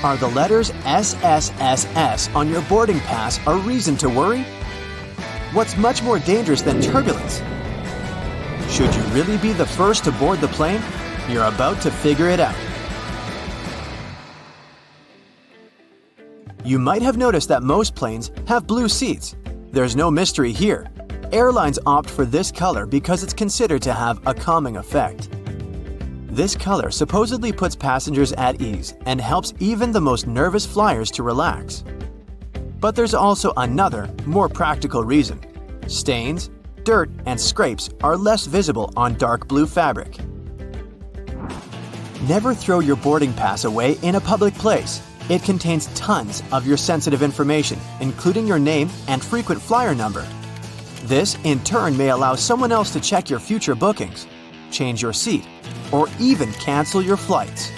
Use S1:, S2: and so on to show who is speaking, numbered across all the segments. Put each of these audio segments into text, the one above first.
S1: Are the letters SSSS on your boarding pass a reason to worry? What's much more dangerous than turbulence? Should you really be the first to board the plane? You're about to figure it out. You might have noticed that most planes have blue seats. There's no mystery here. Airlines opt for this color because it's considered to have a calming effect. This color supposedly puts passengers at ease and helps even the most nervous flyers to relax. But there's also another, more practical reason. Stains, dirt, and scrapes are less visible on dark blue fabric. Never throw your boarding pass away in a public place. It contains tons of your sensitive information, including your name and frequent flyer number. This, in turn, may allow someone else to check your future bookings, change your seat, or even cancel your flights.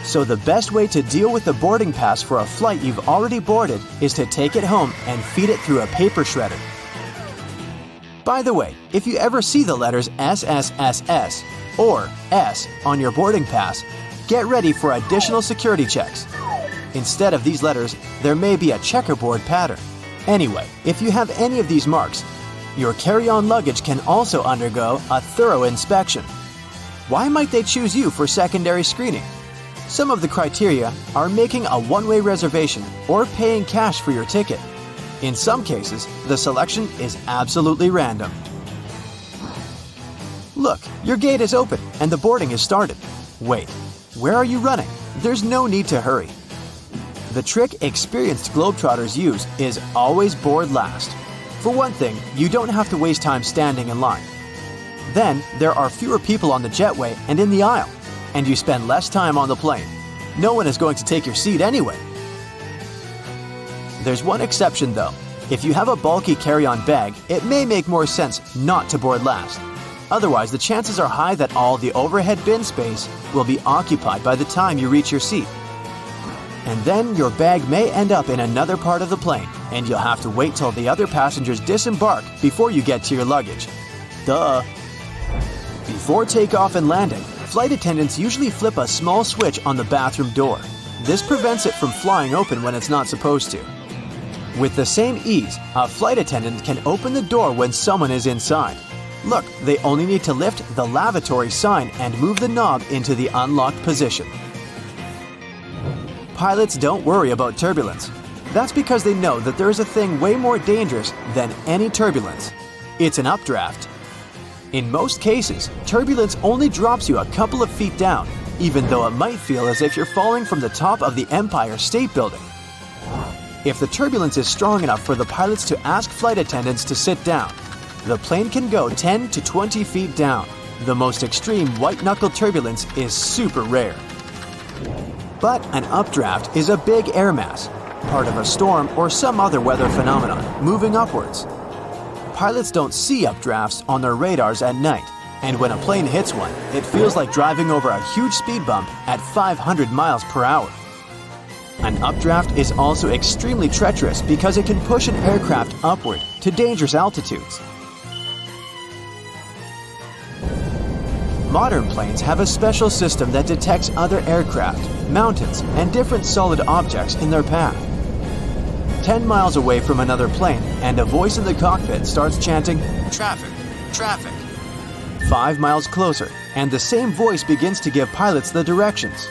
S1: So the best way to deal with the boarding pass for a flight you've already boarded is to take it home and feed it through a paper shredder. By the way, if you ever see the letters SSSS or S on your boarding pass, get ready for additional security checks. Instead of these letters, there may be a checkerboard pattern. Anyway, if you have any of these marks, your carry-on luggage can also undergo a thorough inspection. Why might they choose you for secondary screening? Some of the criteria are making a one-way reservation or paying cash for your ticket. In some cases, the selection is absolutely random. Look, your gate is open and the boarding is started. Wait, where are you running? There's no need to hurry. The trick experienced Globetrotters use is always board last. For one thing, you don't have to waste time standing in line. Then, there are fewer people on the jetway and in the aisle, and you spend less time on the plane. No one is going to take your seat anyway. There's one exception though. If you have a bulky carry-on bag, it may make more sense not to board last. Otherwise, the chances are high that all the overhead bin space will be occupied by the time you reach your seat. And then your bag may end up in another part of the plane, and you'll have to wait till the other passengers disembark before you get to your luggage. Duh! Before takeoff and landing, flight attendants usually flip a small switch on the bathroom door. This prevents it from flying open when it's not supposed to. With the same ease, a flight attendant can open the door when someone is inside. Look, they only need to lift the lavatory sign and move the knob into the unlocked position. Pilots don't worry about turbulence. That's because they know that there is a thing way more dangerous than any turbulence. It's an updraft. In most cases, turbulence only drops you a couple of feet down, even though it might feel as if you're falling from the top of the Empire State Building. If the turbulence is strong enough for the pilots to ask flight attendants to sit down, the plane can go 10 to 20 feet down. The most extreme white-knuckle turbulence is super rare. But an updraft is a big air mass, part of a storm or some other weather phenomenon, moving upwards. Pilots don't see updrafts on their radars at night, and when a plane hits one, it feels like driving over a huge speed bump at 500 miles per hour. An updraft is also extremely treacherous because it can push an aircraft upward to dangerous altitudes. Modern planes have a special system that detects other aircraft, mountains, and different solid objects in their path. 10 miles away from another plane, and a voice in the cockpit starts chanting, "Traffic, traffic." 5 miles closer, and the same voice begins to give pilots the directions.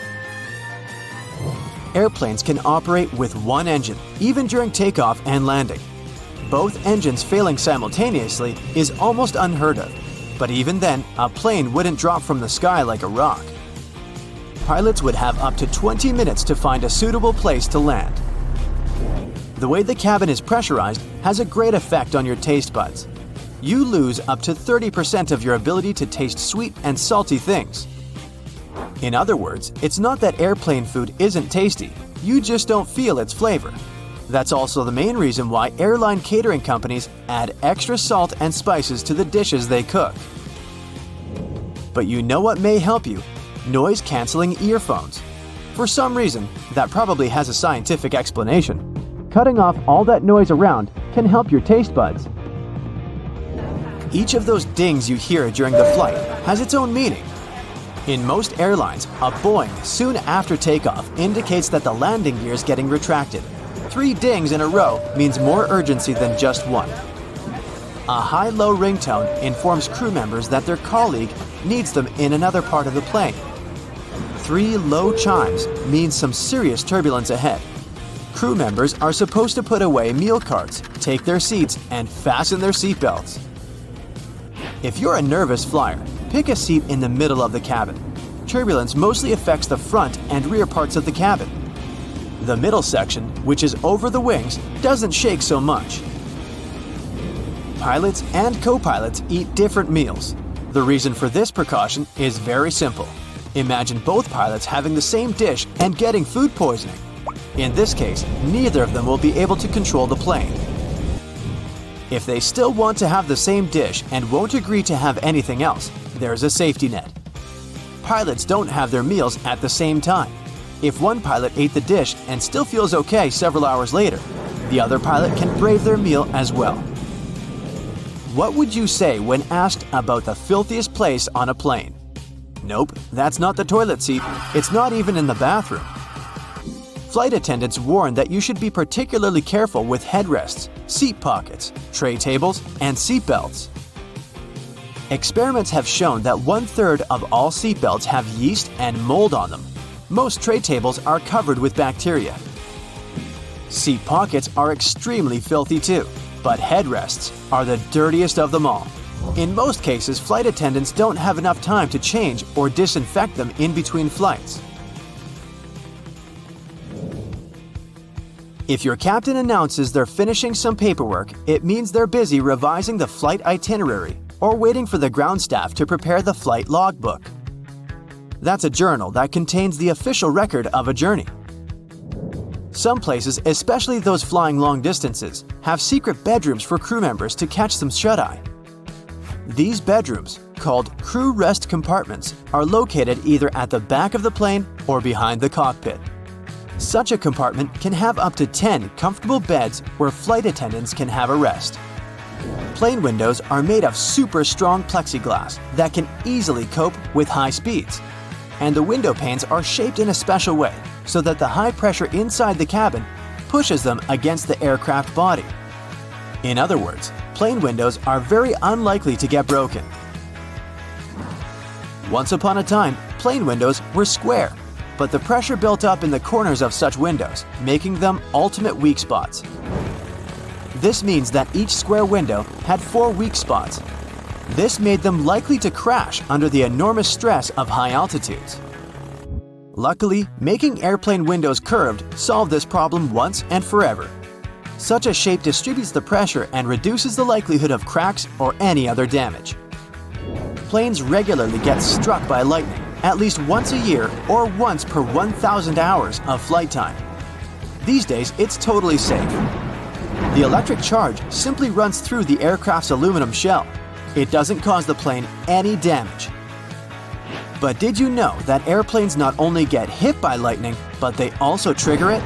S1: Airplanes can operate with one engine, even during takeoff and landing. Both engines failing simultaneously is almost unheard of. But even then, a plane wouldn't drop from the sky like a rock. Pilots would have up to 20 minutes to find a suitable place to land. The way the cabin is pressurized has a great effect on your taste buds. You lose up to 30% of your ability to taste sweet and salty things. In other words, it's not that airplane food isn't tasty, you just don't feel its flavor. That's also the main reason why airline catering companies add extra salt and spices to the dishes they cook. But you know what may help you? Noise-canceling earphones. For some reason, that probably has a scientific explanation. Cutting off all that noise around can help your taste buds. Each of those dings you hear during the flight has its own meaning. In most airlines, a boing soon after takeoff indicates that the landing gear is getting retracted. 3 dings in a row means more urgency than just one. A high-low ringtone informs crew members that their colleague needs them in another part of the plane. 3 low chimes means some serious turbulence ahead. Crew members are supposed to put away meal carts, take their seats, and fasten their seatbelts. If you're a nervous flyer, pick a seat in the middle of the cabin. Turbulence mostly affects the front and rear parts of the cabin. The middle section, which is over the wings, doesn't shake so much. Pilots and co-pilots eat different meals. The reason for this precaution is very simple. Imagine both pilots having the same dish and getting food poisoning. In this case, neither of them will be able to control the plane. If they still want to have the same dish and won't agree to have anything else, there's a safety net. Pilots don't have their meals at the same time. If one pilot ate the dish and still feels okay several hours later, the other pilot can brave their meal as well. What would you say when asked about the filthiest place on a plane? Nope, that's not the toilet seat. It's not even in the bathroom. Flight attendants warn that you should be particularly careful with headrests, seat pockets, tray tables, and seat belts. Experiments have shown that 1/3 of all seat belts have yeast and mold on them. Most tray tables are covered with bacteria. Seat pockets are extremely filthy too, but headrests are the dirtiest of them all. In most cases, flight attendants don't have enough time to change or disinfect them in between flights. If your captain announces they're finishing some paperwork, it means they're busy revising the flight itinerary or waiting for the ground staff to prepare the flight logbook. That's a journal that contains the official record of a journey. Some places, especially those flying long distances, have secret bedrooms for crew members to catch some shut-eye. These bedrooms, called crew rest compartments, are located either at the back of the plane or behind the cockpit. Such a compartment can have up to 10 comfortable beds where flight attendants can have a rest. Plane windows are made of super strong plexiglass that can easily cope with high speeds. And the window panes are shaped in a special way so that the high pressure inside the cabin pushes them against the aircraft body. In other words, plane windows are very unlikely to get broken. Once upon a time, plane windows were square, but the pressure built up in the corners of such windows, making them ultimate weak spots. This means that each square window had 4 weak spots. This made them likely to crash under the enormous stress of high altitudes. Luckily, making airplane windows curved solved this problem once and forever. Such a shape distributes the pressure and reduces the likelihood of cracks or any other damage. Planes regularly get struck by lightning, at least once a year or once per 1,000 hours of flight time. These days, it's totally safe. The electric charge simply runs through the aircraft's aluminum shell. It doesn't cause the plane any damage. But did you know that airplanes not only get hit by lightning, but they also trigger it?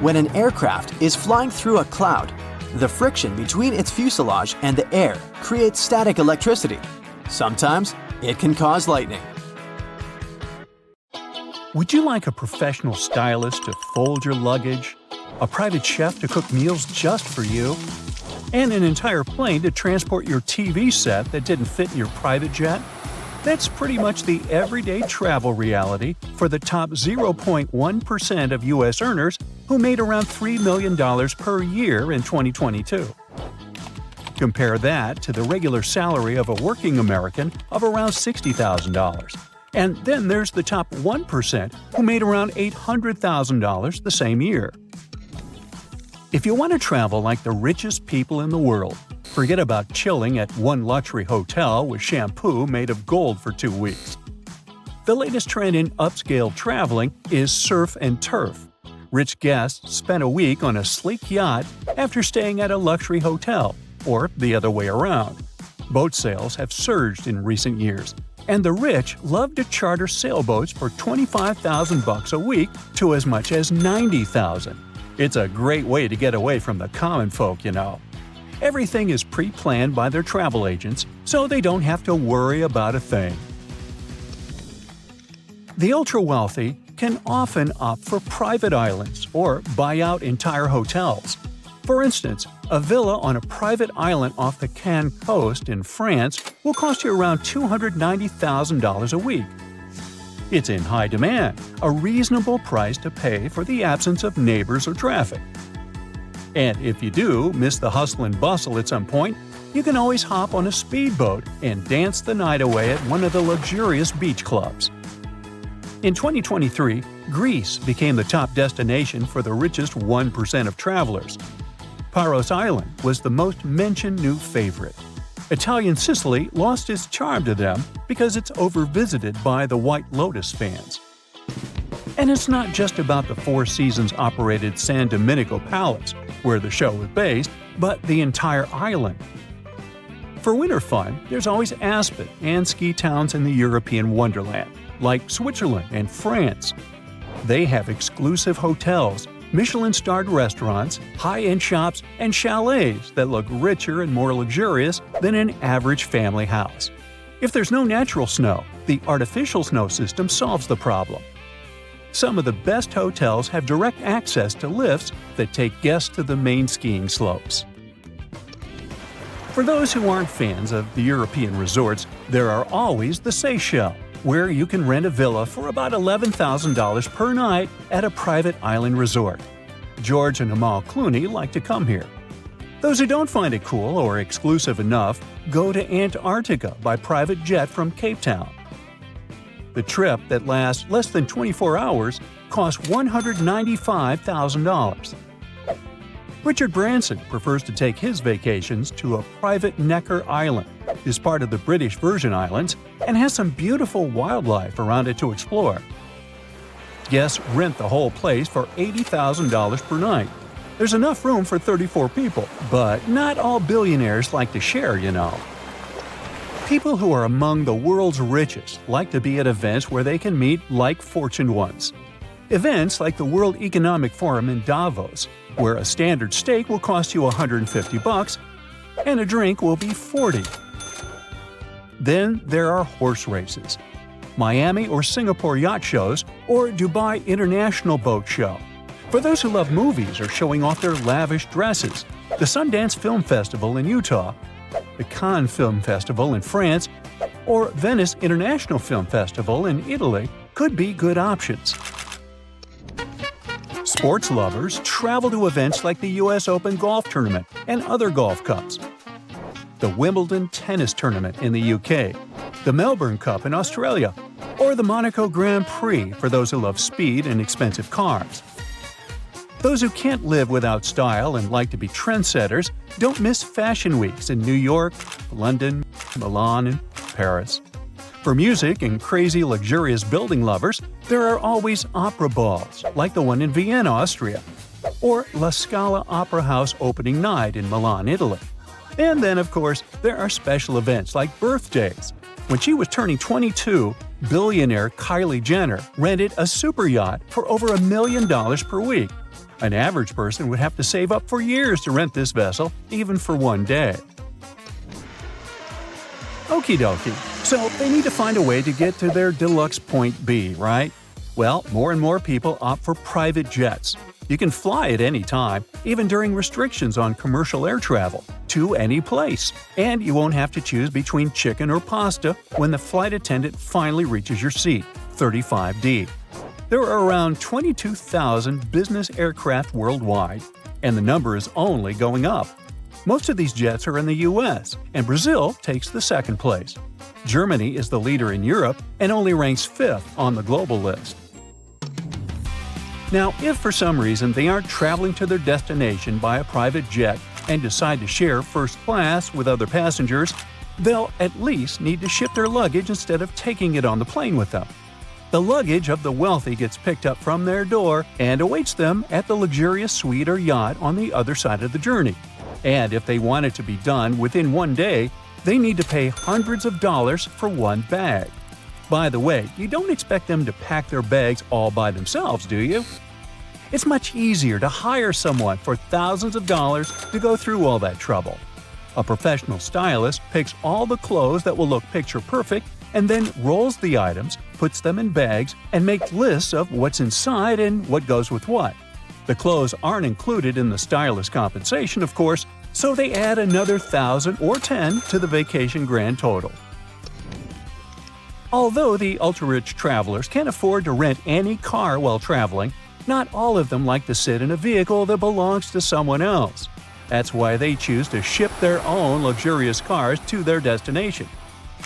S1: When an aircraft is flying through a cloud, the friction between its fuselage and the air creates static electricity. Sometimes it can cause lightning.
S2: Would you like a professional stylist to fold your luggage, a private chef to cook meals just for you, and an entire plane to transport your TV set that didn't fit in your private jet? That's pretty much the everyday travel reality for the top 0.1% of U.S. earners who made around $3 million per year in 2022. Compare that to the regular salary of a working American of around $60,000. And then there's the top 1% who made around $800,000 the same year. If you want to travel like the richest people in the world, forget about chilling at one luxury hotel with shampoo made of gold for 2 weeks. The latest trend in upscale traveling is surf and turf. Rich guests spend a week on a sleek yacht after staying at a luxury hotel, or the other way around. Boat sales have surged in recent years, and the rich love to charter sailboats for $25,000 a week to as much as $90,000. It's a great way to get away from the common folk, you know. Everything is pre-planned by their travel agents, so they don't have to worry about a thing. The ultra-wealthy can often opt for private islands or buy out entire hotels. For instance, a villa on a private island off the Cannes coast in France will cost you around $290,000 a week. It's in high demand, a reasonable price to pay for the absence of neighbors or traffic. And if you do miss the hustle and bustle at some point, you can always hop on a speedboat and dance the night away at one of the luxurious beach clubs. In 2023, Greece became the top destination for the richest 1% of travelers. Paros Island was the most mentioned new favorite. Italian Sicily lost its charm to them because it's overvisited by the White Lotus fans. And it's not just about the Four Seasons-operated San Domenico Palace, where the show is based, but the entire island. For winter fun, there's always Aspen and ski towns in the European wonderland, like Switzerland and France. They have exclusive hotels, Michelin-starred restaurants, high-end shops, and chalets that look richer and more luxurious than an average family house. If there's no natural snow, the artificial snow system solves the problem. Some of the best hotels have direct access to lifts that take guests to the main skiing slopes. For those who aren't fans of the European resorts, there are always the Seychelles, where you can rent a villa for about $11,000 per night at a private island resort. George and Amal Clooney like to come here. Those who don't find it cool or exclusive enough go to Antarctica by private jet from Cape Town. The trip that lasts less than 24 hours costs $195,000. Richard Branson prefers to take his vacations to a private Necker Island, is part of the British Virgin Islands, and has some beautiful wildlife around it to explore. Guests rent the whole place for $80,000 per night. There's enough room for 34 people, but not all billionaires like to share, you know. People who are among the world's richest like to be at events where they can meet like-fortuned ones. Events like the World Economic Forum in Davos, where a standard steak will cost you $150 and a drink will be $40. Then there are horse races, Miami or Singapore yacht shows, or Dubai International Boat Show. For those who love movies or showing off their lavish dresses, the Sundance Film Festival in Utah, the Cannes Film Festival in France, or Venice International Film Festival in Italy could be good options. Sports lovers travel to events like the US Open Golf Tournament and other golf cups, the Wimbledon Tennis Tournament in the UK, the Melbourne Cup in Australia, or the Monaco Grand Prix for those who love speed and expensive cars. Those who can't live without style and like to be trendsetters don't miss fashion weeks in New York, London, Milan, and Paris. For music and crazy luxurious building lovers, there are always opera balls, like the one in Vienna, Austria, or La Scala Opera House opening night in Milan, Italy. And then, of course, there are special events like birthdays. When she was turning 22, billionaire Kylie Jenner rented a super yacht for over $1 million per week. An average person would have to save up for years to rent this vessel, even for one day. Okie dokie. So they need to find a way to get to their deluxe point B, right? Well, more and more people opt for private jets. You can fly at any time, even during restrictions on commercial air travel, to any place. And you won't have to choose between chicken or pasta when the flight attendant finally reaches your seat, 35D. There are around 22,000 business aircraft worldwide, and the number is only going up. Most of these jets are in the US, and Brazil takes the second place. Germany is the leader in Europe and only ranks 5th on the global list. Now, if for some reason they aren't traveling to their destination by a private jet and decide to share first class with other passengers, they'll at least need to ship their luggage instead of taking it on the plane with them. The luggage of the wealthy gets picked up from their door and awaits them at the luxurious suite or yacht on the other side of the journey. And if they want it to be done within one day, they need to pay hundreds of dollars for one bag. By the way, you don't expect them to pack their bags all by themselves, do you? It's much easier to hire someone for thousands of dollars to go through all that trouble. A professional stylist picks all the clothes that will look picture perfect and then rolls the items, puts them in bags, and makes lists of what's inside and what goes with what. The clothes aren't included in the stylist compensation, of course, so they add another 1,000 or 10 to the vacation grand total. Although the ultra-rich travelers can afford to rent any car while traveling, not all of them like to sit in a vehicle that belongs to someone else. That's why they choose to ship their own luxurious cars to their destination.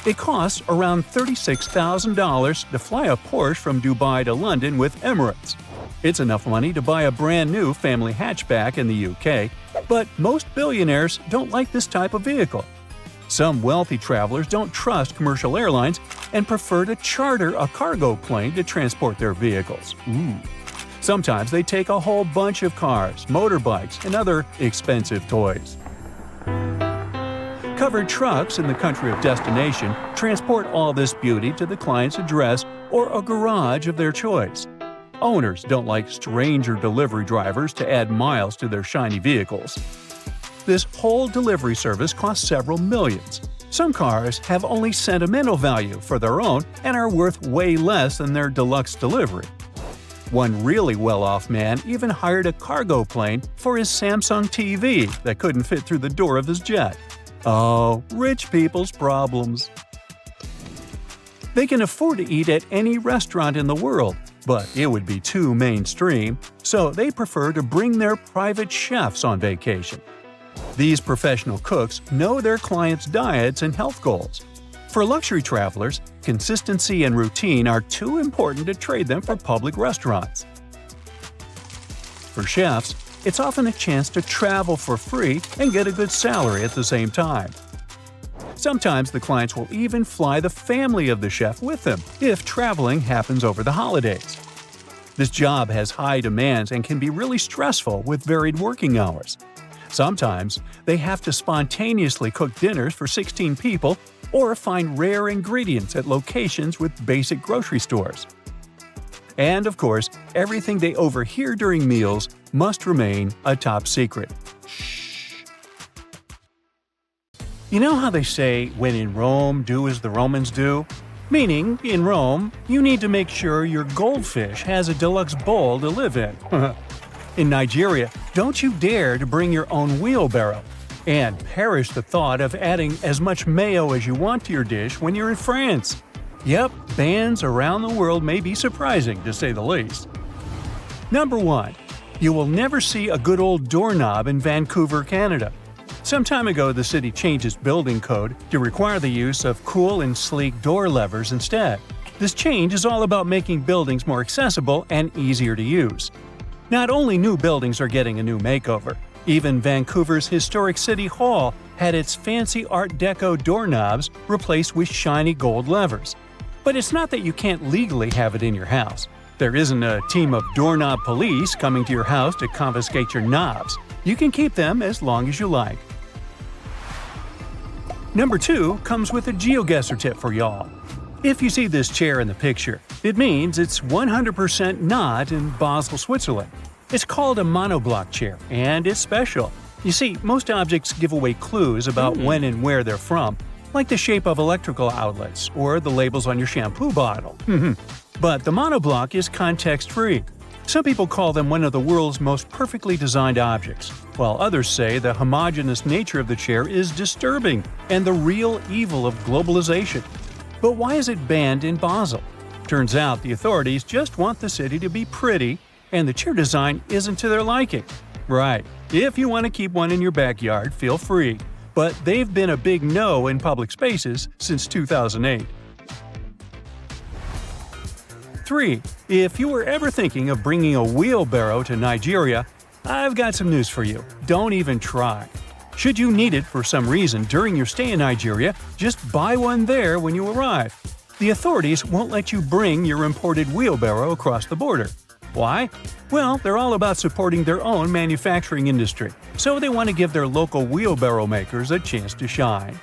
S2: It costs around $36,000 to fly a Porsche from Dubai to London with Emirates. It's enough money to buy a brand new family hatchback in the UK, but most billionaires don't like this type of vehicle. Some wealthy travelers don't trust commercial airlines and prefer to charter a cargo plane to transport their vehicles. Sometimes they take a whole bunch of cars, motorbikes, and other expensive toys. Covered trucks in the country of destination transport all this beauty to the client's address or a garage of their choice. Owners don't like stranger delivery drivers to add miles to their shiny vehicles. This whole delivery service costs several millions. Some cars have only sentimental value for their own and are worth way less than their deluxe delivery. One really well-off man even hired a cargo plane for his Samsung TV that couldn't fit through the door of his jet. Oh, rich people's problems. They can afford to eat at any restaurant in the world, but it would be too mainstream, so they prefer to bring their private chefs on vacation. These professional cooks know their clients' diets and health goals. For luxury travelers, consistency and routine are too important to trade them for public restaurants. For chefs, it's often a chance to travel for free and get a good salary at the same time. Sometimes the clients will even fly the family of the chef with them if traveling happens over the holidays. This job has high demands and can be really stressful with varied working hours. Sometimes they have to spontaneously cook dinners for 16 people or find rare ingredients at locations with basic grocery stores. And of course, everything they overhear during meals must remain a top secret. You know how they say, when in Rome, do as the Romans do? Meaning, in Rome, you need to make sure your goldfish has a deluxe bowl to live in. In Nigeria, don't you dare to bring your own wheelbarrow. And perish the thought of adding as much mayo as you want to your dish when you're in France. Yep, bans around the world may be surprising, to say the least. Number 1. You will never see a good old doorknob in Vancouver, Canada. Some time ago, the city changed its building code to require the use of cool and sleek door levers instead. This change is all about making buildings more accessible and easier to use. Not only new buildings are getting a new makeover, even Vancouver's historic City Hall had its fancy Art Deco doorknobs replaced with shiny gold levers. But it's not that you can't legally have it in your house. There isn't a team of doorknob police coming to your house to confiscate your knobs. You can keep them as long as you like. Number 2 comes with a GeoGuessr tip for y'all. If you see this chair in the picture, it means it's 100% not in Basel, Switzerland. It's called a monoblock chair, and it's special. You see, most objects give away clues about when and where they're from, like the shape of electrical outlets or the labels on your shampoo bottle. But the monoblock is context-free. Some people call them one of the world's most perfectly designed objects, while others say the homogeneous nature of the chair is disturbing and the real evil of globalization. But why is it banned in Basel? Turns out the authorities just want the city to be pretty, and the chair design isn't to their liking. Right, if you want to keep one in your backyard, feel free, but they've been a big no in public spaces since 2008. 3. If you were ever thinking of bringing a wheelbarrow to Nigeria, I've got some news for you. Don't even try. Should you need it for some reason during your stay in Nigeria, just buy one there when you arrive. The authorities won't let you bring your imported wheelbarrow across the border. Why? Well, they're all about supporting their own manufacturing industry, so they want to give their local wheelbarrow makers a chance to shine.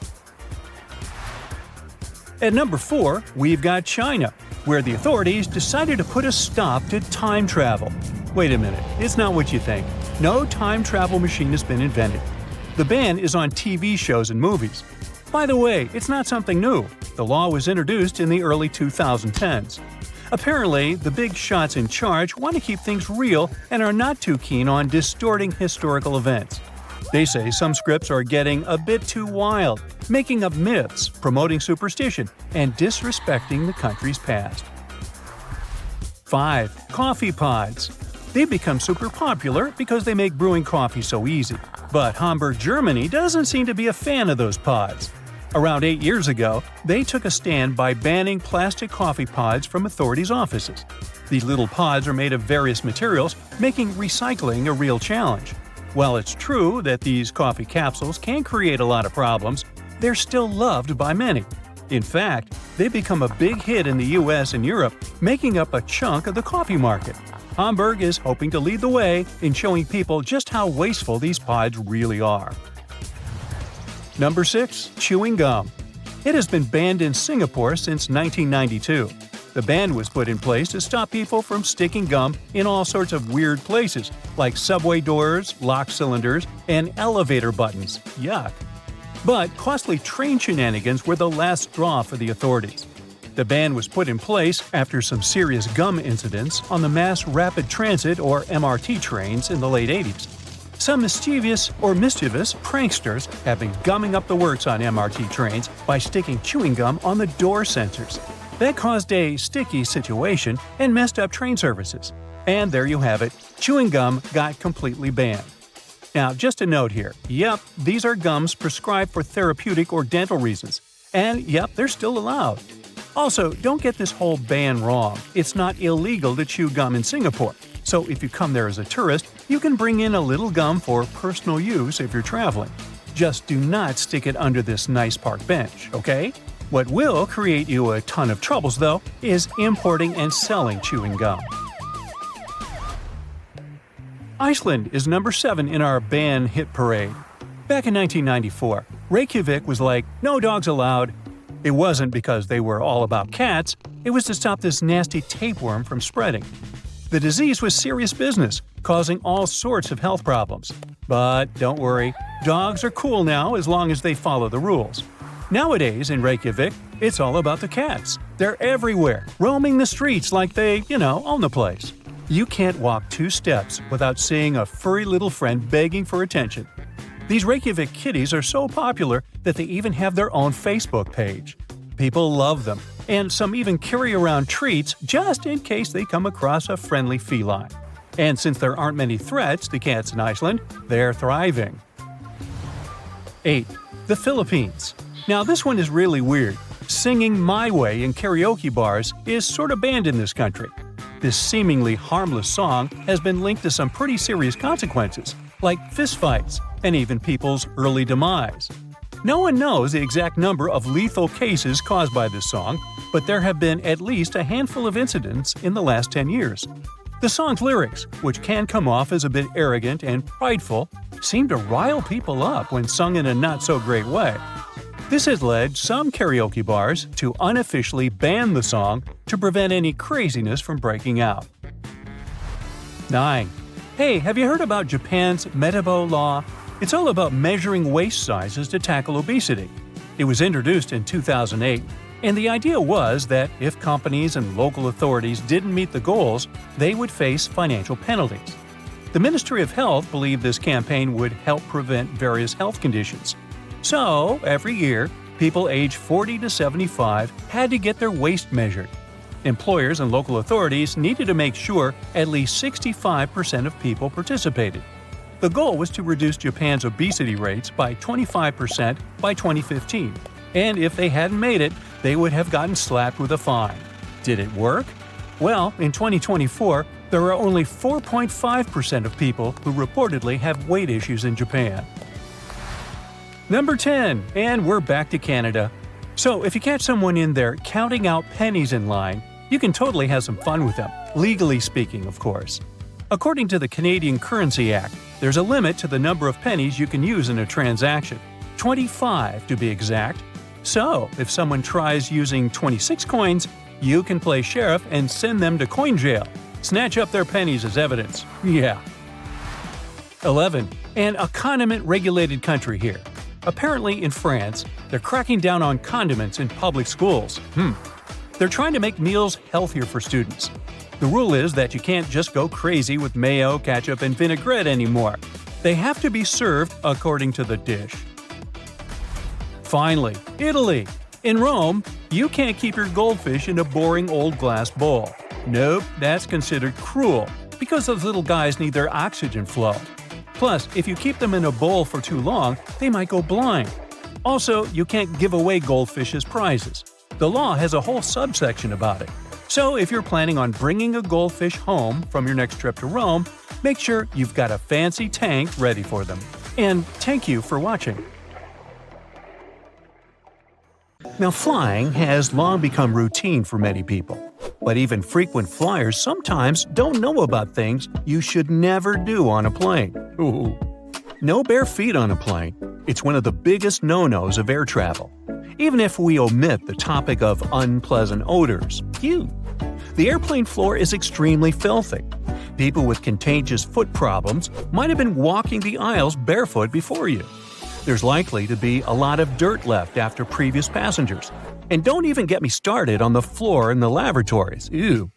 S2: At number 4, we've got China, where the authorities decided to put a stop to time travel. Wait a minute, it's not what you think. No time travel machine has been invented. The ban is on TV shows and movies. By the way, it's not something new. The law was introduced in the early 2010s. Apparently, the big shots in charge want to keep things real and are not too keen on distorting historical events. They say some scripts are getting a bit too wild, making up myths, promoting superstition, and disrespecting the country's past. 5. Coffee pods. They've become super popular because they make brewing coffee so easy. But Hamburg, Germany doesn't seem to be a fan of those pods. Around 8 years ago, they took a stand by banning plastic coffee pods from authorities' offices. These little pods are made of various materials, making recycling a real challenge. While it's true that these coffee capsules can create a lot of problems, they're still loved by many. In fact, they've become a big hit in the US and Europe, making up a chunk of the coffee market. Hamburg is hoping to lead the way in showing people just how wasteful these pods really are. Number 6. Chewing gum. It has been banned in Singapore since 1992. The ban was put in place to stop people from sticking gum in all sorts of weird places, like subway doors, lock cylinders, and elevator buttons. Yuck. But costly train shenanigans were the last straw for the authorities. The ban was put in place after some serious gum incidents on the Mass Rapid Transit or MRT trains in the late 80s. Some mischievous pranksters have been gumming up the works on MRT trains by sticking chewing gum on the door sensors. That caused a sticky situation and messed up train services. And there you have it, chewing gum got completely banned. Now, just a note here, yep, these are gums prescribed for therapeutic or dental reasons. And yep, they're still allowed. Also, don't get this whole ban wrong. It's not illegal to chew gum in Singapore. So if you come there as a tourist, you can bring in a little gum for personal use if you're traveling. Just do not stick it under this nice park bench, okay? What will create you a ton of troubles, though, is importing and selling chewing gum. Iceland is number 7 in our ban hit parade. Back in 1994, Reykjavik was like, no dogs allowed. It wasn't because they were all about cats, it was to stop this nasty tapeworm from spreading. The disease was serious business, causing all sorts of health problems. But don't worry, dogs are cool now as long as they follow the rules. Nowadays in Reykjavik, it's all about the cats. They're everywhere, roaming the streets like they, own the place. You can't walk 2 steps without seeing a furry little friend begging for attention. These Reykjavik kitties are so popular that they even have their own Facebook page. People love them, and some even carry around treats just in case they come across a friendly feline. And since there aren't many threats to cats in Iceland, they're thriving. 8. The Philippines. Now this one is really weird. Singing My Way in karaoke bars is sort of banned in this country. This seemingly harmless song has been linked to some pretty serious consequences, like fistfights and even people's early demise. No one knows the exact number of lethal cases caused by this song, but there have been at least a handful of incidents in the last 10 years. The song's lyrics, which can come off as a bit arrogant and prideful, seem to rile people up when sung in a not-so-great way. This has led some karaoke bars to unofficially ban the song to prevent any craziness from breaking out. 9. Hey, have you heard about Japan's Metabo law? It's all about measuring waist sizes to tackle obesity. It was introduced in 2008, and the idea was that if companies and local authorities didn't meet the goals, they would face financial penalties. The Ministry of Health believed this campaign would help prevent various health conditions. So, every year, people aged 40 to 75 had to get their waist measured. Employers and local authorities needed to make sure at least 65% of people participated. The goal was to reduce Japan's obesity rates by 25% by 2015, and if they hadn't made it, they would have gotten slapped with a fine. Did it work? Well, in 2024, there are only 4.5% of people who reportedly have weight issues in Japan. Number 10, and we're back to Canada. So if you catch someone in there counting out pennies in line, you can totally have some fun with them, legally speaking, of course. According to the Canadian Currency Act, there's a limit to the number of pennies you can use in a transaction, 25 to be exact. So if someone tries using 26 coins, you can play sheriff and send them to coin jail. Snatch up their pennies as evidence. Yeah. 11. And a condiment-regulated country here. Apparently, in France, they're cracking down on condiments in public schools. They're trying to make meals healthier for students. The rule is that you can't just go crazy with mayo, ketchup, and vinaigrette anymore. They have to be served according to the dish. Finally, Italy. In Rome, you can't keep your goldfish in a boring old glass bowl. Nope, that's considered cruel, because those little guys need their oxygen flow. Plus, if you keep them in a bowl for too long, they might go blind. Also, you can't give away goldfish as prizes. The law has a whole subsection about it. So if you're planning on bringing a goldfish home from your next trip to Rome, make sure you've got a fancy tank ready for them. And thank you for watching. Now, flying has long become routine for many people. But even frequent flyers sometimes don't know about things you should never do on a plane. Ooh. No bare feet on a plane. It's one of the biggest no-nos of air travel. Even if we omit the topic of unpleasant odors. Phew. The airplane floor is extremely filthy. People with contagious foot problems might have been walking the aisles barefoot before you. There's likely to be a lot of dirt left after previous passengers. And don't even get me started on the floor in the lavatories. Ew.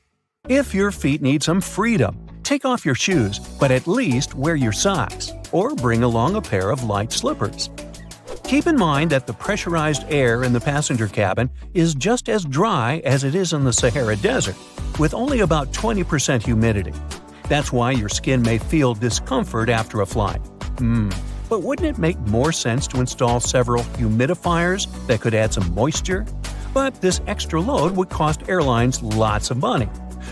S2: If your feet need some freedom, take off your shoes, but at least wear your socks, or bring along a pair of light slippers. Keep in mind that the pressurized air in the passenger cabin is just as dry as it is in the Sahara Desert, with only about 20% humidity. That's why your skin may feel discomfort after a flight. But wouldn't it make more sense to install several humidifiers that could add some moisture? But this extra load would cost airlines lots of money.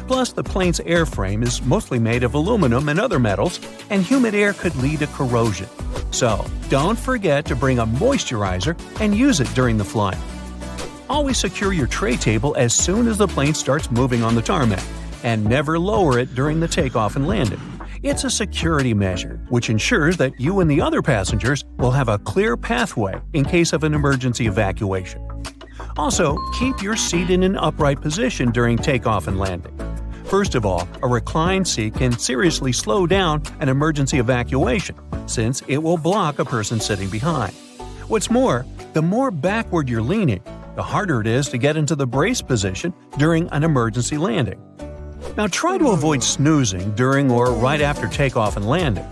S2: Plus, the plane's airframe is mostly made of aluminum and other metals, and humid air could lead to corrosion. So, don't forget to bring a moisturizer and use it during the flight. Always secure your tray table as soon as the plane starts moving on the tarmac, and never lower it during the takeoff and landing. It's a security measure, which ensures that you and the other passengers will have a clear pathway in case of an emergency evacuation. Also, keep your seat in an upright position during takeoff and landing. First of all, a reclined seat can seriously slow down an emergency evacuation, since it will block a person sitting behind. What's more, the more backward you're leaning, the harder it is to get into the brace position during an emergency landing. Now try to avoid snoozing during or right after takeoff and landing.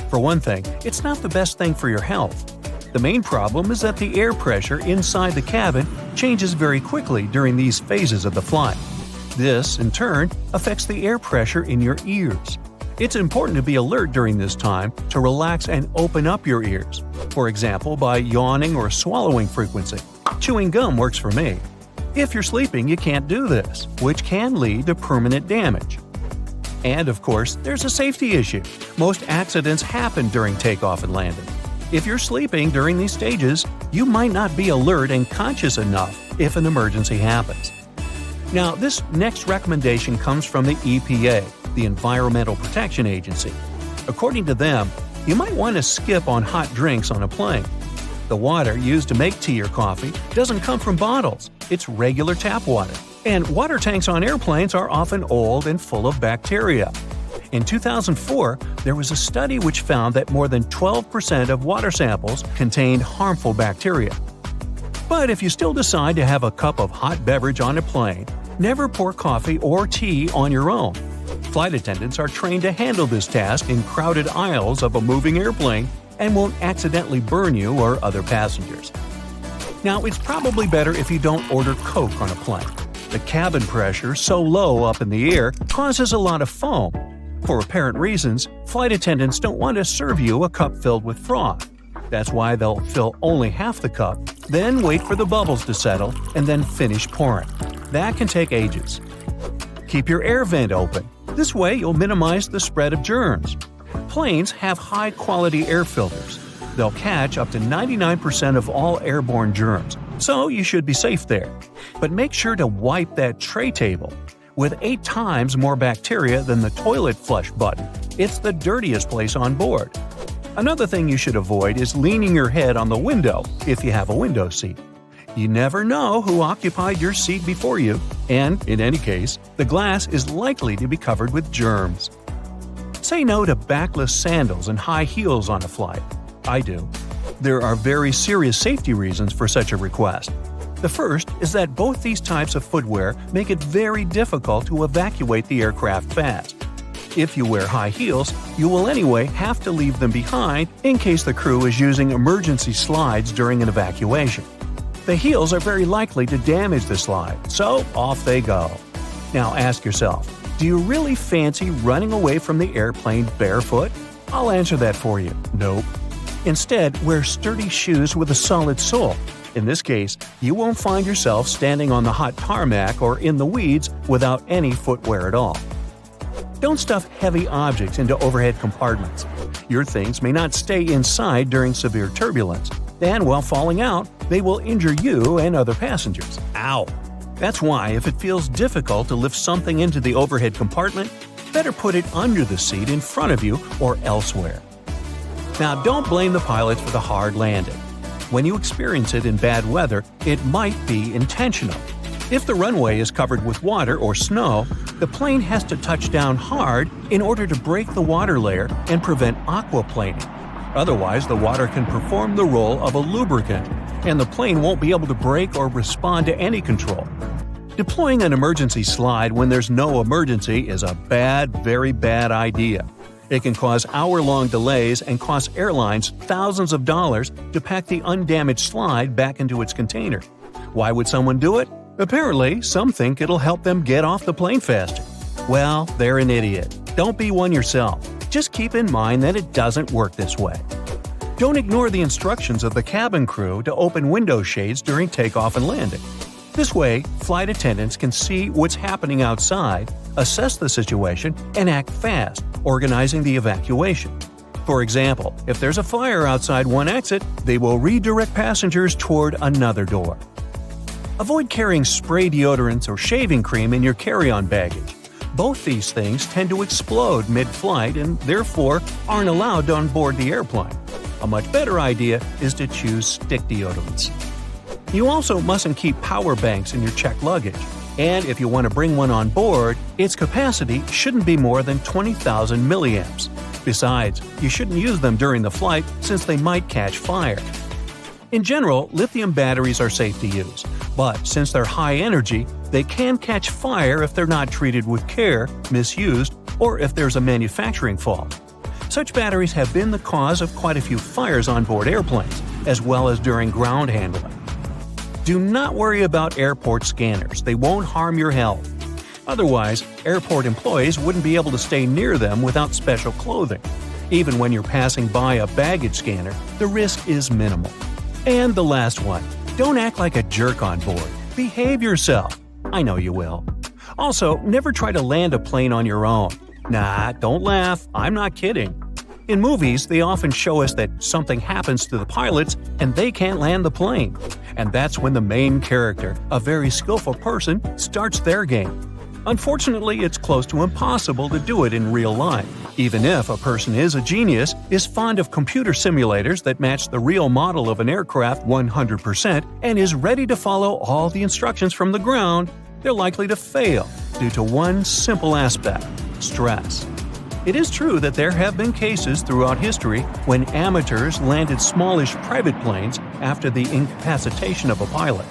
S2: For one thing, it's not the best thing for your health. The main problem is that the air pressure inside the cabin changes very quickly during these phases of the flight. This, in turn, affects the air pressure in your ears. It's important to be alert during this time to relax and open up your ears, for example by yawning or swallowing frequency. Chewing gum works for me. If you're sleeping, you can't do this, which can lead to permanent damage. And of course, there's a safety issue. Most accidents happen during takeoff and landing. If you're sleeping during these stages, you might not be alert and conscious enough if an emergency happens. Now, this next recommendation comes from the EPA, the Environmental Protection Agency. According to them, you might want to skip on hot drinks on a plane. The water used to make tea or coffee doesn't come from bottles, it's regular tap water. And water tanks on airplanes are often old and full of bacteria. In 2004, there was a study which found that more than 12% of water samples contained harmful bacteria. But if you still decide to have a cup of hot beverage on a plane, never pour coffee or tea on your own. Flight attendants are trained to handle this task in crowded aisles of a moving airplane and won't accidentally burn you or other passengers. Now, it's probably better if you don't order Coke on a plane. The cabin pressure, so low up in the air, causes a lot of foam. For apparent reasons, flight attendants don't want to serve you a cup filled with froth. That's why they'll fill only half the cup, then wait for the bubbles to settle, and then finish pouring. That can take ages. Keep your air vent open. This way you'll minimize the spread of germs. Planes have high-quality air filters. They'll catch up to 99% of all airborne germs, so you should be safe there. But make sure to wipe that tray table. With 8 times more bacteria than the toilet flush button, it's the dirtiest place on board. Another thing you should avoid is leaning your head on the window if you have a window seat. You never know who occupied your seat before you, and, in any case, the glass is likely to be covered with germs. Say no to backless sandals and high heels on a flight. I do. There are very serious safety reasons for such a request. The first is that both these types of footwear make it very difficult to evacuate the aircraft fast. If you wear high heels, you will anyway have to leave them behind in case the crew is using emergency slides during an evacuation. The heels are very likely to damage the slide, so off they go. Now ask yourself, do you really fancy running away from the airplane barefoot? I'll answer that for you. Nope. Instead, wear sturdy shoes with a solid sole. In this case, you won't find yourself standing on the hot tarmac or in the weeds without any footwear at all. Don't stuff heavy objects into overhead compartments. Your things may not stay inside during severe turbulence, and while falling out, they will injure you and other passengers. Ow! That's why, if it feels difficult to lift something into the overhead compartment, better put it under the seat in front of you or elsewhere. Now, don't blame the pilots for the hard landing. When you experience it in bad weather, it might be intentional. If the runway is covered with water or snow, the plane has to touch down hard in order to break the water layer and prevent aquaplaning. Otherwise, the water can perform the role of a lubricant, and the plane won't be able to brake or respond to any control. Deploying an emergency slide when there's no emergency is a very bad idea. It can cause hour-long delays and cost airlines thousands of dollars to pack the undamaged slide back into its container. Why would someone do it? Apparently, some think it'll help them get off the plane faster. Well, they're an idiot. Don't be one yourself. Just keep in mind that it doesn't work this way. Don't ignore the instructions of the cabin crew to open window shades during takeoff and landing. This way, flight attendants can see what's happening outside, assess the situation, and act fast, organizing the evacuation. For example, if there's a fire outside one exit, they will redirect passengers toward another door. Avoid carrying spray deodorants or shaving cream in your carry-on baggage. Both these things tend to explode mid-flight and therefore aren't allowed on board the airplane. A much better idea is to choose stick deodorants. You also mustn't keep power banks in your checked luggage, and if you want to bring one on board, its capacity shouldn't be more than 20,000 milliamps. Besides, you shouldn't use them during the flight since they might catch fire. In general, lithium batteries are safe to use, but since they're high energy, they can catch fire if they're not treated with care, misused, or if there's a manufacturing fault. Such batteries have been the cause of quite a few fires on board airplanes, as well as during ground handling. Do not worry about airport scanners, they won't harm your health. Otherwise, airport employees wouldn't be able to stay near them without special clothing. Even when you're passing by a baggage scanner, the risk is minimal. And the last one, don't act like a jerk on board. Behave yourself. I know you will. Also, never try to land a plane on your own. Nah, don't laugh, I'm not kidding. In movies, they often show us that something happens to the pilots and they can't land the plane. And that's when the main character, a very skillful person, starts their game. Unfortunately, it's close to impossible to do it in real life. Even if a person is a genius, is fond of computer simulators that match the real model of an aircraft 100%, and is ready to follow all the instructions from the ground, they're likely to fail due to one simple aspect: stress. It is true that there have been cases throughout history when amateurs landed smallish private planes after the incapacitation of a pilot.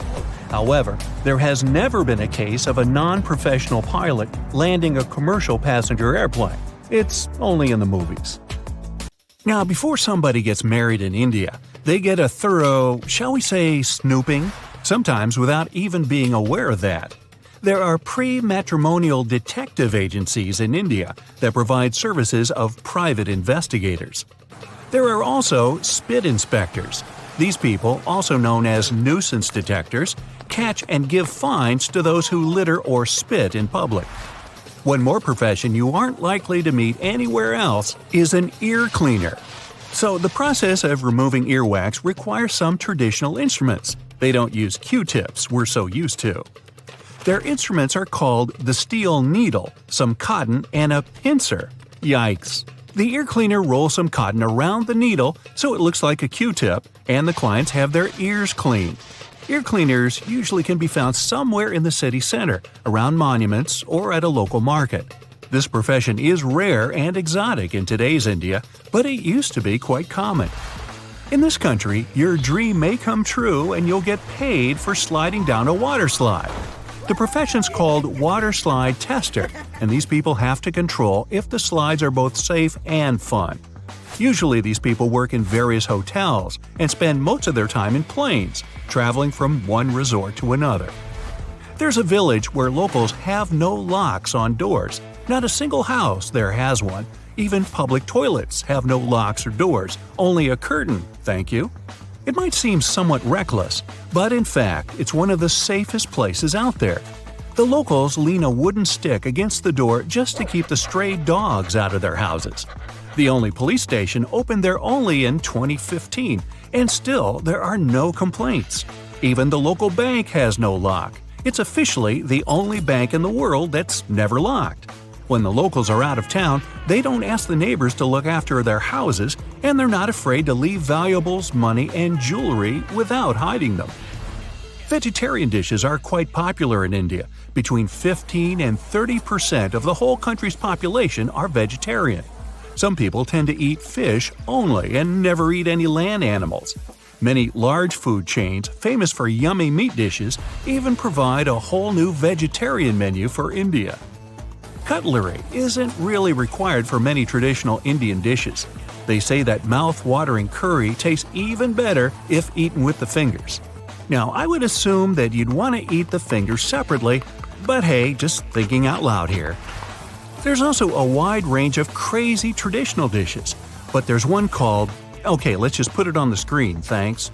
S2: However, there has never been a case of a non-professional pilot landing a commercial passenger airplane. It's only in the movies. Now, before somebody gets married in India, they get a thorough, shall we say, snooping, sometimes without even being aware of that. There are pre-matrimonial detective agencies in India that provide services of private investigators. There are also spit inspectors. These people, also known as nuisance detectors, catch and give fines to those who litter or spit in public. One more profession you aren't likely to meet anywhere else is an ear cleaner. So the process of removing earwax requires some traditional instruments. They don't use Q-tips we're so used to. Their instruments are called the steel needle, some cotton, and a pincer. Yikes. The ear cleaner rolls some cotton around the needle so it looks like a Q-tip, and the clients have their ears cleaned. Ear cleaners usually can be found somewhere in the city center, around monuments, or at a local market. This profession is rare and exotic in today's India, but it used to be quite common. In this country, your dream may come true and you'll get paid for sliding down a water slide. The profession's called water slide tester, and these people have to control if the slides are both safe and fun. Usually these people work in various hotels and spend most of their time in planes, traveling from one resort to another. There's a village where locals have no locks on doors. Not a single house there has one. Even public toilets have no locks or doors, only a curtain, thank you. It might seem somewhat reckless, but in fact, it's one of the safest places out there. The locals lean a wooden stick against the door just to keep the stray dogs out of their houses. The only police station opened there only in 2015, and still there are no complaints. Even the local bank has no lock. It's officially the only bank in the world that's never locked. When the locals are out of town, they don't ask the neighbors to look after their houses, and they're not afraid to leave valuables, money, and jewelry without hiding them. Vegetarian dishes are quite popular in India. Between 15 and 30% of the whole country's population are vegetarian. Some people tend to eat fish only and never eat any land animals. Many large food chains, famous for yummy meat dishes, even provide a whole new vegetarian menu for India. Cutlery isn't really required for many traditional Indian dishes. They say that mouth-watering curry tastes even better if eaten with the fingers. Now, I would assume that you'd want to eat the fingers separately, but hey, just thinking out loud here. There's also a wide range of crazy traditional dishes, but there's one called… okay, let's just put it on the screen, thanks.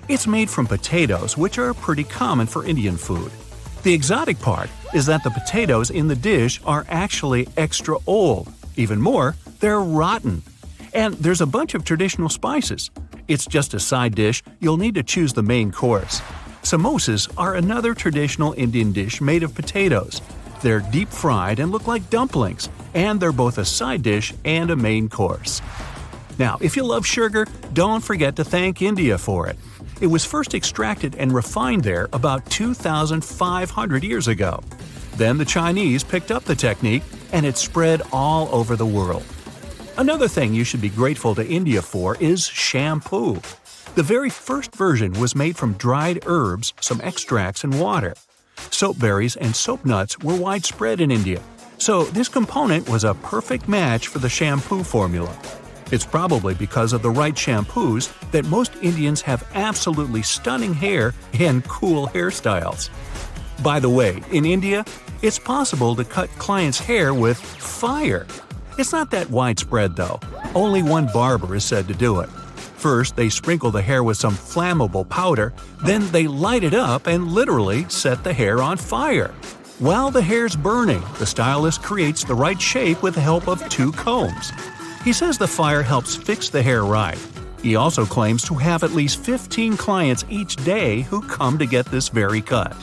S2: It's made from potatoes, which are pretty common for Indian food. The exotic part is that the potatoes in the dish are actually extra old. Even more, they're rotten. And there's a bunch of traditional spices. It's just a side dish, you'll need to choose the main course. Samosas are another traditional Indian dish made of potatoes. They're deep-fried and look like dumplings, and they're both a side dish and a main course. Now, if you love sugar, don't forget to thank India for it. It was first extracted and refined there about 2,500 years ago. Then the Chinese picked up the technique, and it spread all over the world. Another thing you should be grateful to India for is shampoo. The very first version was made from dried herbs, some extracts, and water. Soap berries and soap nuts were widespread in India, so this component was a perfect match for the shampoo formula. It's probably because of the right shampoos that most Indians have absolutely stunning hair and cool hairstyles. By the way, in India, it's possible to cut clients' hair with fire. It's not that widespread though. Only one barber is said to do it. First, they sprinkle the hair with some flammable powder, then they light it up and literally set the hair on fire. While the hair's burning, the stylist creates the right shape with the help of 2 combs. He says the fire helps fix the hair right. He also claims to have at least 15 clients each day who come to get this very cut.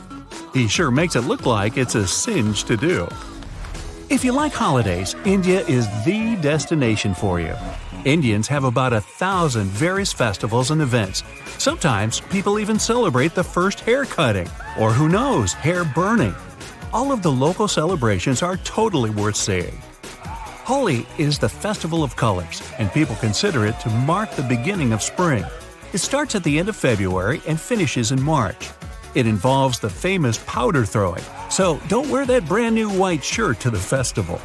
S2: He sure makes it look like it's a cinch to do. If you like holidays, India is the destination for you. Indians have about 1,000 various festivals and events. Sometimes people even celebrate the first hair cutting, or who knows, hair burning. All of the local celebrations are totally worth seeing. Holi is the festival of colors, and people consider it to mark the beginning of spring. It starts at the end of February and finishes in March. It involves the famous powder throwing, so don't wear that brand new white shirt to the festival.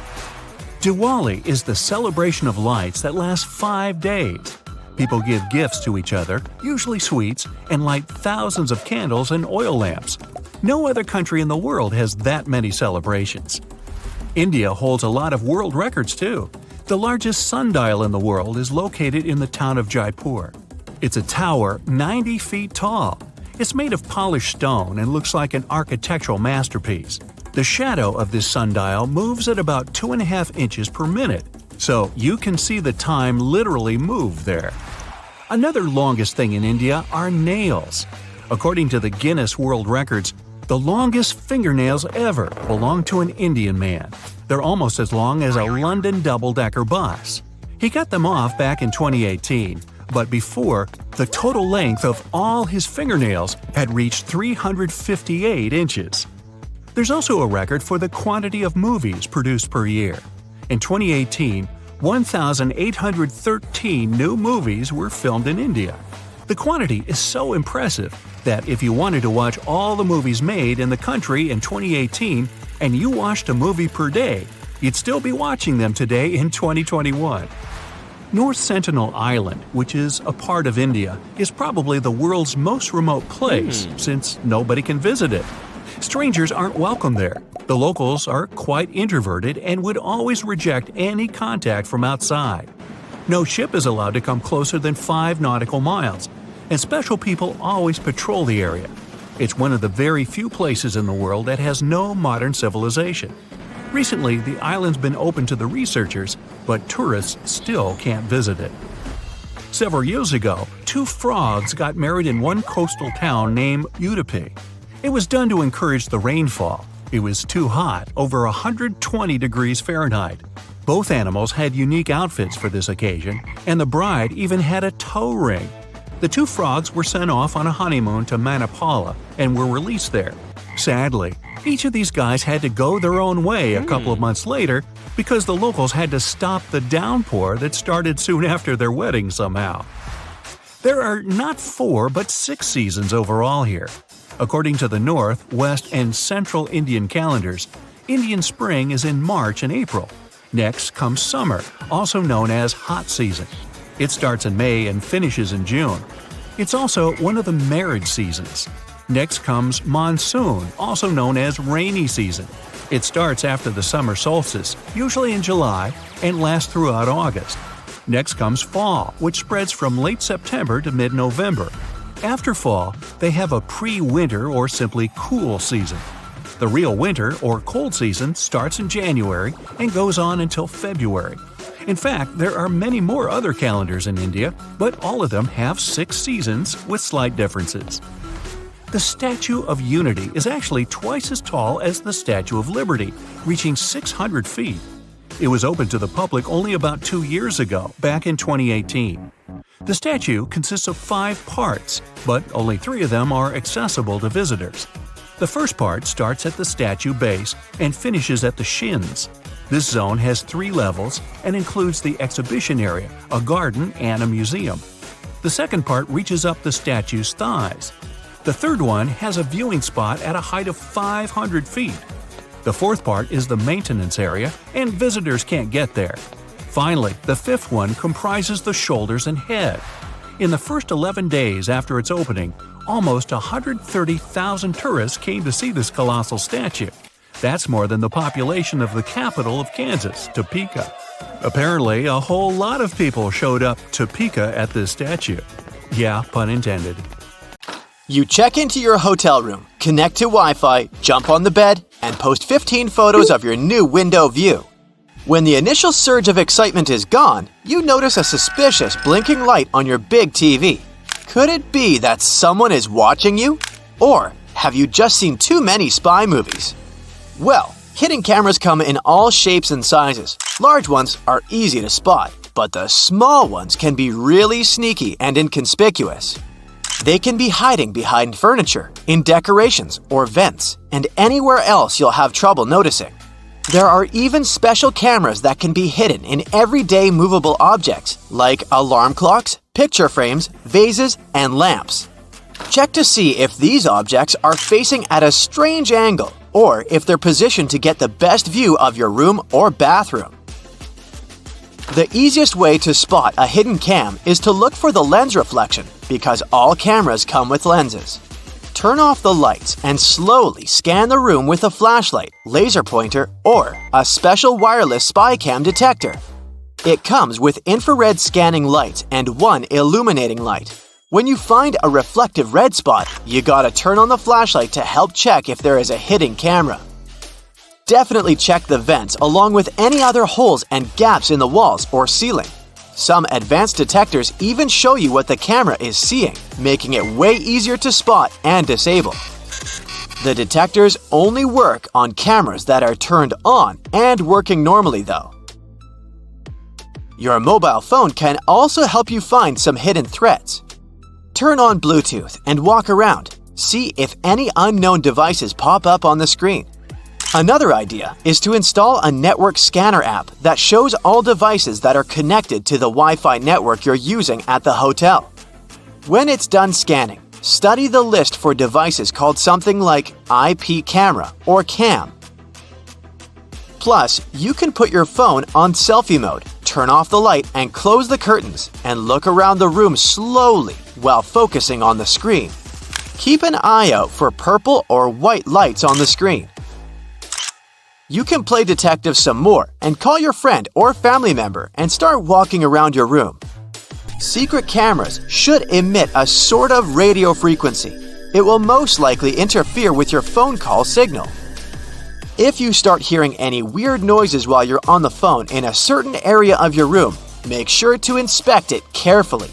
S2: Diwali is the celebration of lights that lasts 5 days. People give gifts to each other, usually sweets, and light thousands of candles and oil lamps. No other country in the world has that many celebrations. India holds a lot of world records too. The largest sundial in the world is located in the town of Jaipur. It's a tower 90 feet tall. It's made of polished stone and looks like an architectural masterpiece. The shadow of this sundial moves at about 2.5 inches per minute, so you can see the time literally move there. Another longest thing in India are nails. According to the Guinness World Records, the longest fingernails ever belong to an Indian man. They're almost as long as a London double-decker bus. He cut them off back in 2018, but before, the total length of all his fingernails had reached 358 inches. There's also a record for the quantity of movies produced per year. In 2018, 1,813 new movies were filmed in India. The quantity is so impressive that if you wanted to watch all the movies made in the country in 2018 and you watched a movie per day, you'd still be watching them today in 2021. North Sentinel Island, which is a part of India, is probably the world's most remote place since nobody can visit it. Strangers aren't welcome there. The locals are quite introverted and would always reject any contact from outside. No ship is allowed to come closer than 5 nautical miles, and special people always patrol the area. It's one of the very few places in the world that has no modern civilization. Recently, the island's been open to the researchers, but tourists still can't visit it. Several years ago, 2 frogs got married in one coastal town named Udupi. It was done to encourage the rainfall. It was too hot, over 120 degrees Fahrenheit. Both animals had unique outfits for this occasion, and the bride even had a toe ring. The 2 frogs were sent off on a honeymoon to Manipala and were released there. Sadly, each of these guys had to go their own way a couple of months later because the locals had to stop the downpour that started soon after their wedding somehow. There are not 4 but 6 seasons overall here. According to the North, West, and Central Indian calendars, Indian spring is in March and April. Next comes summer, also known as hot season. It starts in May and finishes in June. It's also one of the marriage seasons. Next comes monsoon, also known as rainy season. It starts after the summer solstice, usually in July, and lasts throughout August. Next comes fall, which spreads from late September to mid-November. After fall, they have a pre-winter or simply cool season. The real winter or cold season starts in January and goes on until February. In fact, there are many more other calendars in India, but all of them have 6 seasons with slight differences. The Statue of Unity is actually twice as tall as the Statue of Liberty, reaching 600 feet. It was open to the public only about 2 years ago, back in 2018. The statue consists of 5 parts, but only 3 of them are accessible to visitors. The first part starts at the statue base and finishes at the shins. This zone has 3 levels and includes the exhibition area, a garden, and a museum. The second part reaches up the statue's thighs. The third one has a viewing spot at a height of 500 feet. The fourth part is the maintenance area, and visitors can't get there. Finally, the fifth one comprises the shoulders and head. In the first 11 days after its opening, almost 130,000 tourists came to see this colossal statue. That's more than the population of the capital of Kansas, Topeka. Apparently, a whole lot of people showed up Topeka at this statue. Yeah, pun intended.
S1: You check into your hotel room, connect to Wi-Fi, jump on the bed, and post 15 photos of your new window view. When the initial surge of excitement is gone, you notice a suspicious blinking light on your big TV. Could it be that someone is watching you? Or have you just seen too many spy movies? Well, hidden cameras come in all shapes and sizes. Large ones are easy to spot, but the small ones can be really sneaky and inconspicuous. They can be hiding behind furniture, in decorations or vents, and anywhere else you'll have trouble noticing. There are even special cameras that can be hidden in everyday movable objects like alarm clocks, picture frames, vases, and lamps. Check to see if these objects are facing at a strange angle or if they're positioned to get the best view of your room or bathroom. The easiest way to spot a hidden cam is to look for the lens reflection because all cameras come with lenses. Turn off the lights and slowly scan the room with a flashlight, laser pointer, or a special wireless spy cam detector. It comes with infrared scanning lights and one illuminating light. When you find a reflective red spot, you gotta turn on the flashlight to help check if there is a hidden camera. Definitely check the vents along with any other holes and gaps in the walls or ceiling. Some advanced detectors even show you what the camera is seeing, making it way easier to spot and disable. The detectors only work on cameras that are turned on and working normally though. Your mobile phone can also help you find some hidden threats. Turn on Bluetooth and walk around. See if any unknown devices pop up on the screen. Another idea is to install a network scanner app that shows all devices that are connected to the Wi-Fi network you're using at the hotel. When it's done scanning, study the list for devices called something like IP camera or cam. Plus, you can put your phone on selfie mode, turn off the light and close the curtains, and look around the room slowly while focusing on the screen. Keep an eye out for purple or white lights on the screen. You can play detective some more and call your friend or family member and start walking around your room. Secret cameras should emit a sort of radio frequency. It will most likely interfere with your phone call signal. If you start hearing any weird noises while you're on the phone in a certain area of your room, make sure to inspect it carefully.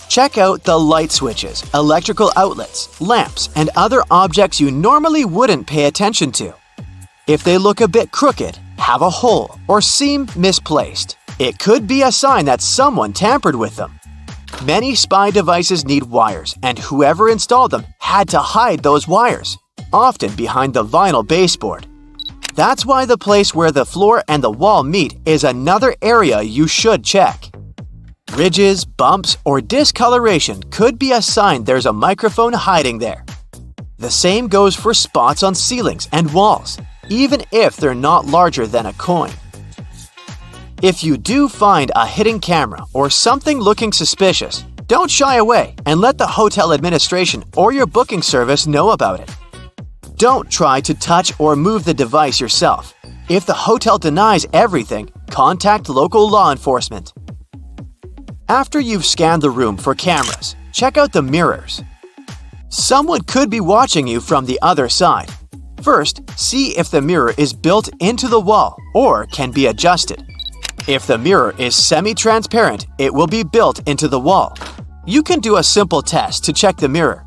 S1: Check out the light switches, electrical outlets, lamps, and other objects you normally wouldn't pay attention to. If they look a bit crooked, have a hole, or seem misplaced, it could be a sign that someone tampered with them. Many spy devices need wires, and whoever installed them had to hide those wires, often behind the vinyl baseboard. That's why the place where the floor and the wall meet is another area you should check. Ridges, bumps, or discoloration could be a sign there's a microphone hiding there. The same goes for spots on ceilings and walls, even if they're not larger than a coin. If you do find a hidden camera or something looking suspicious, don't shy away and let the hotel administration or your booking service know about it. Don't try to touch or move the device yourself. If the hotel denies everything, contact local law enforcement. After you've scanned the room for cameras, check out the mirrors. Someone could be watching you from the other side. First, see if the mirror is built into the wall or can be adjusted. If the mirror is semi-transparent, it will be built into the wall. You can do a simple test to check the mirror.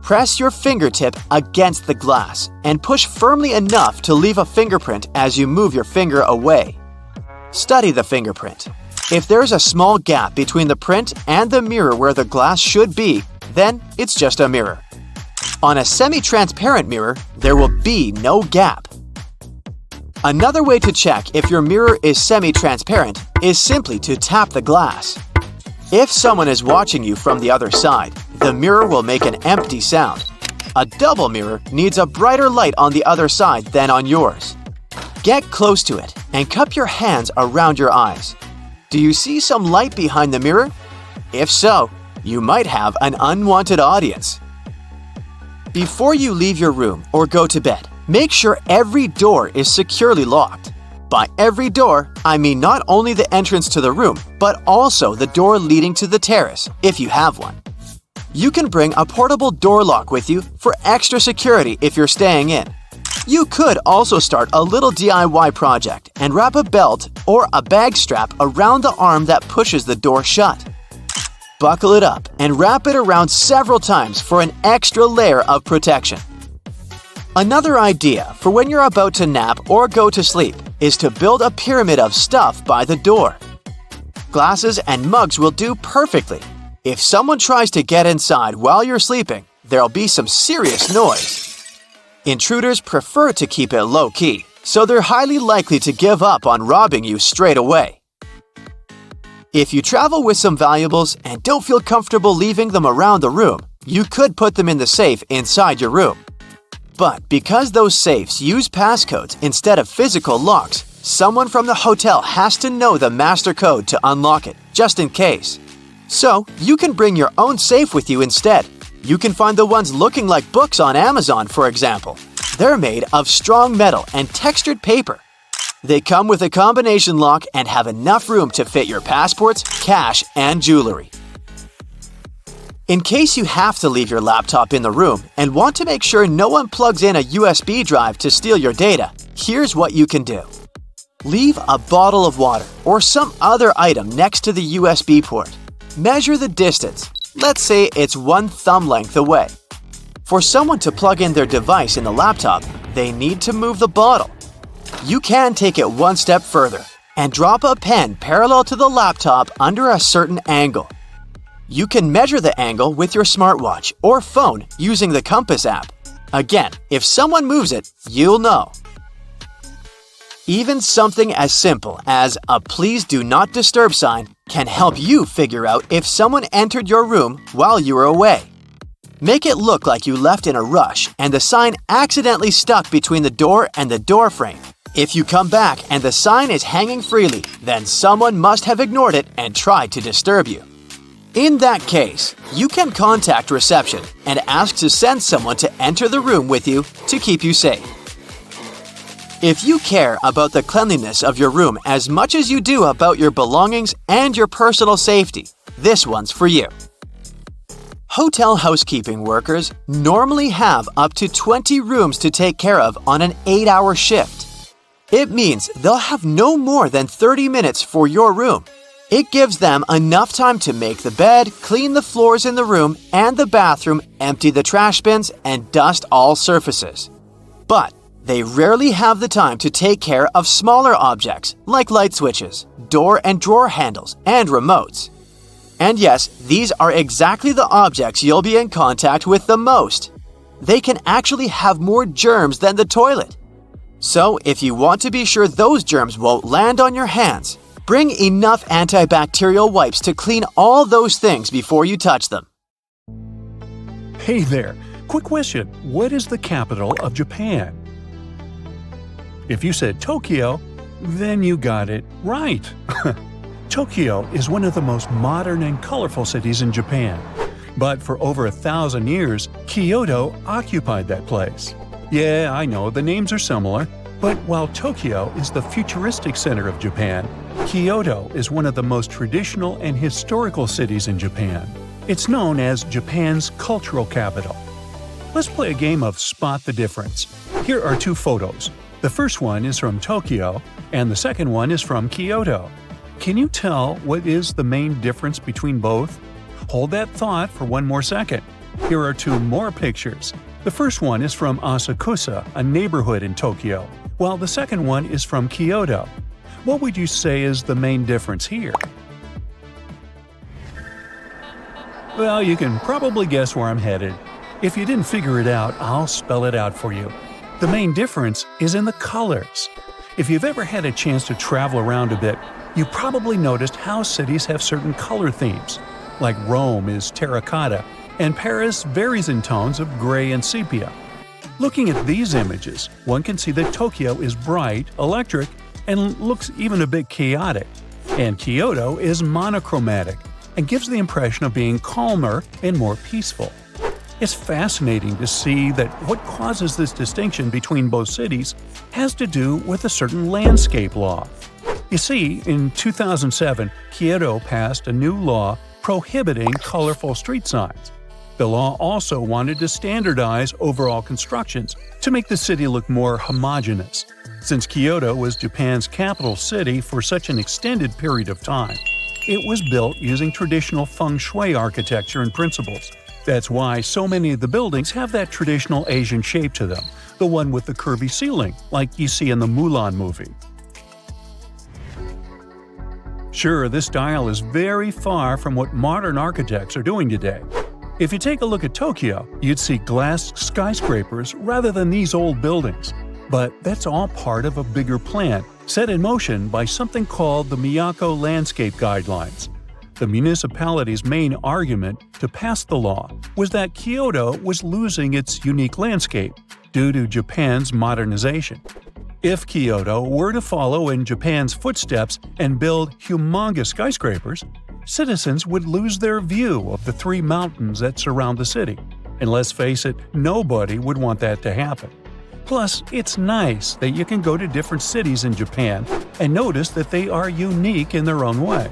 S1: Press your fingertip against the glass and push firmly enough to leave a fingerprint as you move your finger away. Study the fingerprint. If there's a small gap between the print and the mirror where the glass should be, then it's just a mirror. On a semi-transparent mirror, there will be no gap. Another way to check if your mirror is semi-transparent is simply to tap the glass. If someone is watching you from the other side, the mirror will make an empty sound. A double mirror needs a brighter light on the other side than on yours. Get close to it and cup your hands around your eyes. Do you see some light behind the mirror? If so, you might have an unwanted audience. Before you leave your room or go to bed, make sure every door is securely locked. By every door, I mean not only the entrance to the room, but also the door leading to the terrace, if you have one. You can bring a portable door lock with you for extra security if you're staying in. You could also start a little DIY project and wrap a belt or a bag strap around the arm that pushes the door shut. Buckle it up and wrap it around several times for an extra layer of protection. Another idea for when you're about to nap or go to sleep is to build a pyramid of stuff by the door. Glasses and mugs will do perfectly. If someone tries to get inside while you're sleeping, there'll be some serious noise. Intruders prefer to keep it low-key, so they're highly likely to give up on robbing you straight away. If you travel with some valuables and don't feel comfortable leaving them around the room, you could put them in the safe inside your room. But because those safes use passcodes instead of physical locks, someone from the hotel has to know the master code to unlock it, just in case. So, you can bring your own safe with you instead. You can find the ones looking like books on Amazon, for example. They're made of strong metal and textured paper. They come with a combination lock and have enough room to fit your passports, cash, and jewelry. In case you have to leave your laptop in the room and want to make sure no one plugs in a USB drive to steal your data, here's what you can do. Leave a bottle of water or some other item next to the USB port. Measure the distance. Let's say it's 1 thumb length away. For someone to plug in their device in the laptop, they need to move the bottle. You can take it one step further and drop a pen parallel to the laptop under a certain angle. You can measure the angle with your smartwatch or phone using the compass app. Again, if someone moves it, you'll know. Even something as simple as a "Please do not disturb" sign can help you figure out if someone entered your room while you were away. Make it look like you left in a rush and the sign accidentally stuck between the door and the door frame. If you come back and the sign is hanging freely, then someone must have ignored it and tried to disturb you. In that case, you can contact reception and ask to send someone to enter the room with you to keep you safe. If you care about the cleanliness of your room as much as you do about your belongings and your personal safety, this one's for you. Hotel housekeeping workers normally have up to 20 rooms to take care of on an 8-hour shift. It means they'll have no more than 30 minutes for your room. It gives them enough time to make the bed, clean the floors in the room and the bathroom, empty the trash bins, and dust all surfaces. But they rarely have the time to take care of smaller objects like light switches, door and drawer handles, and remotes. And yes, these are exactly the objects you'll be in contact with the most. They can actually have more germs than the toilet. So if you want to be sure those germs won't land on your hands, bring enough antibacterial wipes to clean all those things before you touch them.
S2: Hey there! Quick question. What is the capital of Japan? If you said Tokyo, then you got it right. Tokyo is one of the most modern and colorful cities in Japan. But for over 1,000 years, Kyoto occupied that place. Yeah, I know, the names are similar. But while Tokyo is the futuristic center of Japan, Kyoto is one of the most traditional and historical cities in Japan. It's known as Japan's cultural capital. Let's play a game of Spot the Difference. Here are two photos. The first one is from Tokyo, and the second one is from Kyoto. Can you tell what is the main difference between both? Hold that thought for one more second. Here are two more pictures. The first one is from Asakusa, a neighborhood in Tokyo, while the second one is from Kyoto. What would you say is the main difference here? Well, you can probably guess where I'm headed. If you didn't figure it out, I'll spell it out for you. The main difference is in the colors. If you've ever had a chance to travel around a bit, you probably noticed how cities have certain color themes. Like Rome is terracotta, and Paris varies in tones of gray and sepia. Looking at these images, one can see that Tokyo is bright, electric, and looks even a bit chaotic. And Kyoto is monochromatic and gives the impression of being calmer and more peaceful. It's fascinating to see that what causes this distinction between both cities has to do with a certain landscape law. You see, in 2007, Kyoto passed a new law prohibiting colorful street signs. The law also wanted to standardize overall constructions to make the city look more homogeneous. Since Kyoto was Japan's capital city for such an extended period of time, it was built using traditional feng shui architecture and principles. That's why so many of the buildings have that traditional Asian shape to them, the one with the curvy ceiling, like you see in the Mulan movie. Sure, this style is very far from what modern architects are doing today. If you take a look at Tokyo, you'd see glass skyscrapers rather than these old buildings. But that's all part of a bigger plan, set in motion by something called the Miyako Landscape Guidelines. The municipality's main argument to pass the law was that Kyoto was losing its unique landscape due to Japan's modernization. If Kyoto were to follow in Japan's footsteps and build humongous skyscrapers, citizens would lose their view of the 3 mountains that surround the city. And let's face it, nobody would want that to happen. Plus, it's nice that you can go to different cities in Japan and notice that they are unique in their own way.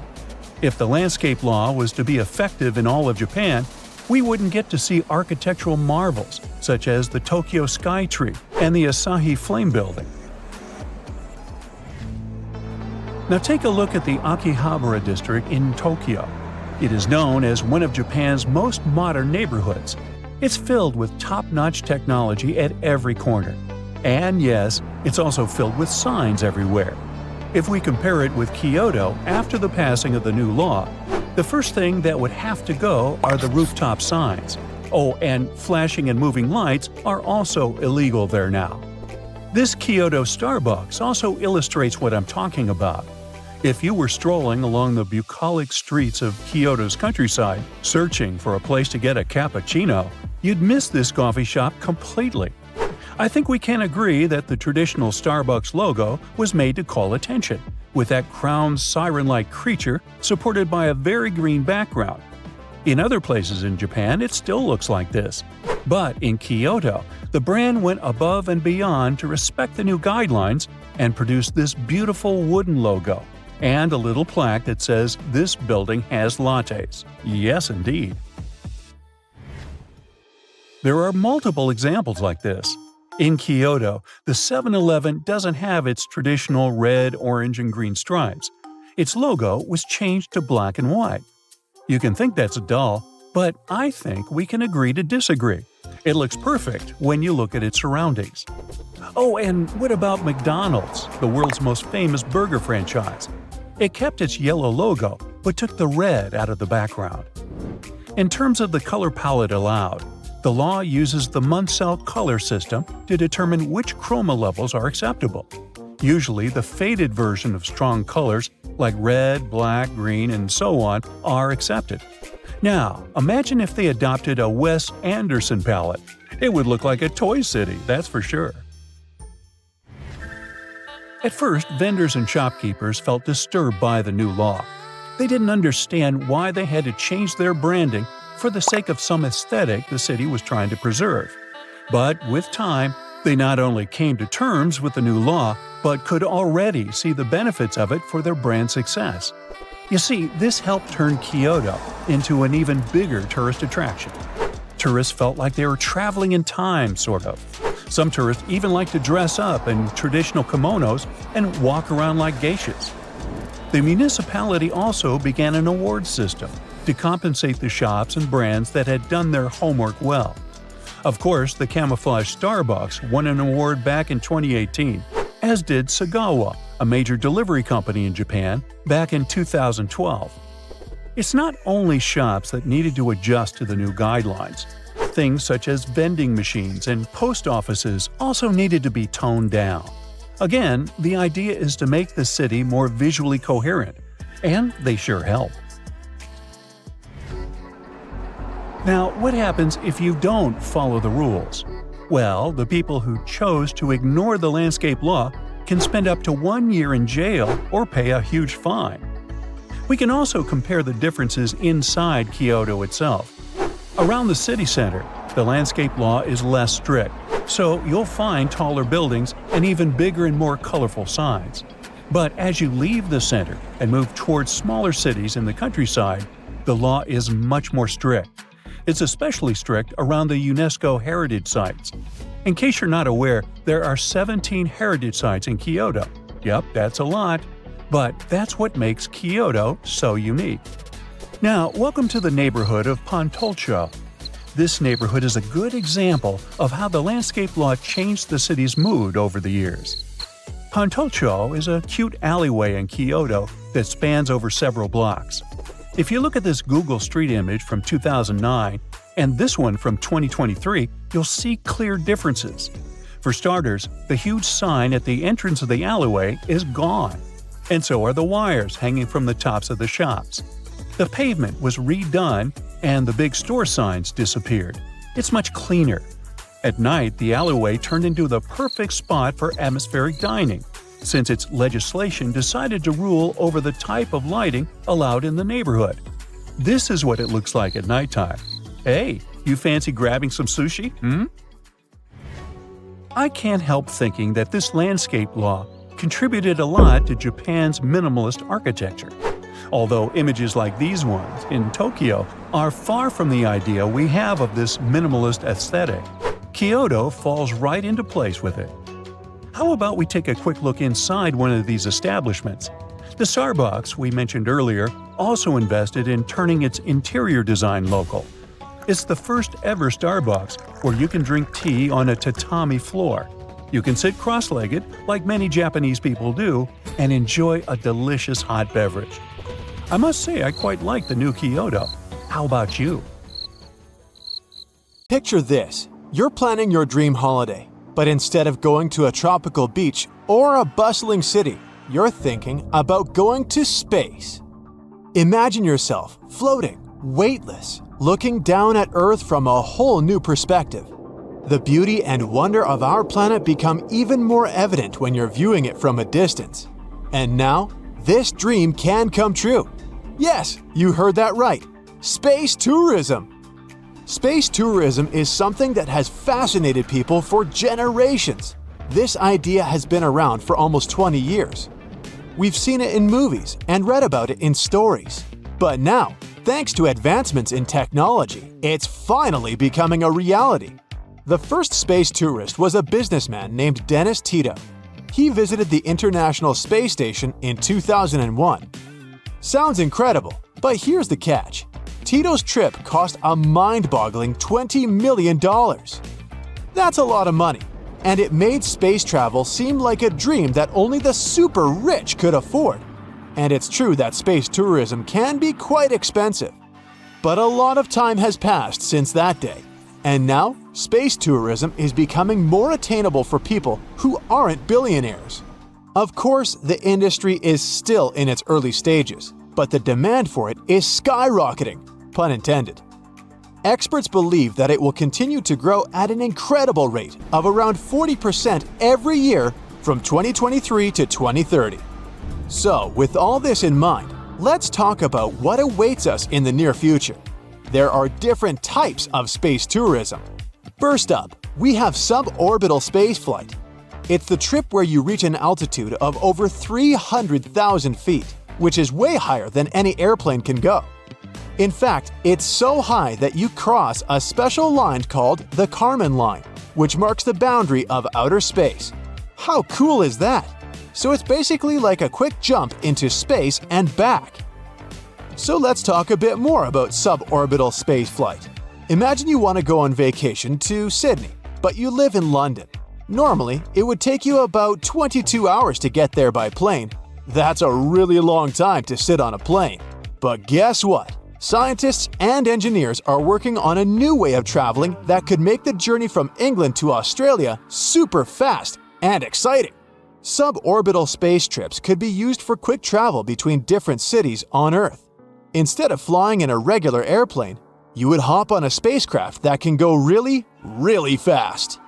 S2: If the landscape law was to be effective in all of Japan, we wouldn't get to see architectural marvels such as the Tokyo Sky Tree and the Asahi Flame Building. Now take a look at the Akihabara district in Tokyo. It is known as one of Japan's most modern neighborhoods. It's filled with top-notch technology at every corner. And yes, it's also filled with signs everywhere. If we compare it with Kyoto after the passing of the new law, the first thing that would have to go are the rooftop signs. Oh, and flashing and moving lights are also illegal there now. This Kyoto Starbucks also illustrates what I'm talking about. If you were strolling along the bucolic streets of Kyoto's countryside, searching for a place to get a cappuccino, you'd miss this coffee shop completely. I think we can agree that the traditional Starbucks logo was made to call attention, with that crowned siren-like creature supported by a very green background. In other places in Japan, it still looks like this. But in Kyoto, the brand went above and beyond to respect the new guidelines and produced this beautiful wooden logo and a little plaque that says this building has lattes. Yes, indeed. There are multiple examples like this. In Kyoto, the 7-Eleven doesn't have its traditional red, orange, and green stripes. Its logo was changed to black and white. You can think that's dull, but I think we can agree to disagree. It looks perfect when you look at its surroundings. Oh, and what about McDonald's, the world's most famous burger franchise? It kept its yellow logo, but took the red out of the background. In terms of the color palette allowed, the law uses the Munsell color system to determine which chroma levels are acceptable. Usually, the faded version of strong colors like red, black, green, and so on are accepted. Now, imagine if they adopted a Wes Anderson palette. It would look like a Toy City, that's for sure. At first, vendors and shopkeepers felt disturbed by the new law. They didn't understand why they had to change their branding for the sake of some aesthetic the city was trying to preserve. But with time, they not only came to terms with the new law, but could already see the benefits of it for their brand success. You see, this helped turn Kyoto into an even bigger tourist attraction. Tourists felt like they were traveling in time, sort of. Some tourists even like to dress up in traditional kimonos and walk around like geishas. The municipality also began an award system to compensate the shops and brands that had done their homework well. Of course, the camouflage Starbucks won an award back in 2018, as did Sagawa, a major delivery company in Japan, back in 2012. It's not only shops that needed to adjust to the new guidelines. Things such as vending machines and post offices also needed to be toned down. Again, the idea is to make the city more visually coherent, and they sure help. Now, what happens if you don't follow the rules? Well, the people who chose to ignore the landscape law can spend up to 1 year in jail or pay a huge fine. We can also compare the differences inside Kyoto itself. Around the city center, the landscape law is less strict, so you'll find taller buildings and even bigger and more colorful signs. But as you leave the center and move towards smaller cities in the countryside, the law is much more strict. It's especially strict around the UNESCO heritage sites. In case you're not aware, there are 17 heritage sites in Kyoto. Yep, that's a lot. But that's what makes Kyoto so unique. Now, welcome to the neighborhood of Pontolcho. This neighborhood is a good example of how the landscape law changed the city's mood over the years. Pontolcho is a cute alleyway in Kyoto that spans over several blocks. If you look at this Google Street image from 2009 and this one from 2023, you'll see clear differences. For starters, the huge sign at the entrance of the alleyway is gone, and so are the wires hanging from the tops of the shops. The pavement was redone and the big store signs disappeared. It's much cleaner. At night, the alleyway turned into the perfect spot for atmospheric dining, since its legislation decided to rule over the type of lighting allowed in the neighborhood. This is what it looks like at nighttime. Hey, you fancy grabbing some sushi? I can't help thinking that this landscape law contributed a lot to Japan's minimalist architecture. Although images like these ones in Tokyo are far from the idea we have of this minimalist aesthetic, Kyoto falls right into place with it. How about we take a quick look inside one of these establishments? The Starbucks we mentioned earlier also invested in turning its interior design local. It's the first ever Starbucks where you can drink tea on a tatami floor. You can sit cross-legged, like many Japanese people do, and enjoy a delicious hot beverage. I must say I quite like the new Kyoto. How about you?
S1: Picture this. You're planning your dream holiday. But instead of going to a tropical beach or a bustling city, you're thinking about going to space. Imagine yourself floating, weightless, looking down at Earth from a whole new perspective. The beauty and wonder of our planet become even more evident when you're viewing it from a distance. And now, this dream can come true. Yes, you heard that right. Space tourism. Space tourism is something that has fascinated people for generations. This idea has been around for almost 20 years. We've seen it in movies and read about it in stories. But now, thanks to advancements in technology, it's finally becoming a reality. The first space tourist was a businessman named Dennis Tito. He visited the International Space Station in 2001. Sounds incredible, but here's the catch. Tito's trip cost a mind-boggling $20 million. That's a lot of money, and it made space travel seem like a dream that only the super rich could afford. And it's true that space tourism can be quite expensive. But a lot of time has passed since that day, and now space tourism is becoming more attainable for people who aren't billionaires. Of course, the industry is still in its early stages, but the demand for it is skyrocketing, pun intended. Experts believe that it will continue to grow at an incredible rate of around 40% every year from 2023 to 2030. So, with all this in mind, let's talk about what awaits us in the near future. There are different types of space tourism. First up, we have suborbital spaceflight. It's the trip where you reach an altitude of over 300,000 feet, which is way higher than any airplane can go. In fact, it's so high that you cross a special line called the Kármán line, which marks the boundary of outer space. How cool is that? So it's basically like a quick jump into space and back. So let's talk a bit more about suborbital spaceflight. Imagine you want to go on vacation to Sydney, but you live in London. Normally, it would take you about 22 hours to get there by plane. That's a really long time to sit on a plane. But guess what? Scientists and engineers are working on a new way of traveling that could make the journey from England to Australia super fast and exciting. Suborbital space trips could be used for quick travel between different cities on Earth. Instead of flying in a regular airplane, you would hop on a spacecraft that can go really, really fast.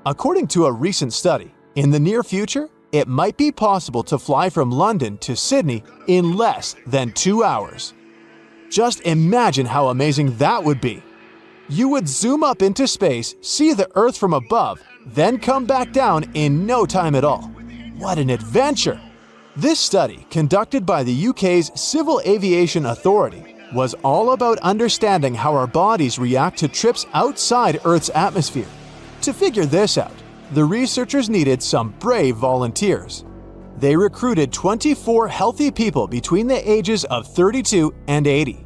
S1: According to a recent study, in the near future, it might be possible to fly from London to Sydney in less than 2 hours. Just imagine how amazing that would be. You would zoom up into space, see the Earth from above, then come back down in no time at all. What an adventure! This study, conducted by the UK's Civil Aviation Authority, was all about understanding how our bodies react to trips outside Earth's atmosphere. To figure this out, the researchers needed some brave volunteers. They recruited 24 healthy people between the ages of 32 and 80.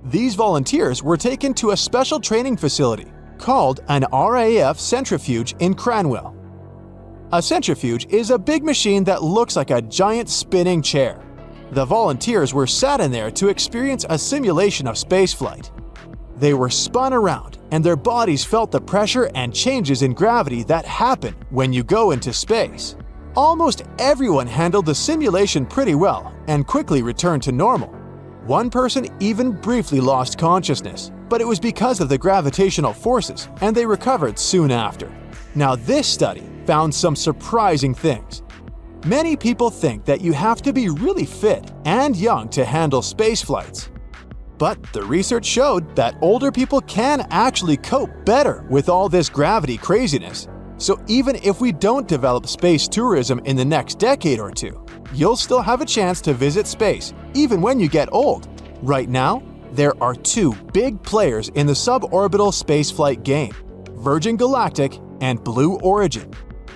S1: These volunteers were taken to a special training facility called an RAF centrifuge in Cranwell. A centrifuge is a big machine that looks like a giant spinning chair. The volunteers were sat in there to experience a simulation of spaceflight. They were spun around, and their bodies felt the pressure and changes in gravity that happen when you go into space. Almost everyone handled the simulation pretty well and quickly returned to normal. One person even briefly lost consciousness, but it was because of the gravitational forces, and they recovered soon after. Now, this study found some surprising things. Many people think that you have to be really fit and young to handle space flights. But the research showed that older people can actually cope better with all this gravity craziness. So even if we don't develop space tourism in the next decade or two, you'll still have a chance to visit space even when you get old. Right now, there are two big players in the suborbital spaceflight game: Virgin Galactic and Blue Origin.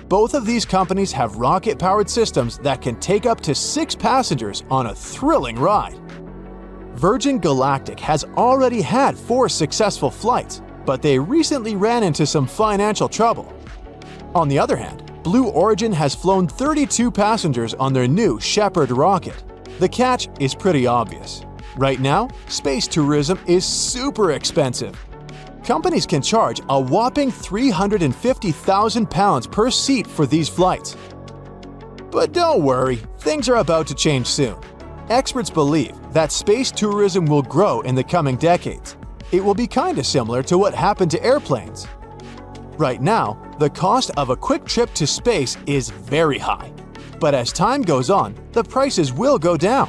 S1: Both of these companies have rocket-powered systems that can take up to 6 passengers on a thrilling ride. Virgin Galactic has already had 4 successful flights, but they recently ran into some financial trouble. On the other hand, Blue Origin has flown 32 passengers on their new Shepard rocket. The catch is pretty obvious. Right now, space tourism is super expensive. Companies can charge a whopping £350,000 per seat for these flights. But don't worry, things are about to change soon. Experts believe that space tourism will grow in the coming decades. It will be kinda similar to what happened to airplanes. Right now, the cost of a quick trip to space is very high. But as time goes on, the prices will go down.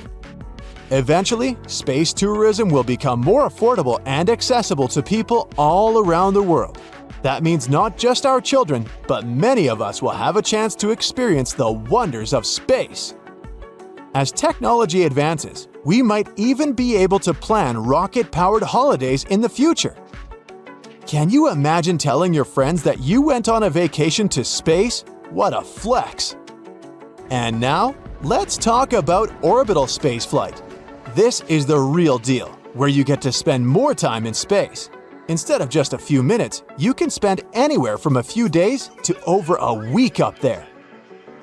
S1: Eventually, space tourism will become more affordable and accessible to people all around the world. That means not just our children, but many of us will have a chance to experience the wonders of space. As technology advances, we might even be able to plan rocket-powered holidays in the future. Can you imagine telling your friends that you went on a vacation to space? What a flex! And now, let's talk about orbital spaceflight. This is the real deal, where you get to spend more time in space. Instead of just a few minutes, you can spend anywhere from a few days to over a week up there.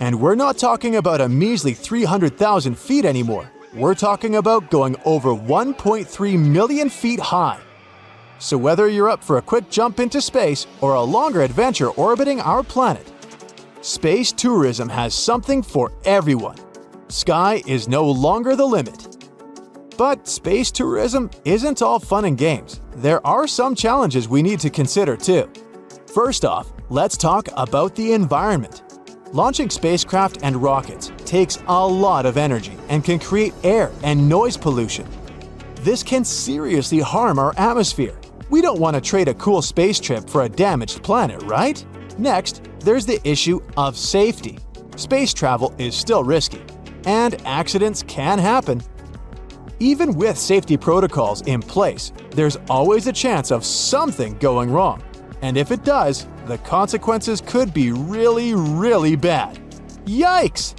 S1: And we're not talking about a measly 300,000 feet anymore. We're talking about going over 1.3 million feet high. So whether you're up for a quick jump into space or a longer adventure orbiting our planet, space tourism has something for everyone. Sky is no longer the limit. But space tourism isn't all fun and games. There are some challenges we need to consider too. First off, let's talk about the environment. Launching spacecraft and rockets takes a lot of energy and can create air and noise pollution. This can seriously harm our atmosphere. We don't want to trade a cool space trip for a damaged planet, right? Next, there's the issue of safety. Space travel is still risky, and accidents can happen. Even with safety protocols in place, there's always a chance of something going wrong. And if it does, the consequences could be really, really bad. Yikes!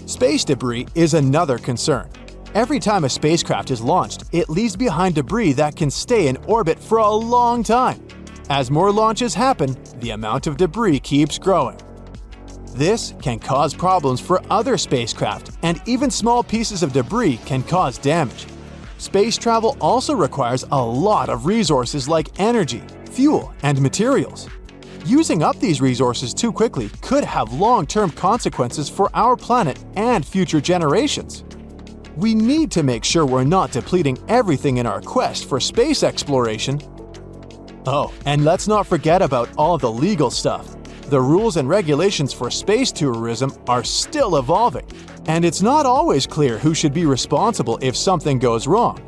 S1: Space debris is another concern. Every time a spacecraft is launched, it leaves behind debris that can stay in orbit for a long time. As more launches happen, the amount of debris keeps growing. This can cause problems for other spacecraft, and even small pieces of debris can cause damage. Space travel also requires a lot of resources like energy, fuel, and materials. Using up these resources too quickly could have long-term consequences for our planet and future generations. We need to make sure we're not depleting everything in our quest for space exploration. Oh, and let's not forget about all the legal stuff. The rules and regulations for space tourism are still evolving, and it's not always clear who should be responsible if something goes wrong.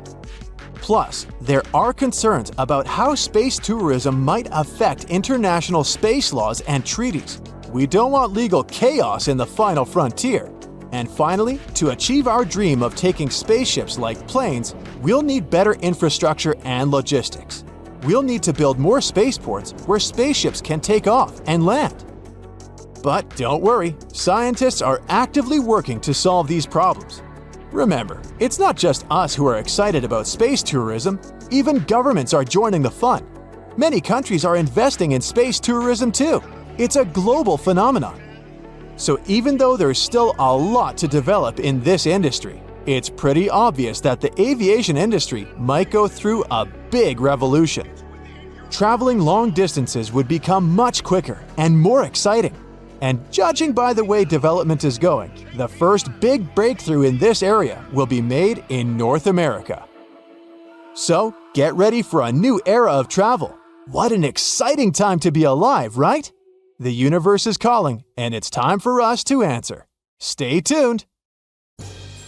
S1: Plus, there are concerns about how space tourism might affect international space laws and treaties. We don't want legal chaos in the final frontier. And finally, to achieve our dream of taking spaceships like planes, we'll need better infrastructure and logistics. We'll need to build more spaceports where spaceships can take off and land. But don't worry, scientists are actively working to solve these problems. Remember, it's not just us who are excited about space tourism, even governments are joining the fun. Many countries are investing in space tourism too. It's a global phenomenon. So even though there's still a lot to develop in this industry, it's pretty obvious that the aviation industry might go through a big revolution. Traveling long distances would become much quicker and more exciting. And judging by the way development is going, the first big breakthrough in this area will be made in North America. So, get ready for a new era of travel. What an exciting time to be alive, right? The universe is calling, and it's time for us to answer. Stay tuned!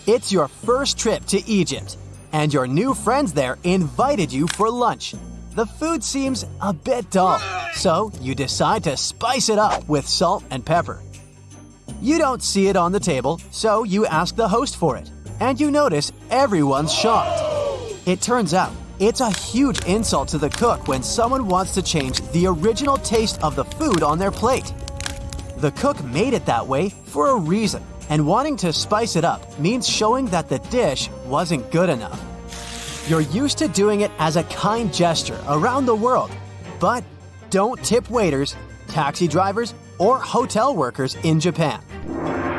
S3: It's your first trip to Egypt, and your new friends there invited you for lunch. The food seems a bit dull, so you decide to spice it up with salt and pepper. You don't see it on the table, so you ask the host for it, and you notice everyone's shocked. It turns out, it's a huge insult to the cook when someone wants to change the original taste of the food on their plate. The cook made it that way for a reason, and wanting to spice it up means showing that the dish wasn't good enough. You're used to doing it as a kind gesture around the world, but don't tip waiters, taxi drivers, or hotel workers in Japan.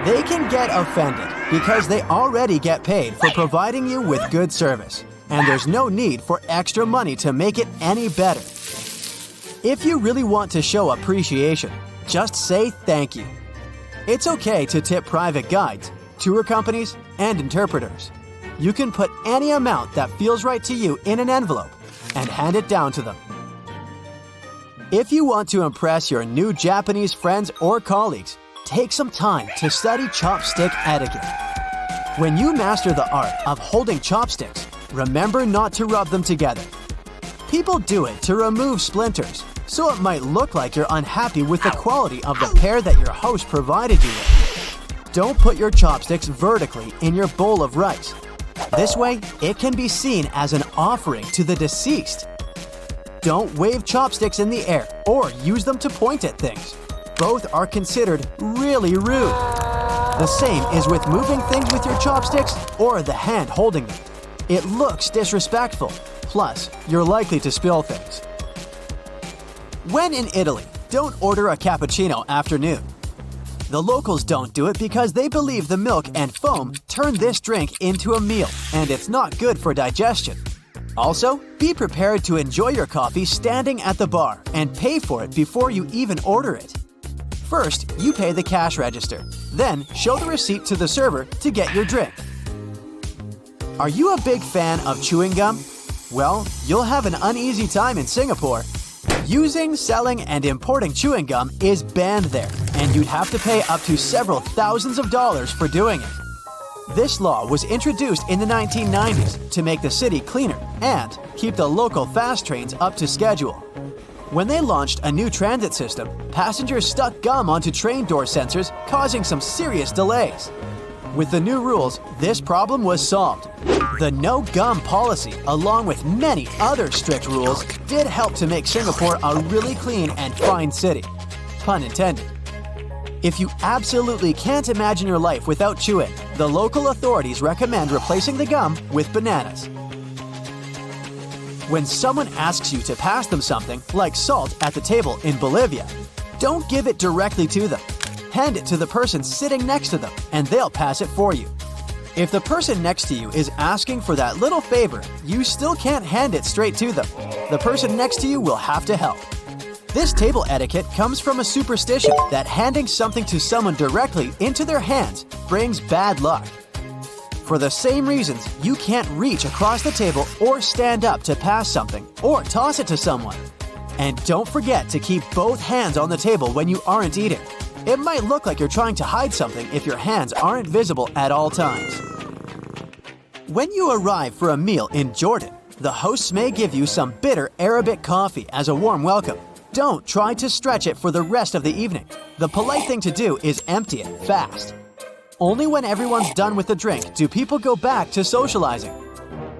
S3: They can get offended because they already get paid for providing you with good service, and there's no need for extra money to make it any better. If you really want to show appreciation, just say thank you. It's okay to tip private guides, tour companies, and interpreters. You can put any amount that feels right to you in an envelope and hand it down to them. If you want to impress your new Japanese friends or colleagues, take some time to study chopstick etiquette. When you master the art of holding chopsticks, remember not to rub them together. People do it to remove splinters, so it might look like you're unhappy with the quality of the pair that your host provided you with. Don't put your chopsticks vertically in your bowl of rice. This way, it can be seen as an offering to the deceased. Don't wave chopsticks in the air or use them to point at things. Both are considered really rude. The same is with moving things with your chopsticks or the hand holding them. It looks disrespectful. Plus, you're likely to spill things. When in Italy, don't order a cappuccino after noon. The locals don't do it because they believe the milk and foam turn this drink into a meal, and it's not good for digestion. Also, be prepared to enjoy your coffee standing at the bar and pay for it before you even order it. First, you pay the cash register. Then, show the receipt to the server to get your drink. Are you a big fan of chewing gum? Well, you'll have an uneasy time in Singapore. Using, selling, and importing chewing gum is banned there, and you'd have to pay up to several thousands of dollars for doing it. This law was introduced in the 1990s to make the city cleaner and keep the local fast trains up to schedule. When they launched a new transit system, passengers stuck gum onto train door sensors, causing some serious delays. With the new rules, this problem was solved. The no gum policy, along with many other strict rules, did help to make Singapore a really clean and fine city. Pun intended. If you absolutely can't imagine your life without chewing, the local authorities recommend replacing the gum with bananas. When someone asks you to pass them something, like salt at the table in Bolivia, don't give it directly to them. Hand it to the person sitting next to them, and they'll pass it for you. If the person next to you is asking for that little favor, you still can't hand it straight to them. The person next to you will have to help. This table etiquette comes from a superstition that handing something to someone directly into their hands brings bad luck. For the same reasons, you can't reach across the table or stand up to pass something or toss it to someone. And don't forget to keep both hands on the table when you aren't eating. It might look like you're trying to hide something if your hands aren't visible at all times. When you arrive for a meal in Jordan, the hosts may give you some bitter Arabic coffee as a warm welcome. Don't try to stretch it for the rest of the evening. The polite thing to do is empty it fast. Only when everyone's done with the drink do people go back to socializing.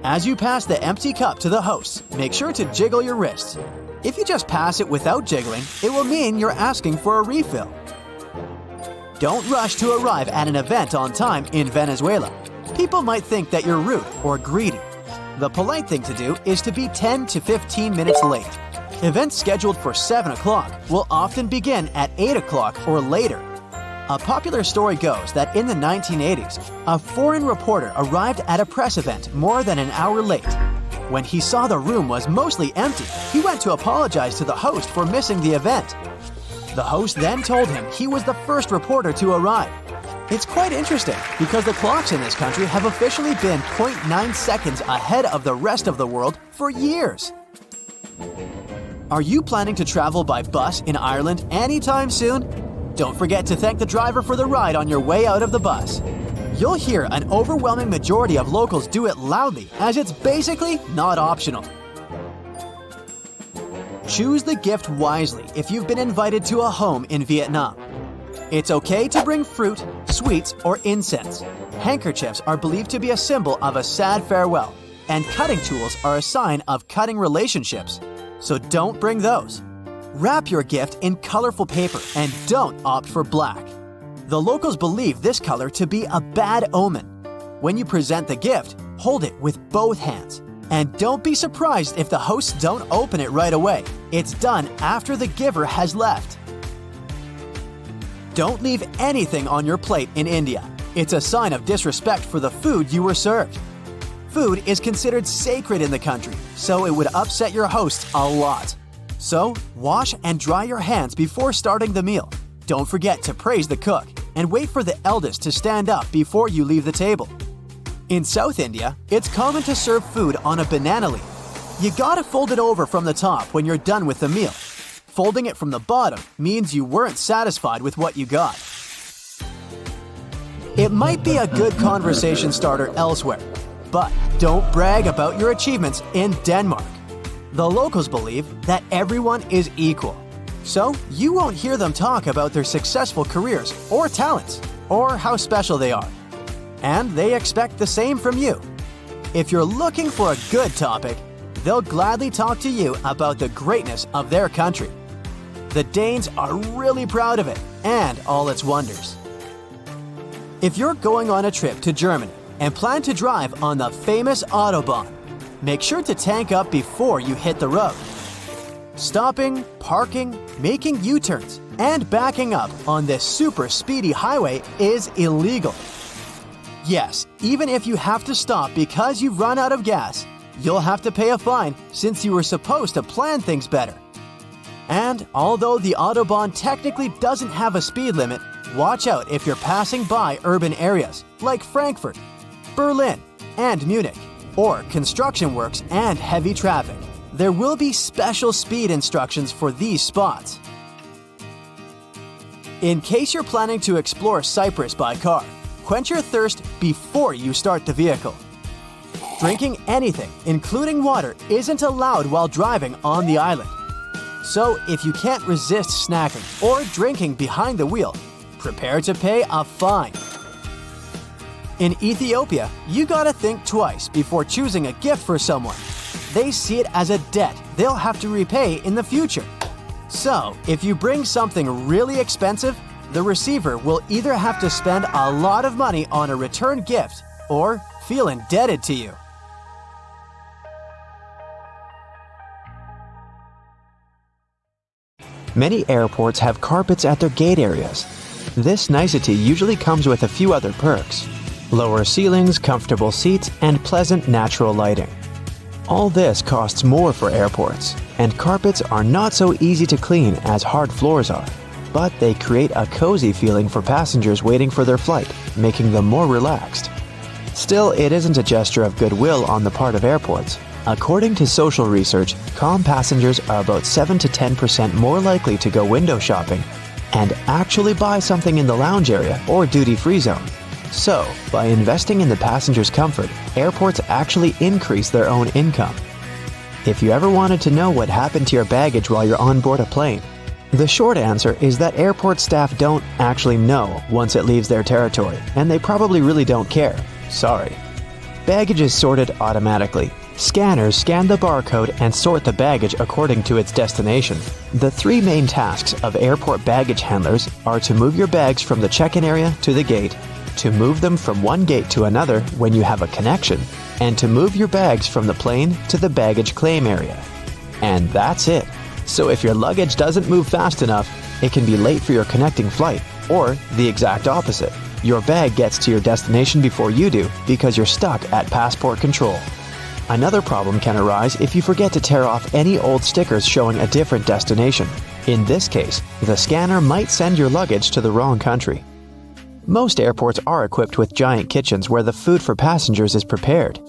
S3: As you pass the empty cup to the hosts, make sure to jiggle your wrists. If you just pass it without jiggling, it will mean you're asking for a refill. Don't rush to arrive at an event on time in Venezuela. People might think that you're rude or greedy. The polite thing to do is to be 10 to 15 minutes late. Events scheduled for 7 o'clock will often begin at 8 o'clock or later. A popular story goes that in the 1980s, a foreign reporter arrived at a press event more than an hour late. When he saw the room was mostly empty, he went to apologize to the host for missing the event. The host then told him he was the first reporter to arrive. It's quite interesting because the clocks in this country have officially been 0.9 seconds ahead of the rest of the world for years. Are you planning to travel by bus in Ireland anytime soon? Don't forget to thank the driver for the ride on your way out of the bus. You'll hear an overwhelming majority of locals do it loudly, as it's basically not optional. Choose the gift wisely if you've been invited to a home in Vietnam. It's okay to bring fruit, sweets, or incense. Handkerchiefs are believed to be a symbol of a sad farewell, and cutting tools are a sign of cutting relationships. So don't bring those. Wrap your gift in colorful paper and don't opt for black. The locals believe this color to be a bad omen. When you present the gift, hold it with both hands. And don't be surprised if the hosts don't open it right away. It's done after the giver has left. Don't leave anything on your plate in India. It's a sign of disrespect for the food you were served. Food is considered sacred in the country, so it would upset your hosts a lot.
S1: So, wash and dry your hands before starting the meal. Don't forget to praise the cook and wait for the eldest to stand up before you leave the table. In South India, it's common to serve food on a banana leaf. You gotta fold it over from the top when you're done with the meal. Folding it from the bottom means you weren't satisfied with what you got. It might be a good conversation starter elsewhere, but don't brag about your achievements in Denmark. The locals believe that everyone is equal, so you won't hear them talk about their successful careers or talents or how special they are. And they expect the same from you. If you're looking for a good topic, they'll gladly talk to you about the greatness of their country. The Danes are really proud of it and all its wonders. If you're going on a trip to Germany and plan to drive on the famous Autobahn, make sure to tank up before you hit the road. Stopping, parking, making U-turns, and backing up on this super speedy highway is illegal. Yes, even if you have to stop because you've run out of gas, you'll have to pay a fine since you were supposed to plan things better. And although the Autobahn technically doesn't have a speed limit, watch out if you're passing by urban areas like Frankfurt, Berlin, and Munich, or construction works and heavy traffic. There will be special speed instructions for these spots. In case you're planning to explore Cyprus by car, quench your thirst before you start the vehicle. Drinking anything, including water, isn't allowed while driving on the island. So if you can't resist snacking or drinking behind the wheel, prepare to pay a fine. In Ethiopia, you gotta think twice before choosing a gift for someone. They see it as a debt they'll have to repay in the future. So, if you bring something really expensive, the receiver will either have to spend a lot of money on a return gift or feel indebted to you.
S3: Many airports have carpets at their gate areas. This nicety usually comes with a few other perks: lower ceilings, comfortable seats, and pleasant natural lighting. All this costs more for airports, and carpets are not so easy to clean as hard floors are, but they create a cozy feeling for passengers waiting for their flight, making them more relaxed. Still, it isn't a gesture of goodwill on the part of airports. According to social research, calm passengers are about 7 to 10% more likely to go window shopping and actually buy something in the lounge area or duty-free zone. So, by investing in the passenger's comfort, airports actually increase their own income. If you ever wanted to know what happened to your baggage while you're on board a plane, the short answer is that airport staff don't actually know once it leaves their territory, and they probably really don't care. Sorry. Baggage is sorted automatically. Scanners scan the barcode and sort the baggage according to its destination. The three main tasks of airport baggage handlers are to move your bags from the check-in area to the gate, to move them from one gate to another when you have a connection, and to move your bags from the plane to the baggage claim area. And that's it. So if your luggage doesn't move fast enough, it can be late for your connecting flight, or the exact opposite. Your bag gets to your destination before you do because you're stuck at passport control. Another problem can arise if you forget to tear off any old stickers showing a different destination. In this case, the scanner might send your luggage to the wrong country. Most airports are equipped with giant kitchens where the food for passengers is prepared.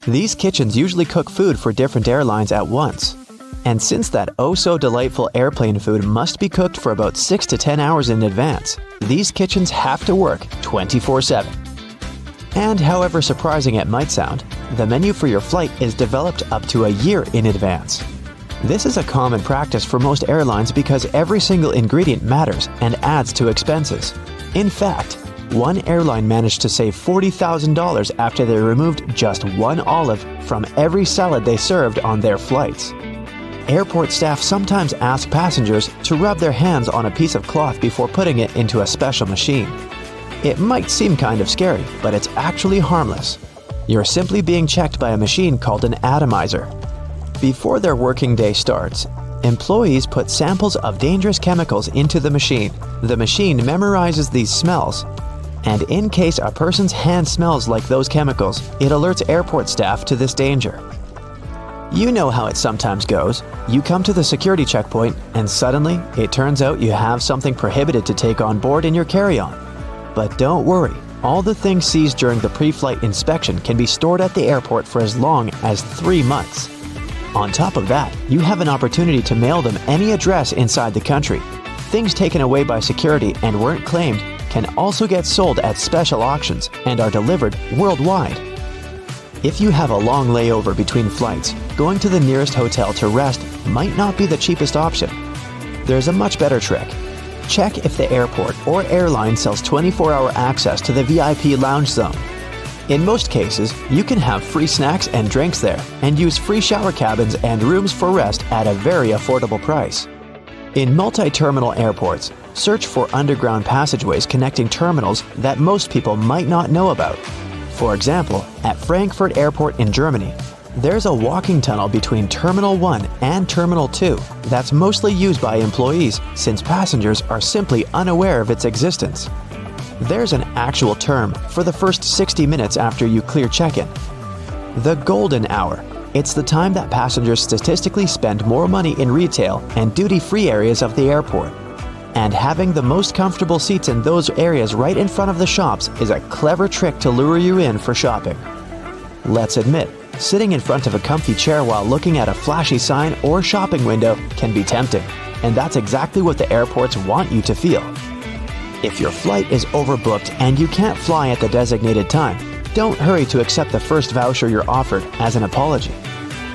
S3: These kitchens usually cook food for different airlines at once. And since that oh-so-delightful airplane food must be cooked for about 6 to 10 hours in advance, these kitchens have to work 24/7. And however surprising it might sound, the menu for your flight is developed up to a year in advance. This is a common practice for most airlines because every single ingredient matters and adds to expenses. In fact, one airline managed to save $40,000 after they removed just one olive from every salad they served on their flights. Airport staff sometimes ask passengers to rub their hands on a piece of cloth before putting it into a special machine. It might seem kind of scary, but it's actually harmless. You're simply being checked by a machine called an atomizer. Before their working day starts, employees put samples of dangerous chemicals into the machine. The machine memorizes these smells, and in case a person's hand smells like those chemicals, it alerts airport staff to this danger.
S1: You know how it sometimes goes. You come to the security checkpoint and suddenly it turns out you have something prohibited to take on board in your carry-on. But don't worry, all the things seized during the pre-flight inspection can be stored at the airport for as long as 3 months. On top of that, you have an opportunity to mail them any address inside the country. Things taken away by security and weren't claimed can also get sold at special auctions and are delivered worldwide. If you have a long layover between flights, going to the nearest hotel to rest might not be the cheapest option. There's a much better trick. Check if the airport or airline sells 24-hour access to the VIP lounge zone. In most cases, you can have free snacks and drinks there and use free shower cabins and rooms for rest at a very affordable price. In multi-terminal airports, search for underground passageways connecting terminals that most people might not know about. For example, at Frankfurt Airport in Germany, there's a walking tunnel between Terminal 1 and Terminal 2 that's mostly used by employees since passengers are simply unaware of its existence. There's an actual term for the first 60 minutes after you clear check-in. The golden hour. It's the time that passengers statistically spend more money in retail and duty-free areas of the airport. And having the most comfortable seats in those areas right in front of the shops is a clever trick to lure you in for shopping. Let's admit, sitting in front of a comfy chair while looking at a flashy sign or shopping window can be tempting, and that's exactly what the airports want you to feel. If your flight is overbooked and you can't fly at the designated time, don't hurry to accept the first voucher you're offered as an apology.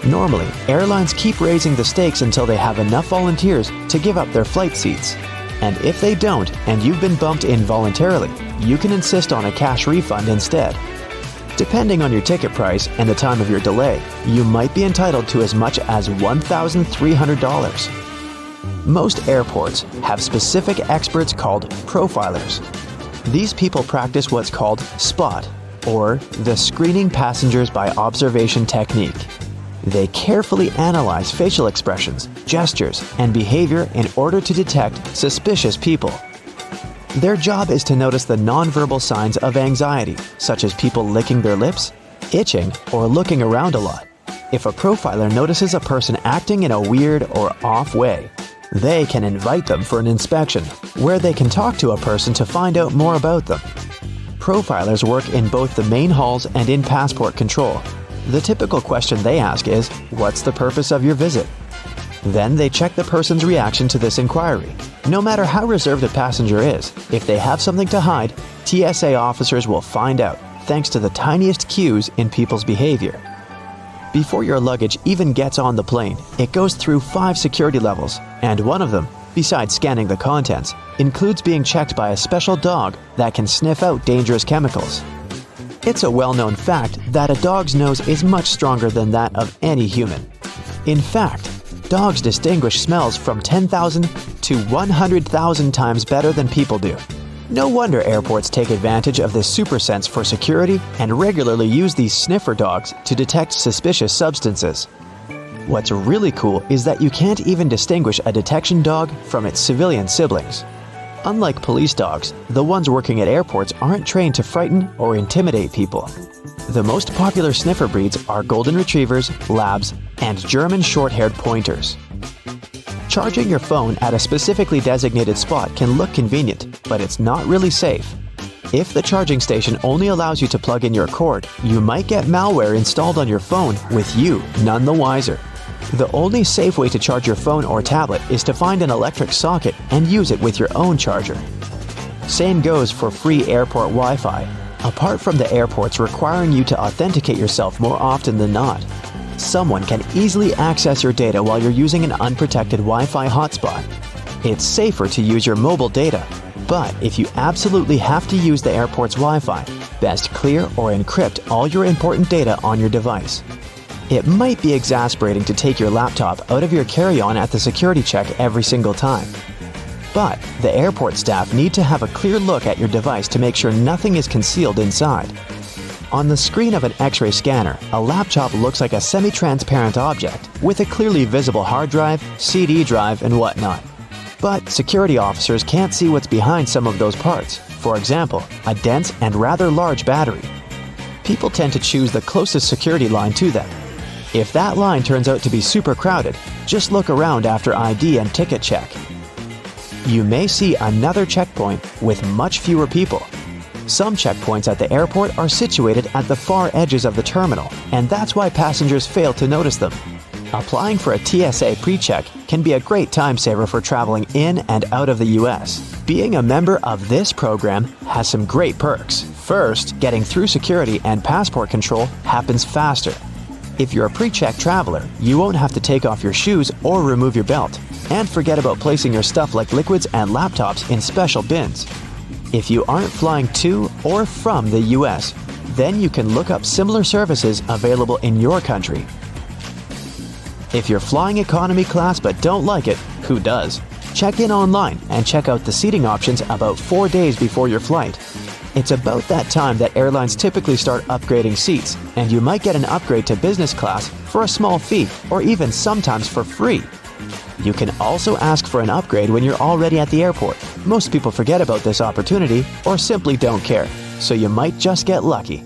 S1: Normally, airlines keep raising the stakes until they have enough volunteers to give up their flight seats. And if they don't, and you've been bumped in voluntarily, you can insist on a cash refund instead. Depending on your ticket price and the time of your delay, you might be entitled to as much as $1,300. Most airports have specific experts called profilers. These people practice what's called SPOT, or the screening passengers by observation technique. They carefully analyze facial expressions, gestures, and behavior in order to detect suspicious people. Their job is to notice the nonverbal signs of anxiety, such as people licking their lips, itching, or looking around a lot. If a profiler notices a person acting in a weird or off way, they can invite them for an inspection, where they can talk to a person to find out more about them. Profilers work in both the main halls and in passport control. The typical question they ask is, "What's the purpose of your visit?" Then they check the person's reaction to this inquiry. No matter how reserved a passenger is, if they have something to hide, TSA officers will find out, thanks to the tiniest cues in people's behavior. Before your luggage even gets on the plane, it goes through 5 security levels, and one of them, besides scanning the contents, includes being checked by a special dog that can sniff out dangerous chemicals. It's a well-known fact that a dog's nose is much stronger than that of any human. In fact, dogs distinguish smells from 10,000 to 100,000 times better than people do. No wonder airports take advantage of this super sense for security and regularly use these sniffer dogs to detect suspicious substances. What's really cool is that you can't even distinguish a detection dog from its civilian siblings. Unlike police dogs, the ones working at airports aren't trained to frighten or intimidate people. The most popular sniffer breeds are golden retrievers, labs, and German short-haired pointers. Charging your phone at a specifically designated spot can look convenient, but it's not really safe. If the charging station only allows you to plug in your cord, you might get malware installed on your phone with you none the wiser. The only safe way to charge your phone or tablet is to find an electric socket and use it with your own charger. Same goes for free airport Wi-Fi, apart from the airports requiring you to authenticate yourself more often than not. Someone can easily access your data while you're using an unprotected Wi-Fi hotspot. It's safer to use your mobile data, but if you absolutely have to use the airport's Wi-Fi, best clear or encrypt all your important data on your device. It might be exasperating to take your laptop out of your carry-on at the security check every single time. But the airport staff need to have a clear look at your device to make sure nothing is concealed inside. On the screen of an X-ray scanner, a laptop looks like a semi-transparent object with a clearly visible hard drive, CD drive, and whatnot. But security officers can't see what's behind some of those parts. For example, a dense and rather large battery. People tend to choose the closest security line to them. If that line turns out to be super crowded, just look around after ID and ticket check. You may see another checkpoint with much fewer people. Some checkpoints at the airport are situated at the far edges of the terminal, and that's why passengers fail to notice them. Applying for a TSA pre-check can be a great time saver for traveling in and out of the US. Being a member of this program has some great perks. First, getting through security and passport control happens faster. If you're a pre-check traveler, you won't have to take off your shoes or remove your belt. And forget about placing your stuff like liquids and laptops in special bins. If you aren't flying to or from the US, then you can look up similar services available in your country. If you're flying economy class but don't like it, who does? Check in online and check out the seating options about 4 days before your flight. It's about that time that airlines typically start upgrading seats, and you might get an upgrade to business class for a small fee or even sometimes for free. You can also ask for an upgrade when you're already at the airport. Most people forget about this opportunity or simply don't care, so you might just get lucky.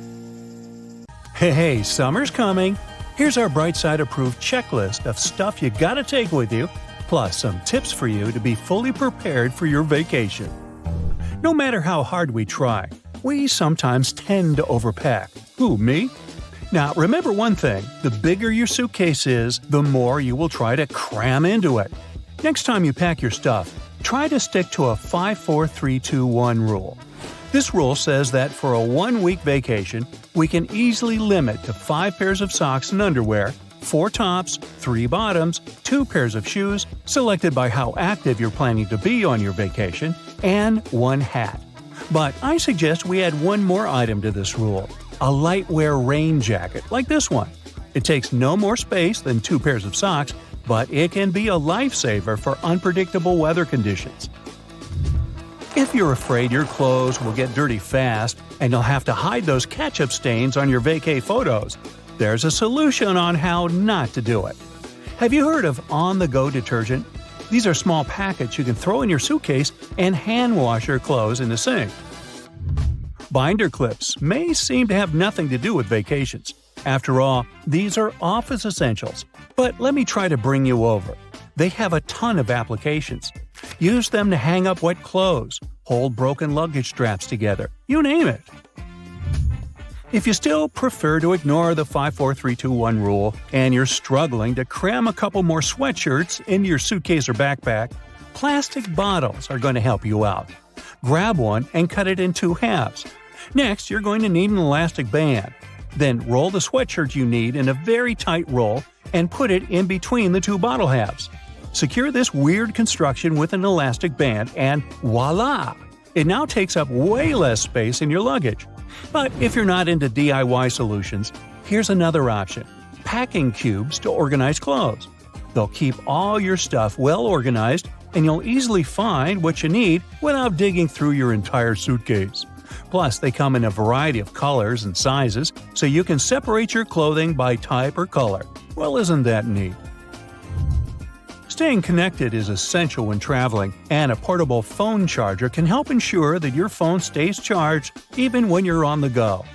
S2: Hey, summer's coming! Here's our Brightside approved checklist of stuff you gotta take with you, plus some tips for you to be fully prepared for your vacation. No matter how hard we try, we sometimes tend to overpack. Who, me? Now, remember one thing, the bigger your suitcase is, the more you will try to cram into it. Next time you pack your stuff, try to stick to a 5-4-3-2-1 rule. This rule says that for a 1-week vacation, we can easily limit to 5 pairs of socks and underwear, 4 tops, 3 bottoms, 2 pairs of shoes, selected by how active you're planning to be on your vacation, and 1 hat. But I suggest we add one more item to this rule. A lightwear rain jacket, like this one. It takes no more space than 2 pairs of socks, but it can be a lifesaver for unpredictable weather conditions. If you're afraid your clothes will get dirty fast and you'll have to hide those ketchup stains on your vacay photos, there's a solution on how not to do it. Have you heard of on-the-go detergent? These are small packets you can throw in your suitcase and hand wash your clothes in the sink. Binder clips may seem to have nothing to do with vacations. After all, these are office essentials. But let me try to bring you over. They have a ton of applications. Use them to hang up wet clothes, hold broken luggage straps together, you name it. If you still prefer to ignore the 5-4-3-2-1 rule and you're struggling to cram a couple more sweatshirts into your suitcase or backpack, plastic bottles are going to help you out. Grab one and cut it in 2 halves. Next, you're going to need an elastic band. Then roll the sweatshirt you need in a very tight roll and put it in between the 2 bottle halves. Secure this weird construction with an elastic band and voila! It now takes up way less space in your luggage. But if you're not into DIY solutions, here's another option: packing cubes to organize clothes. They'll keep all your stuff well organized, and you'll easily find what you need without digging through your entire suitcase. Plus, they come in a variety of colors and sizes, so you can separate your clothing by type or color. Well, isn't that neat? Staying connected is essential when traveling, and a portable phone charger can help ensure that your phone stays charged even when you're on the go.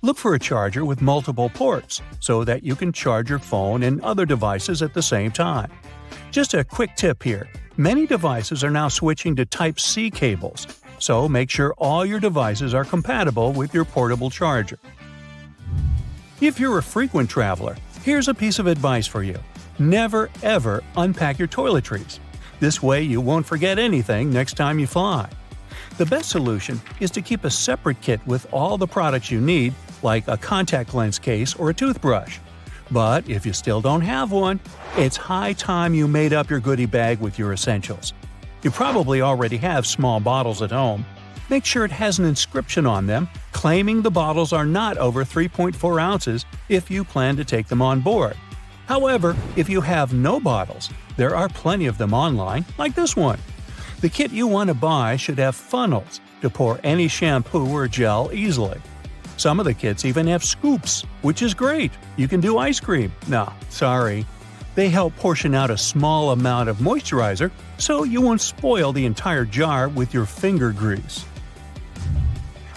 S2: Look for a charger with multiple ports so that you can charge your phone and other devices at the same time. Just a quick tip here: many devices are now switching to Type-C cables, so make sure all your devices are compatible with your portable charger. If you're a frequent traveler, here's a piece of advice for you. Never ever unpack your toiletries. This way you won't forget anything next time you fly. The best solution is to keep a separate kit with all the products you need, like a contact lens case or a toothbrush. But if you still don't have one, it's high time you made up your goodie bag with your essentials. You probably already have small bottles at home. Make sure it has an inscription on them claiming the bottles are not over 3.4 ounces if you plan to take them on board. However, if you have no bottles, there are plenty of them online, like this one. The kit you want to buy should have funnels to pour any shampoo or gel easily. Some of the kits even have scoops, which is great. You can do ice cream. No, sorry. They help portion out a small amount of moisturizer so you won't spoil the entire jar with your finger grease.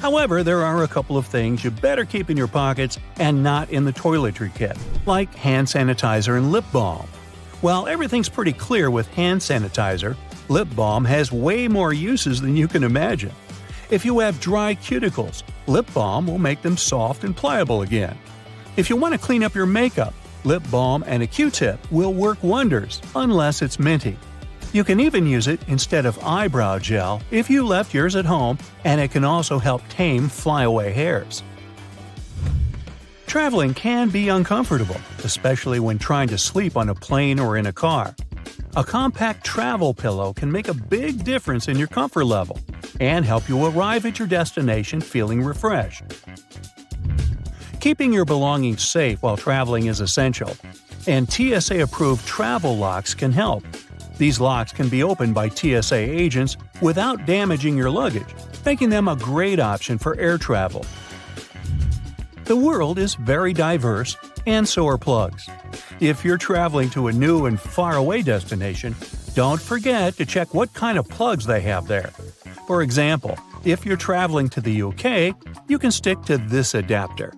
S2: However, there are a couple of things you better keep in your pockets and not in the toiletry kit, like hand sanitizer and lip balm. While everything's pretty clear with hand sanitizer, lip balm has way more uses than you can imagine. If you have dry cuticles, lip balm will make them soft and pliable again. If you want to clean up your makeup, lip balm and a Q-tip will work wonders, unless it's minty. You can even use it instead of eyebrow gel if you left yours at home, and it can also help tame flyaway hairs. Traveling can be uncomfortable, especially when trying to sleep on a plane or in a car. A compact travel pillow can make a big difference in your comfort level and help you arrive at your destination feeling refreshed. Keeping your belongings safe while traveling is essential, and TSA-approved travel locks can help. These locks can be opened by TSA agents without damaging your luggage, making them a great option for air travel. The world is very diverse, and so are plugs. If you're traveling to a new and faraway destination, don't forget to check what kind of plugs they have there. For example, if you're traveling to the UK, you can stick to this adapter.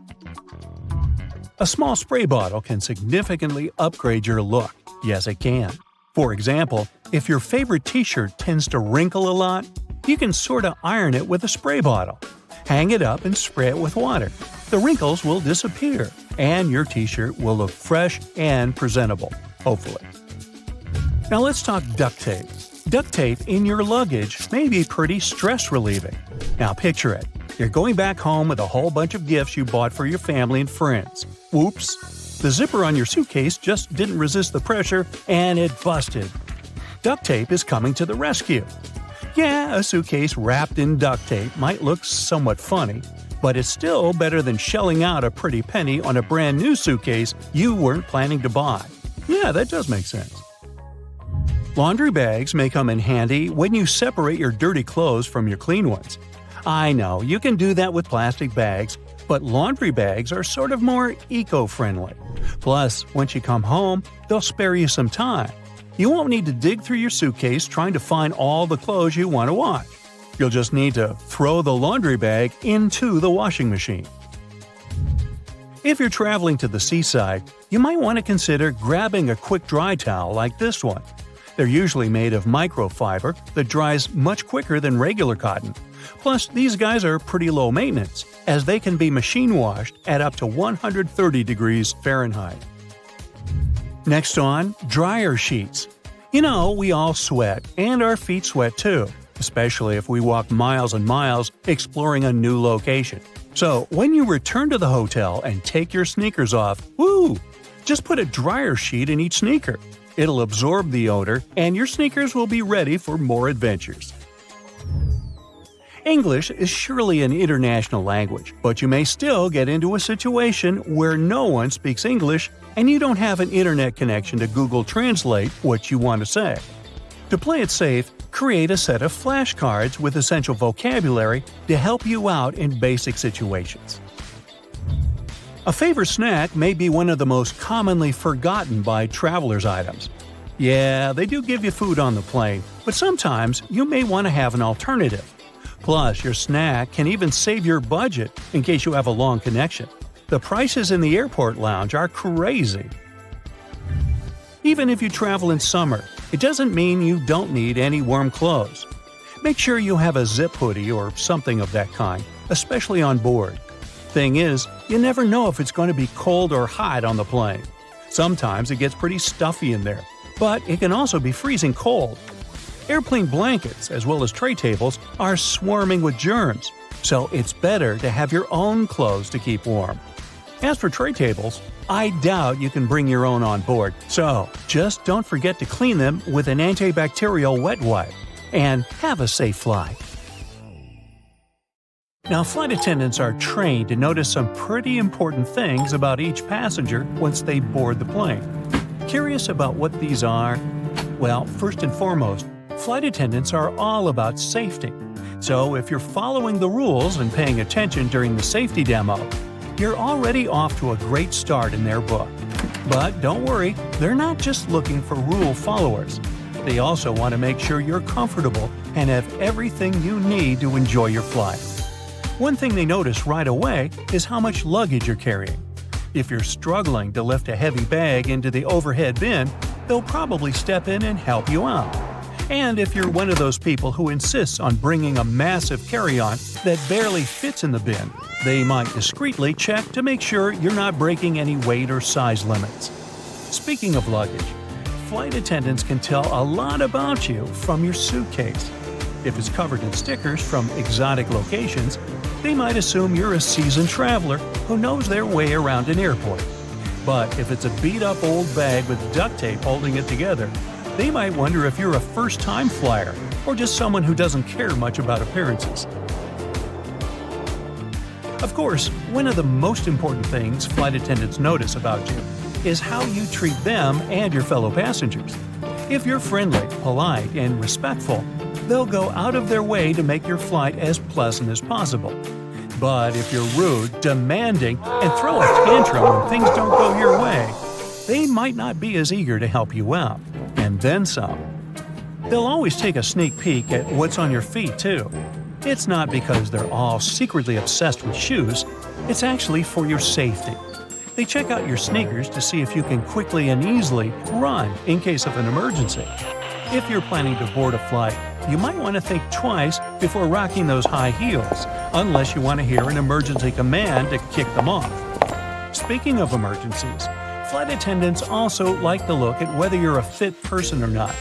S2: A small spray bottle can significantly upgrade your look. Yes, it can. For example, if your favorite t-shirt tends to wrinkle a lot, you can sorta iron it with a spray bottle. Hang it up and spray it with water. The wrinkles will disappear, and your t-shirt will look fresh and presentable, hopefully. Now let's talk duct tape. Duct tape in your luggage may be pretty stress-relieving. Now picture it. You're going back home with a whole bunch of gifts you bought for your family and friends. Whoops! The zipper on your suitcase just didn't resist the pressure, and it busted. Duct tape is coming to the rescue. Yeah, a suitcase wrapped in duct tape might look somewhat funny, but it's still better than shelling out a pretty penny on a brand new suitcase you weren't planning to buy. Yeah, that does make sense. Laundry bags may come in handy when you separate your dirty clothes from your clean ones. I know, you can do that with plastic bags, but laundry bags are sort of more eco-friendly. Plus, once you come home, they'll spare you some time. You won't need to dig through your suitcase trying to find all the clothes you want to wash. You'll just need to throw the laundry bag into the washing machine. If you're traveling to the seaside, you might want to consider grabbing a quick dry towel like this one. They're usually made of microfiber that dries much quicker than regular cotton. Plus, these guys are pretty low maintenance, as they can be machine washed at up to 130 degrees Fahrenheit. Next on, dryer sheets. You know, we all sweat, and our feet sweat too, especially if we walk miles and miles exploring a new location. So, when you return to the hotel and take your sneakers off, woo! Just put a dryer sheet in each sneaker. It'll absorb the odor, and your sneakers will be ready for more adventures. English is surely an international language, but you may still get into a situation where no one speaks English and you don't have an internet connection to Google Translate what you want to say. To play it safe, create a set of flashcards with essential vocabulary to help you out in basic situations. A favorite snack may be one of the most commonly forgotten by travelers' items. Yeah, they do give you food on the plane, but sometimes you may want to have an alternative. Plus, your snack can even save your budget in case you have a long connection. The prices in the airport lounge are crazy. Even if you travel in summer, it doesn't mean you don't need any warm clothes. Make sure you have a zip hoodie or something of that kind, especially on board. Thing is, you never know if it's going to be cold or hot on the plane. Sometimes it gets pretty stuffy in there, but it can also be freezing cold. Airplane blankets, as well as tray tables, are swarming with germs, so it's better to have your own clothes to keep warm. As for tray tables, I doubt you can bring your own on board, so just don't forget to clean them with an antibacterial wet wipe. And have a safe flight. Now, flight attendants are trained to notice some pretty important things about each passenger once they board the plane. Curious about what these are? Well, first and foremost, flight attendants are all about safety. So if you're following the rules and paying attention during the safety demo, you're already off to a great start in their book. But don't worry, they're not just looking for rule followers. They also want to make sure you're comfortable and have everything you need to enjoy your flight. One thing they notice right away is how much luggage you're carrying. If you're struggling to lift a heavy bag into the overhead bin, they'll probably step in and help you out. And if you're one of those people who insists on bringing a massive carry-on that barely fits in the bin, they might discreetly check to make sure you're not breaking any weight or size limits. Speaking of luggage, flight attendants can tell a lot about you from your suitcase. If it's covered in stickers from exotic locations, they might assume you're a seasoned traveler who knows their way around an airport. But if it's a beat-up old bag with duct tape holding it together, they might wonder if you're a first-time flyer or just someone who doesn't care much about appearances. Of course, one of the most important things flight attendants notice about you is how you treat them and your fellow passengers. If you're friendly, polite, and respectful, they'll go out of their way to make your flight as pleasant as possible. But if you're rude, demanding, and throw a tantrum when things don't go your way, they might not be as eager to help you out. And then some. They'll always take a sneak peek at what's on your feet, too. It's not because they're all secretly obsessed with shoes, it's actually for your safety. They check out your sneakers to see if you can quickly and easily run in case of an emergency. If you're planning to board a flight, you might want to think twice before rocking those high heels, unless you want to hear an emergency command to kick them off. Speaking of emergencies, flight attendants also like to look at whether you're a fit person or not.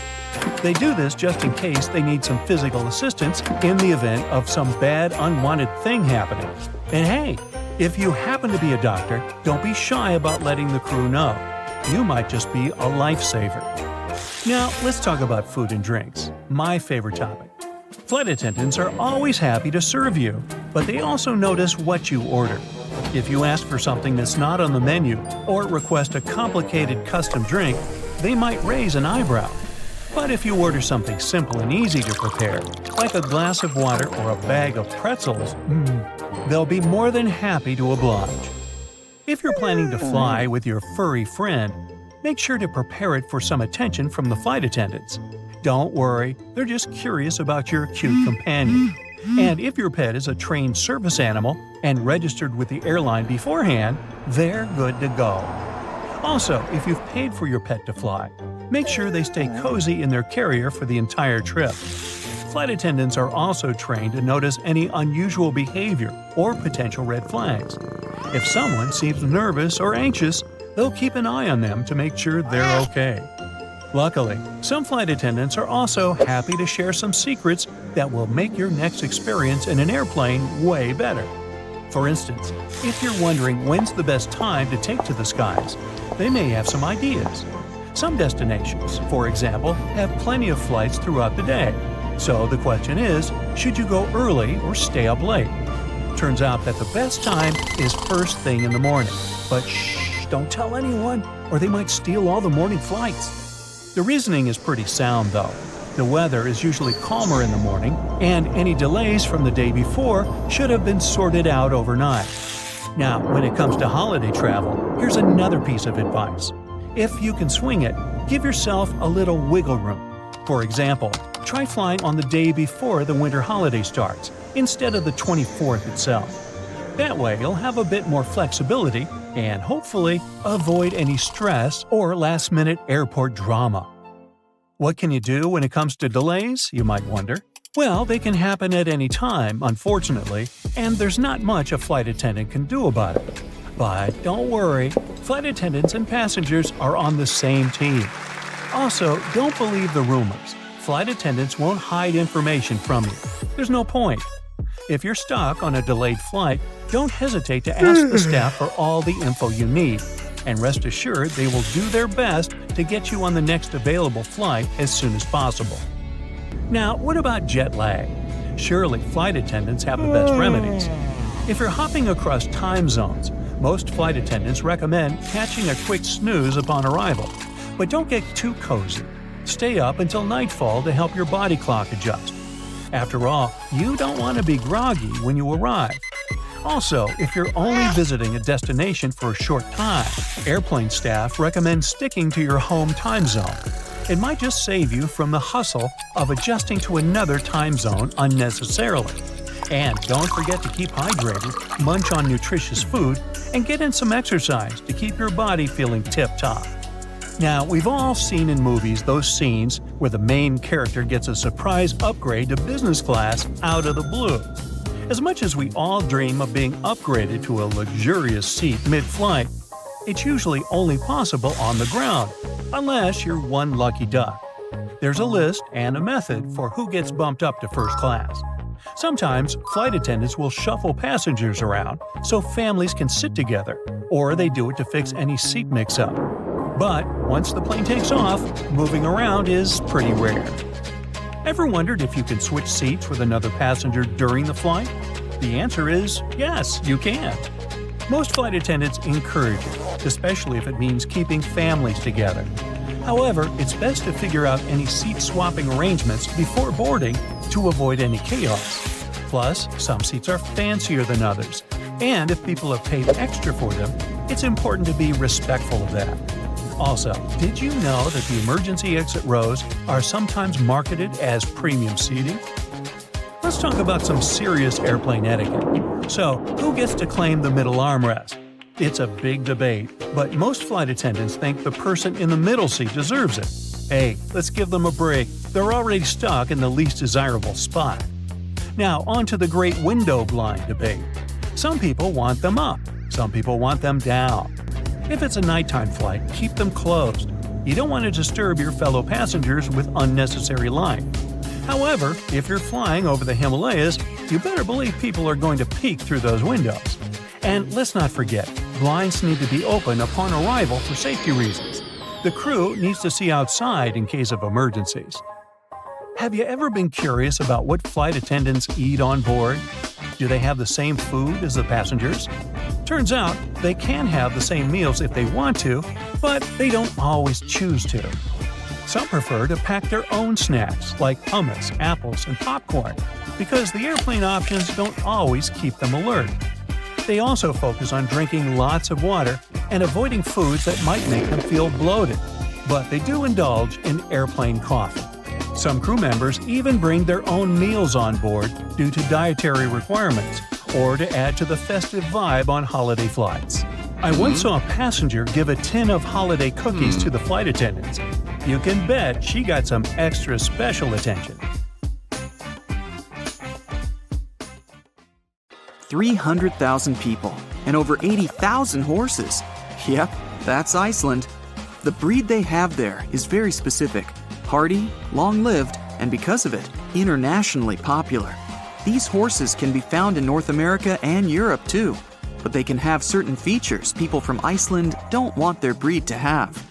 S2: They do this just in case they need some physical assistance in the event of some bad, unwanted thing happening. And hey, if you happen to be a doctor, don't be shy about letting the crew know. You might just be a lifesaver. Now, let's talk about food and drinks, my favorite topic. Flight attendants are always happy to serve you, but they also notice what you order. If you ask for something that's not on the menu or request a complicated custom drink, they might raise an eyebrow. But if you order something simple and easy to prepare, like a glass of water or a bag of pretzels, they'll be more than happy to oblige. If you're planning to fly with your furry friend, make sure to prepare it for some attention from the flight attendants. Don't worry, they're just curious about your cute companion. And if your pet is a trained service animal and registered with the airline beforehand, they're good to go. Also, if you've paid for your pet to fly, make sure they stay cozy in their carrier for the entire trip. Flight attendants are also trained to notice any unusual behavior or potential red flags. If someone seems nervous or anxious, they'll keep an eye on them to make sure they're okay. Luckily, some flight attendants are also happy to share some secrets that will make your next experience in an airplane way better. For instance, if you're wondering when's the best time to take to the skies, they may have some ideas. Some destinations, for example, have plenty of flights throughout the day. So the question is, should you go early or stay up late? Turns out that the best time is first thing in the morning. But shh, don't tell anyone, or they might steal all the morning flights. The reasoning is pretty sound, though. The weather is usually calmer in the morning, and any delays from the day before should have been sorted out overnight. Now, when it comes to holiday travel, here's another piece of advice. If you can swing it, give yourself a little wiggle room. For example, try flying on the day before the winter holiday starts, instead of the 24th itself. That way, you'll have a bit more flexibility and hopefully avoid any stress or last-minute airport drama. What can you do when it comes to delays, you might wonder? Well, they can happen at any time, unfortunately, and there's not much a flight attendant can do about it. But don't worry, flight attendants and passengers are on the same team. Also, don't believe the rumors. Flight attendants won't hide information from you. There's no point. If you're stuck on a delayed flight, don't hesitate to ask the staff for all the info you need, and rest assured they will do their best to get you on the next available flight as soon as possible. Now, what about jet lag? Surely flight attendants have the best remedies. If you're hopping across time zones, most flight attendants recommend catching a quick snooze upon arrival. But don't get too cozy. Stay up until nightfall to help your body clock adjust. After all, you don't want to be groggy when you arrive. Also, if you're only visiting a destination for a short time, airplane staff recommend sticking to your home time zone. It might just save you from the hustle of adjusting to another time zone unnecessarily. And don't forget to keep hydrated, munch on nutritious food, and get in some exercise to keep your body feeling tip-top. Now, we've all seen in movies those scenes where the main character gets a surprise upgrade to business class out of the blue. As much as we all dream of being upgraded to a luxurious seat mid-flight, it's usually only possible on the ground, unless you're one lucky duck. There's a list and a method for who gets bumped up to first class. Sometimes, flight attendants will shuffle passengers around so families can sit together, or they do it to fix any seat mix-up. But once the plane takes off, moving around is pretty rare. Ever wondered if you can switch seats with another passenger during the flight? The answer is yes, you can. Most flight attendants encourage it, especially if it means keeping families together. However, it's best to figure out any seat-swapping arrangements before boarding to avoid any chaos. Plus, some seats are fancier than others, and if people have paid extra for them, it's important to be respectful of that. Also, did you know that the emergency exit rows are sometimes marketed as premium seating? Let's talk about some serious airplane etiquette. So, who gets to claim the middle armrest? It's a big debate, but most flight attendants think the person in the middle seat deserves it. Hey, let's give them a break. They're already stuck in the least desirable spot. Now, on to the great window blind debate. Some people want them up, some people want them down. If it's a nighttime flight, keep them closed. You don't want to disturb your fellow passengers with unnecessary light. However, if you're flying over the Himalayas, you better believe people are going to peek through those windows. And let's not forget, blinds need to be open upon arrival for safety reasons. The crew needs to see outside in case of emergencies. Have you ever been curious about what flight attendants eat on board? Do they have the same food as the passengers? Turns out, they can have the same meals if they want to, but they don't always choose to. Some prefer to pack their own snacks, like hummus, apples, and popcorn, because the airplane options don't always keep them alert. They also focus on drinking lots of water and avoiding foods that might make them feel bloated, but they do indulge in airplane coffee. Some crew members even bring their own meals on board due to dietary requirements, or to add to the festive vibe on holiday flights. I once saw a passenger give a tin of holiday cookies to the flight attendants. You can bet she got some extra special attention.
S4: 300,000 people and over 80,000 horses. Yep, that's Iceland. The breed they have there is very specific, hardy, long-lived, and because of it, internationally popular. These horses can be found in North America and Europe too, but they can have certain features people from Iceland don't want their breed to have.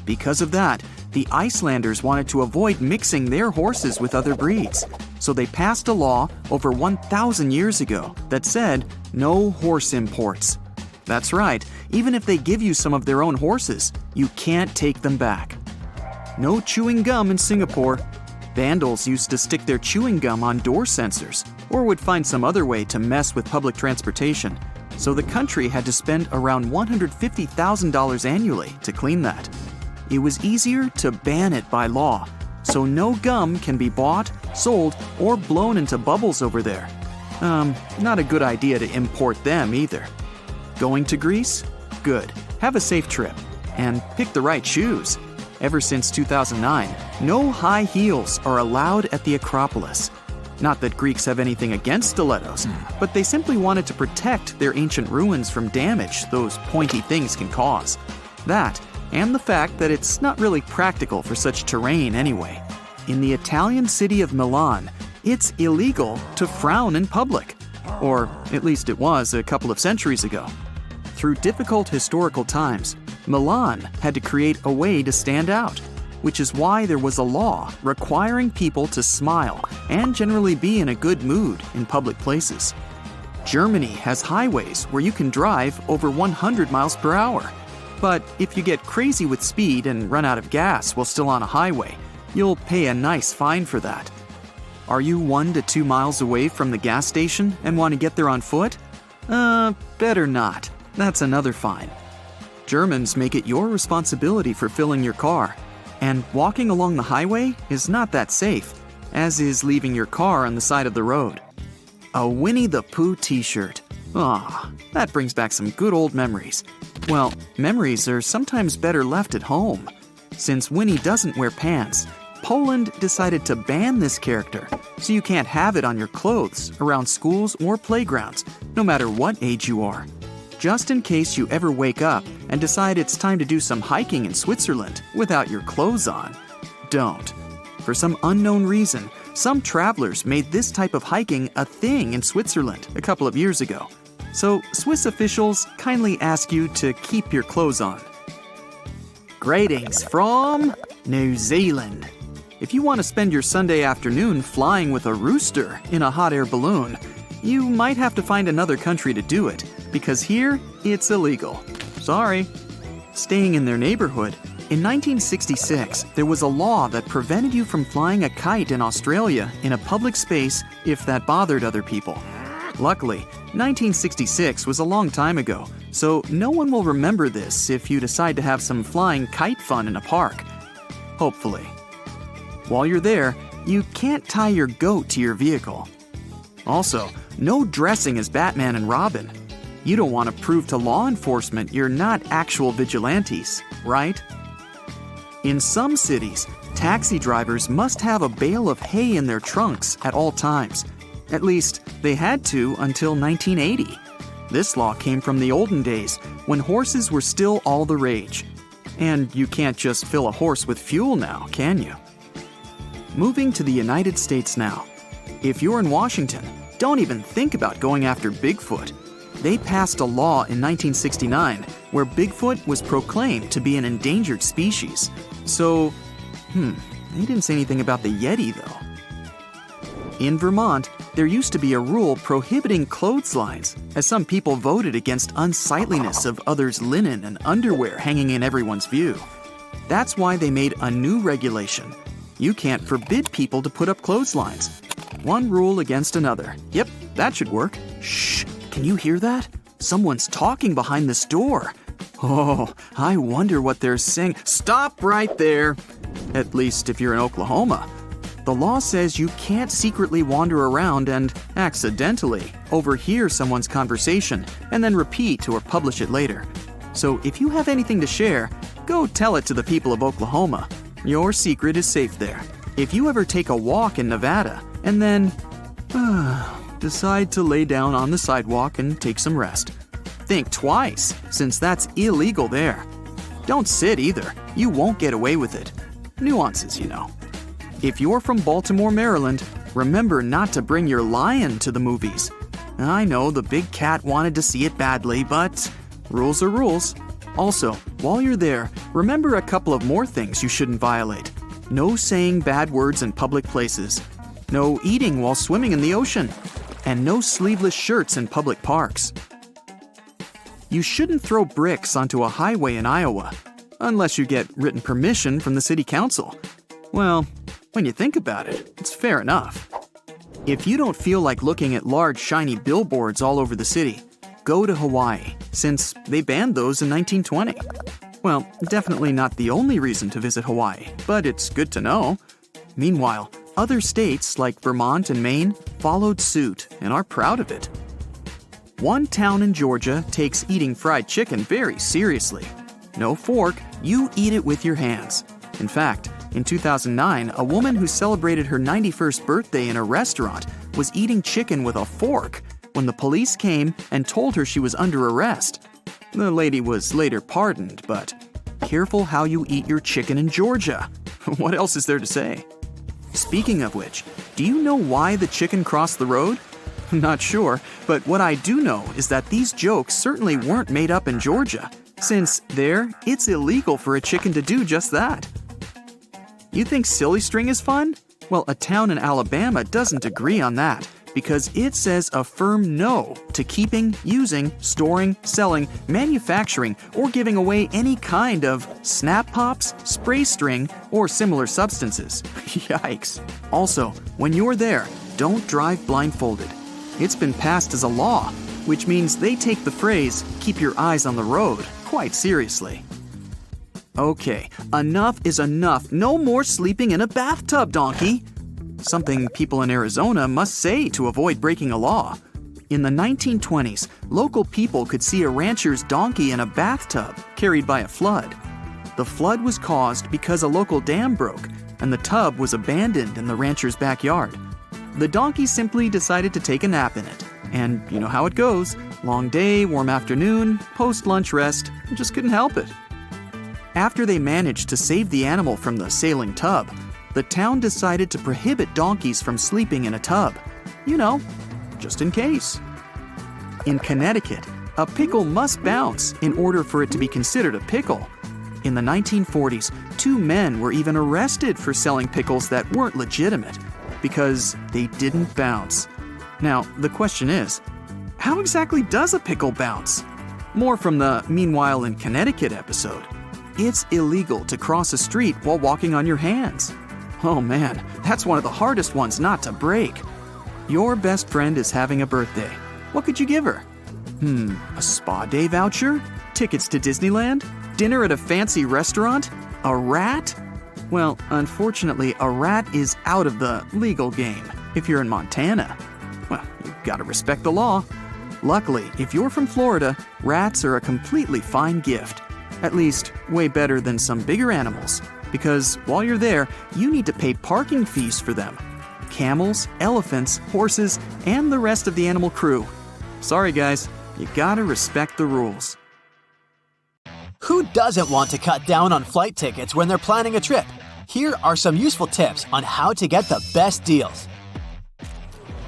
S4: Because of that, the Icelanders wanted to avoid mixing their horses with other breeds, so they passed a law over 1,000 years ago that said no horse imports. That's right, even if they give you some of their own horses, you can't take them back. No chewing gum in Singapore. Vandals used to stick their chewing gum on door sensors, or would find some other way to mess with public transportation, so the country had to spend around $150,000 annually to clean that. It was easier to ban it by law, so no gum can be bought, sold, or blown into bubbles over there. Not a good idea to import them either. Going to Greece? Good. Have a safe trip. And pick the right shoes. Ever since 2009, no high heels are allowed at the Acropolis. Not that Greeks have anything against stilettos, but they simply wanted to protect their ancient ruins from damage those pointy things can cause. That, and the fact that it's not really practical for such terrain anyway. In the Italian city of Milan, it's illegal to frown in public. Or at least it was a couple of centuries ago. Through difficult historical times, Milan had to create a way to stand out, which is why there was a law requiring people to smile and generally be in a good mood in public places. Germany has highways where you can drive over 100 miles per hour. But if you get crazy with speed and run out of gas while still on a highway, you'll pay a nice fine for that. Are you 1 to 2 miles away from the gas station and want to get there on foot? Better not. That's another fine. Germans make it your responsibility for filling your car, and walking along the highway is not that safe, as is leaving your car on the side of the road. A Winnie the Pooh t-shirt. Ah, that brings back some good old memories. Well, memories are sometimes better left at home. Since Winnie doesn't wear pants, Poland decided to ban this character, so you can't have it on your clothes, around schools or playgrounds, no matter what age you are. Just in case you ever wake up and decide it's time to do some hiking in Switzerland without your clothes on, don't. For some unknown reason, some travelers made this type of hiking a thing in Switzerland a couple of years ago. So Swiss officials kindly ask you to keep your clothes on. Greetings from New Zealand. If you want to spend your Sunday afternoon flying with a rooster in a hot air balloon, you might have to find another country to do it, because here, it's illegal. Sorry. Staying in their neighborhood, in 1966, there was a law that prevented you from flying a kite in Australia in a public space if that bothered other people. Luckily, 1966 was a long time ago, so no one will remember this if you decide to have some flying kite fun in a park. Hopefully. While you're there, you can't tie your goat to your vehicle. Also, no dressing as Batman and Robin. You don't want to prove to law enforcement you're not actual vigilantes, right? In some cities, taxi drivers must have a bale of hay in their trunks at all times. At least, they had to until 1980. This law came from the olden days, when horses were still all the rage. And you can't just fill a horse with fuel now, can you? Moving to the United States now. If you're in Washington, don't even think about going after Bigfoot. They passed a law in 1969 where Bigfoot was proclaimed to be an endangered species. So, they didn't say anything about the Yeti though. In Vermont, there used to be a rule prohibiting clotheslines, as some people voted against unsightliness of others' linen and underwear hanging in everyone's view. That's why they made a new regulation. You can't forbid people to put up clotheslines. One rule against another. Yep, that should work. Shh, can you hear that? Someone's talking behind this door. Oh, I wonder what they're saying. Stop right there! At least if you're in Oklahoma. The law says you can't secretly wander around and accidentally overhear someone's conversation and then repeat or publish it later. So if you have anything to share, go tell it to the people of Oklahoma. Your secret is safe there. If you ever take a walk in Nevada and then decide to lay down on the sidewalk and take some rest, think twice, since that's illegal there. Don't sit either. You won't get away with it. Nuances, you know. If you're from Baltimore, Maryland, remember not to bring your lion to the movies. I know the big cat wanted to see it badly, but rules are rules. Also, while you're there, remember a couple of more things you shouldn't violate. No saying bad words in public places. No eating while swimming in the ocean. And no sleeveless shirts in public parks. You shouldn't throw bricks onto a highway in Iowa, unless you get written permission from the city council. Well, when you think about it, it's fair enough. If you don't feel like looking at large shiny billboards all over the city, go to Hawaii, since they banned those in 1920. Well, definitely not the only reason to visit Hawaii, but it's good to know. Meanwhile, other states like Vermont and Maine followed suit and are proud of it. One town in Georgia takes eating fried chicken very seriously. No fork, you eat it with your hands. In fact, in 2009, a woman who celebrated her 91st birthday in a restaurant was eating chicken with a fork when the police came and told her she was under arrest. The lady was later pardoned, but careful how you eat your chicken in Georgia. What else is there to say? Speaking of which, do you know why the chicken crossed the road? Not sure, but what I do know is that these jokes certainly weren't made up in Georgia, since there, it's illegal for a chicken to do just that. You think silly string is fun? Well, a town in Alabama doesn't agree on that, because it says a firm no to keeping, using, storing, selling, manufacturing, or giving away any kind of snap pops, spray string, or similar substances. Yikes. Also, when you're there, don't drive blindfolded. It's been passed as a law, which means they take the phrase, "keep your eyes on the road," quite seriously. Okay, enough is enough. No more sleeping in a bathtub, donkey. something people in Arizona must say to avoid breaking a law. In the 1920s, local people could see a rancher's donkey in a bathtub carried by a flood. The flood was caused because a local dam broke, and the tub was abandoned in the rancher's backyard. The donkey simply decided to take a nap in it. And you know how it goes. Long day, warm afternoon, post-lunch rest, just couldn't help it. After they managed to save the animal from the sailing tub, the town decided to prohibit donkeys from sleeping in a tub. You know, just in case. In Connecticut, a pickle must bounce in order for it to be considered a pickle. In the 1940s, 2 men were even arrested for selling pickles that weren't legitimate because they didn't bounce. Now, the question is, how exactly does a pickle bounce? More from the Meanwhile in Connecticut episode. It's illegal to cross a street while walking on your hands. Oh man, that's one of the hardest ones not to break. Your best friend is having a birthday. What could you give her? A spa day voucher? Tickets to Disneyland? Dinner at a fancy restaurant? A rat? Well, unfortunately, a rat is out of the legal game if you're in Montana. Well, you've got to respect the law. Luckily, if you're from Florida, rats are a completely fine gift. At least, way better than some bigger animals. Because while you're there, you need to pay parking fees for them. Camels, elephants, horses, and the rest of the animal crew. Sorry guys, you gotta respect the rules.
S3: Who doesn't want to cut down on flight tickets when they're planning a trip? Here are some useful tips on how to get the best deals.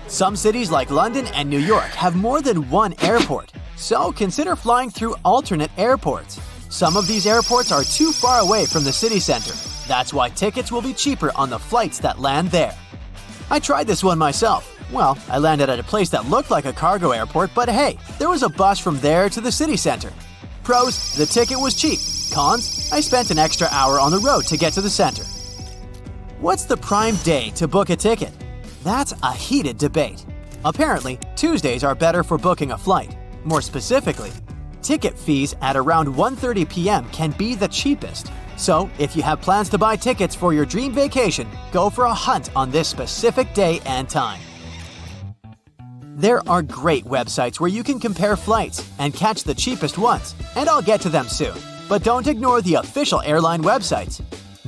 S3: Some cities like London and New York have more than one airport, so consider flying through alternate airports. Some of these airports are too far away from the city center. That's why tickets will be cheaper on the flights that land there. I tried this one myself. Well, I landed at a place that looked like a cargo airport, but hey, there was a bus from there to the city center. Pros, the ticket was cheap. Cons, I spent an extra hour on the road to get to the center. What's the prime day to book a ticket? That's a heated debate. Apparently, Tuesdays are better for booking a flight. More specifically, ticket fees at around 1:30 p.m. can be the cheapest. So, if you have plans to buy tickets for your dream vacation, go for a hunt on this specific day and time. There are great websites where you can compare flights and catch the cheapest ones, and I'll get to them soon. But don't ignore the official airline websites.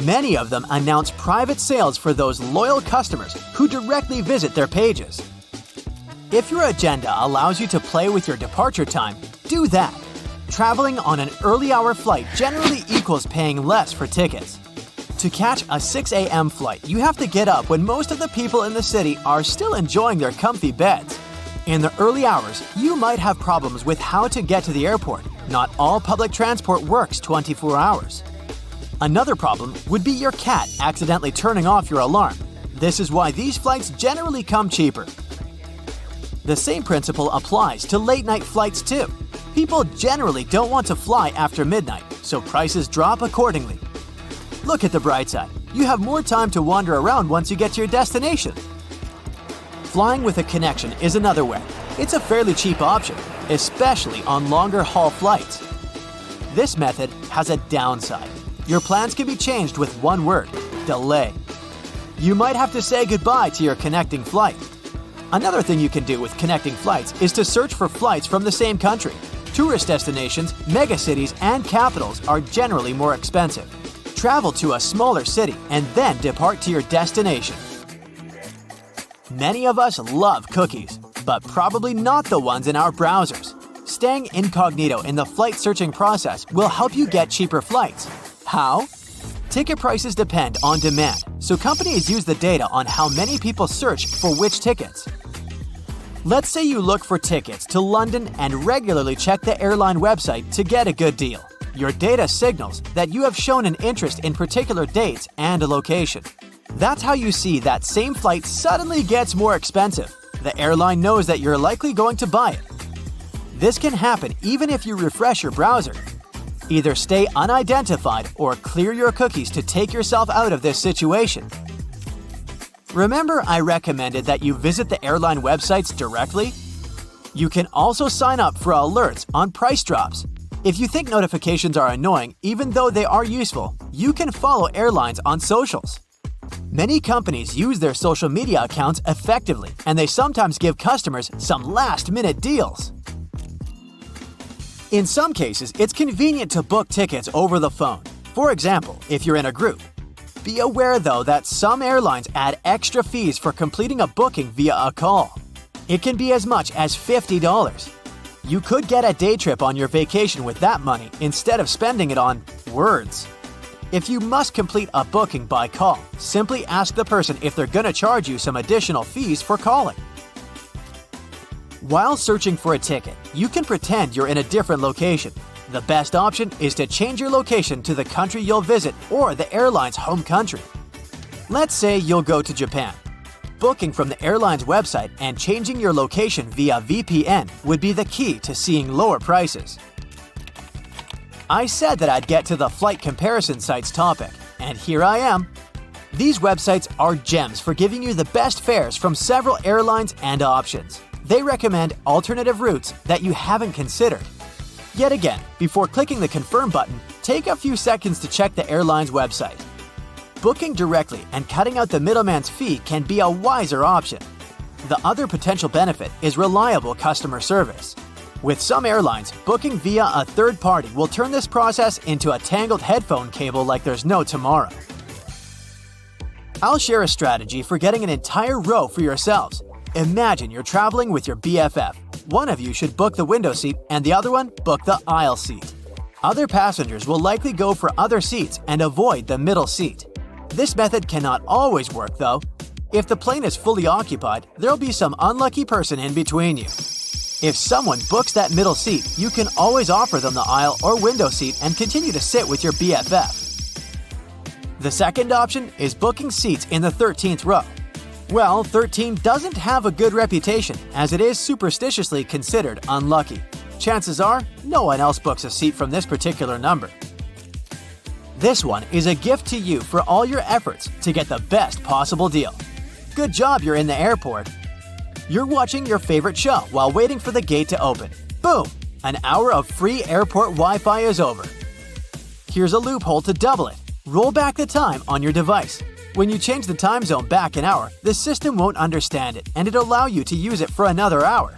S3: Many of them announce private sales for those loyal customers who directly visit their pages. If your agenda allows you to play with your departure time, do that. Traveling on an early hour flight generally equals paying less for tickets. To catch a 6 a.m. flight, you have to get up when most of the people in the city are still enjoying their comfy beds. In the early hours, you might have problems with how to get to the airport. Not all public transport works 24 hours. Another problem would be your cat accidentally turning off your alarm. This is why these flights generally come cheaper. The same principle applies to late-night flights too. People generally don't want to fly after midnight, so prices drop accordingly. Look at the bright side. You have more time to wander around once you get to your destination. Flying with a connection is another way. It's a fairly cheap option, especially on longer haul flights. This method has a downside. Your plans can be changed with one word: delay. You might have to say goodbye to your connecting flight. Another thing you can do with connecting flights is to search for flights from the same country. Tourist destinations, megacities, and capitals are generally more expensive. Travel to a smaller city and then depart to your destination. Many of us love cookies, but probably not the ones in our browsers. Staying incognito in the flight searching process will help you get cheaper flights. How? Ticket prices depend on demand, so companies use the data on how many people search for which tickets. Let's say you look for tickets to London and regularly check the airline website to get a good deal. Your data signals that you have shown an interest in particular dates and a location. That's how you see that same flight suddenly gets more expensive. The airline knows that you're likely going to buy it. This can happen even if you refresh your browser. Either stay unidentified or clear your cookies to take yourself out of this situation. Remember I recommended that you visit the airline websites directly? You can also sign up for alerts on price drops. If you think notifications are annoying, even though they are useful, you can follow airlines on socials. Many companies use their social media accounts effectively, and they sometimes give customers some last-minute deals. In some cases, it's convenient to book tickets over the phone. For example, if you're in a group. Be aware, though, that some airlines add extra fees for completing a booking via a call. It can be as much as $50. You could get a day trip on your vacation with that money instead of spending it on words. If you must complete a booking by call, simply ask the person if they're going to charge you some additional fees for calling. While searching for a ticket, you can pretend you're in a different location. The best option is to change your location to the country you'll visit or the airline's home country. Let's say you'll go to Japan. Booking from the airline's website and changing your location via VPN would be the key to seeing lower prices. I said that I'd get to the flight comparison sites topic, and here I am. These websites are gems for giving you the best fares from several airlines and options. They recommend alternative routes that you haven't considered. Yet again, before clicking the confirm button, take a few seconds to check the airline's website. Booking directly and cutting out the middleman's fee can be a wiser option. The other potential benefit is reliable customer service. With some airlines, booking via a third party will turn this process into a tangled headphone cable like there's no tomorrow. I'll share a strategy for getting an entire row for yourselves. Imagine you're traveling with your BFF. One of you should book the window seat and the other one book the aisle seat. Other passengers will likely go for other seats and avoid the middle seat. This method cannot always work, though. If the plane is fully occupied, there'll be some unlucky person in between you. If someone books that middle seat, you can always offer them the aisle or window seat and continue to sit with your BFF. The second option is booking seats in the 13th row. Well, 13 doesn't have a good reputation, as it is superstitiously considered unlucky. Chances are, no one else books a seat from this particular number. This one is a gift to you for all your efforts to get the best possible deal. Good job you're in the airport. You're watching your favorite show while waiting for the gate to open. Boom! An hour of free airport Wi-Fi is over. Here's a loophole to double it. Roll back the time on your device. When you change the time zone back an hour, the system won't understand it, and it'll allow you to use it for another hour.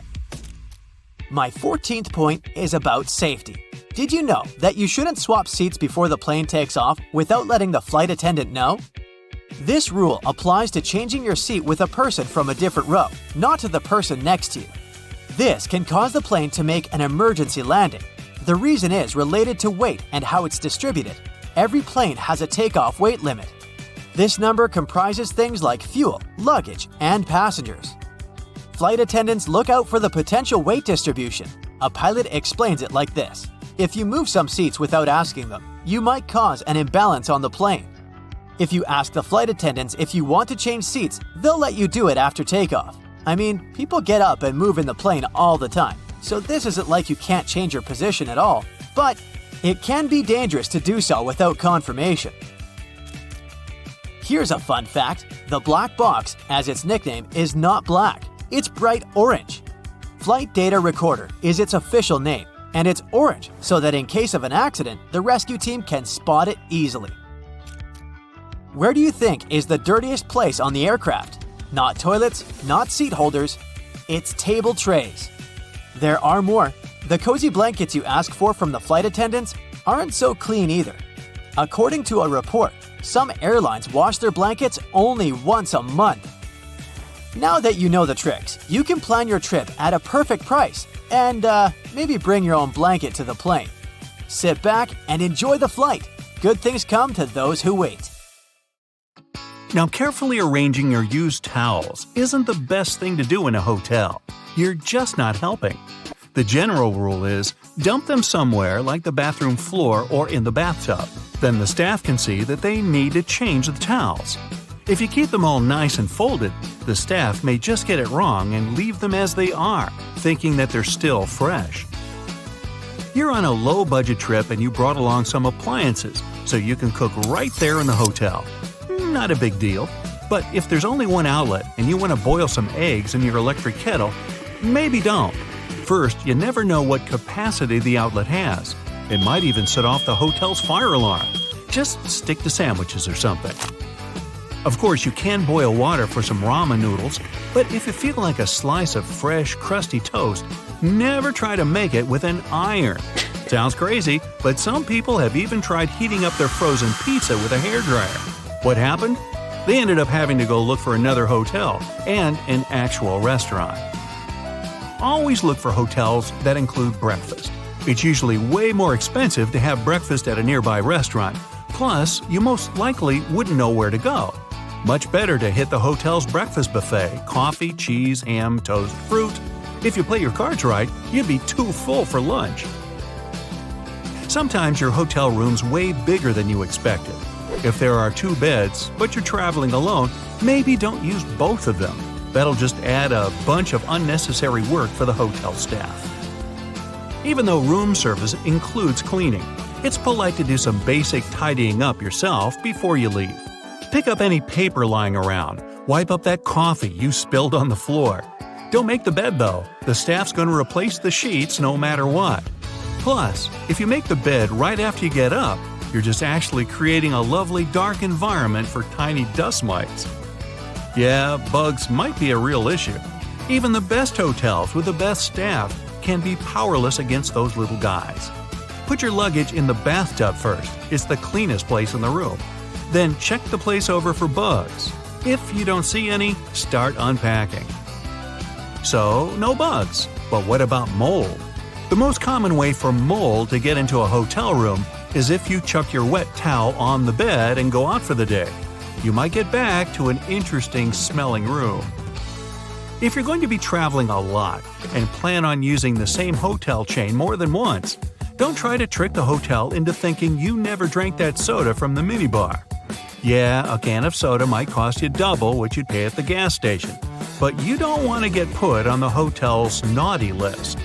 S3: My 14th point is about safety. Did you know that you shouldn't swap seats before the plane takes off without letting the flight attendant know? This rule applies to changing your seat with a person from a different row, not to the person next to you. This can cause the plane to make an emergency landing. The reason is related to weight and how it's distributed. Every plane has a takeoff weight limit. This number comprises things like fuel, luggage, and passengers. Flight attendants look out for the potential weight distribution. A pilot explains it like this. If you move some seats without asking them, you might cause an imbalance on the plane. If you ask the flight attendants if you want to change seats, they'll let you do it after takeoff. I mean, people get up and move in the plane all the time, so this isn't like you can't change your position at all, but it can be dangerous to do so without confirmation. Here's a fun fact. The black box, as its nickname, is not black. It's bright orange. Flight Data Recorder is its official name, and it's orange so that in case of an accident, the rescue team can spot it easily. Where do you think is the dirtiest place on the aircraft? Not toilets, not seat holders, it's table trays. There are more. The cozy blankets you ask for from the flight attendants aren't so clean either. According to a report, some airlines wash their blankets only once a month. Now that you know the tricks, you can plan your trip at a perfect price and maybe bring your own blanket to the plane. Sit back and enjoy the flight. Good things come to those who wait.
S2: Now, carefully arranging your used towels isn't the best thing to do in a hotel. You're just not helping. The general rule is, dump them somewhere like the bathroom floor or in the bathtub. Then the staff can see that they need to change the towels. If you keep them all nice and folded, the staff may just get it wrong and leave them as they are, thinking that they're still fresh. You're on a low-budget trip and you brought along some appliances, so you can cook right there in the hotel. Not a big deal. But if there's only one outlet and you want to boil some eggs in your electric kettle, maybe don't. First, you never know what capacity the outlet has. It might even set off the hotel's fire alarm. Just stick to sandwiches or something. Of course, you can boil water for some ramen noodles, but if you feel like a slice of fresh, crusty toast, never try to make it with an iron. Sounds crazy, but some people have even tried heating up their frozen pizza with a hairdryer. What happened? They ended up having to go look for another hotel and an actual restaurant. Always look for hotels that include breakfast. It's usually way more expensive to have breakfast at a nearby restaurant. Plus, you most likely wouldn't know where to go. Much better to hit the hotel's breakfast buffet: coffee, cheese, ham, toast, fruit. If you play your cards right, you'd be too full for lunch. Sometimes your hotel room's way bigger than you expected. If there are 2 beds, but you're traveling alone, maybe don't use both of them. That'll just add a bunch of unnecessary work for the hotel staff. Even though room service includes cleaning, it's polite to do some basic tidying up yourself before you leave. Pick up any paper lying around. Wipe up that coffee you spilled on the floor. Don't make the bed though. The staff's going to replace the sheets no matter what. Plus, if you make the bed right after you get up, you're just actually creating a lovely dark environment for tiny dust mites. Yeah, bugs might be a real issue. Even the best hotels with the best staff can be powerless against those little guys. Put your luggage in the bathtub first. It's the cleanest place in the room. Then check the place over for bugs. If you don't see any, start unpacking. So, no bugs. But what about mold? The most common way for mold to get into a hotel room is if you chuck your wet towel on the bed and go out for the day. You might get back to an interesting smelling room. If you're going to be traveling a lot and plan on using the same hotel chain more than once, don't try to trick the hotel into thinking you never drank that soda from the minibar. Yeah, a can of soda might cost you double what you'd pay at the gas station, but you don't want to get put on the hotel's naughty list.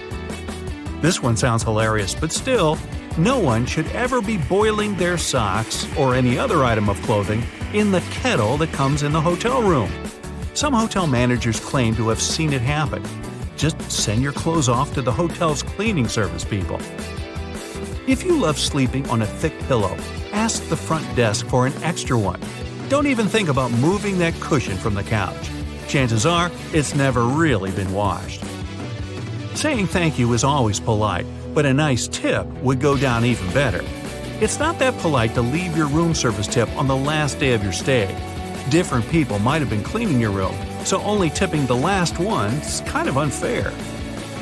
S2: This one sounds hilarious, but still, no one should ever be boiling their socks or any other item of clothing in the kettle that comes in the hotel room. Some hotel managers claim to have seen it happen. Just send your clothes off to the hotel's cleaning service people. If you love sleeping on a thick pillow, ask the front desk for an extra one. Don't even think about moving that cushion from the couch. Chances are, it's never really been washed. Saying thank you is always polite, but a nice tip would go down even better. It's not that polite to leave your room service tip on the last day of your stay. Different people might have been cleaning your room, so only tipping the last one's kind of unfair.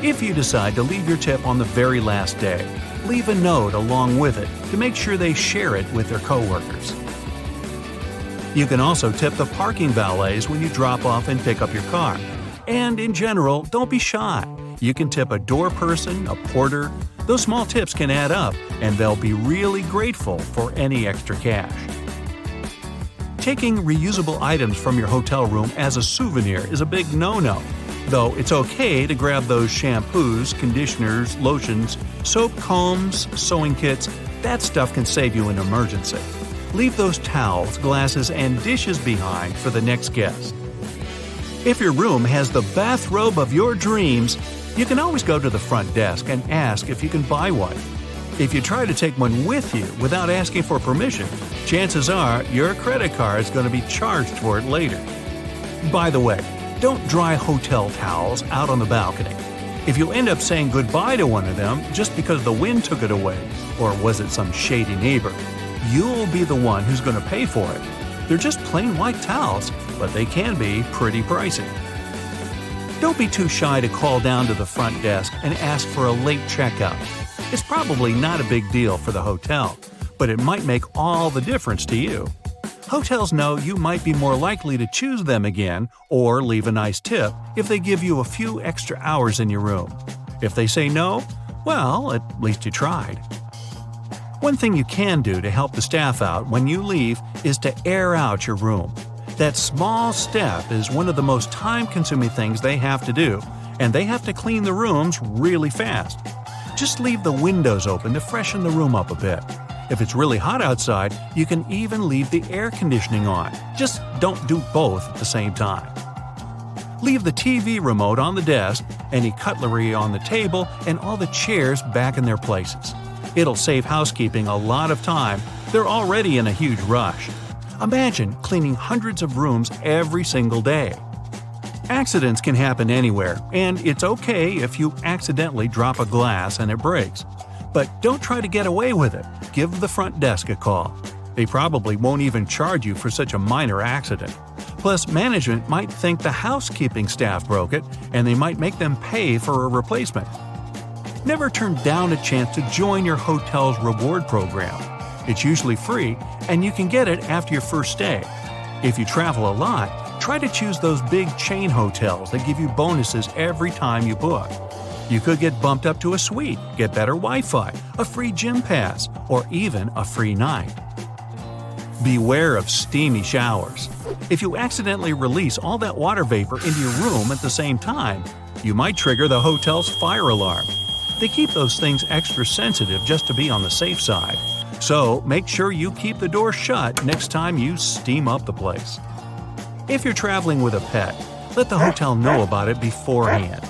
S2: If you decide to leave your tip on the very last day, leave a note along with it to make sure they share it with their coworkers. You can also tip the parking valets when you drop off and pick up your car. And in general, don't be shy. You can tip a door person, a porter. Those small tips can add up, and they'll be really grateful for any extra cash. Taking reusable items from your hotel room as a souvenir is a big no-no, though it's okay to grab those shampoos, conditioners, lotions, soap, combs, sewing kits. That stuff can save you an emergency. Leave those towels, glasses, and dishes behind for the next guest. If your room has the bathrobe of your dreams, you can always go to the front desk and ask if you can buy one. If you try to take one with you without asking for permission, chances are your credit card is going to be charged for it later. By the way, don't dry hotel towels out on the balcony. If you end up saying goodbye to one of them just because the wind took it away, or was it some shady neighbor, you'll be the one who's going to pay for it. They're just plain white towels, but they can be pretty pricey. Don't be too shy to call down to the front desk and ask for a late checkout. It's probably not a big deal for the hotel, but it might make all the difference to you. Hotels know you might be more likely to choose them again or leave a nice tip if they give you a few extra hours in your room. If they say no, well, at least you tried. One thing you can do to help the staff out when you leave is to air out your room. That small step is one of the most time-consuming things they have to do, and they have to clean the rooms really fast. Just leave the windows open to freshen the room up a bit. If it's really hot outside, you can even leave the air conditioning on. Just don't do both at the same time. Leave the TV remote on the desk, any cutlery on the table, and all the chairs back in their places. It'll save housekeeping a lot of time. They're already in a huge rush. Imagine cleaning hundreds of rooms every single day. Accidents can happen anywhere, and it's okay if you accidentally drop a glass and it breaks. But don't try to get away with it. Give the front desk a call. They probably won't even charge you for such a minor accident. Plus, management might think the housekeeping staff broke it, and they might make them pay for a replacement. Never turn down a chance to join your hotel's reward program. It's usually free, and you can get it after your first stay. If you travel a lot, try to choose those big chain hotels that give you bonuses every time you book. You could get bumped up to a suite, get better Wi-Fi, a free gym pass, or even a free night. Beware of steamy showers. If you accidentally release all that water vapor into your room at the same time, you might trigger the hotel's fire alarm. They keep those things extra sensitive just to be on the safe side. So make sure you keep the door shut next time you steam up the place. If you're traveling with a pet, let the hotel know about it beforehand.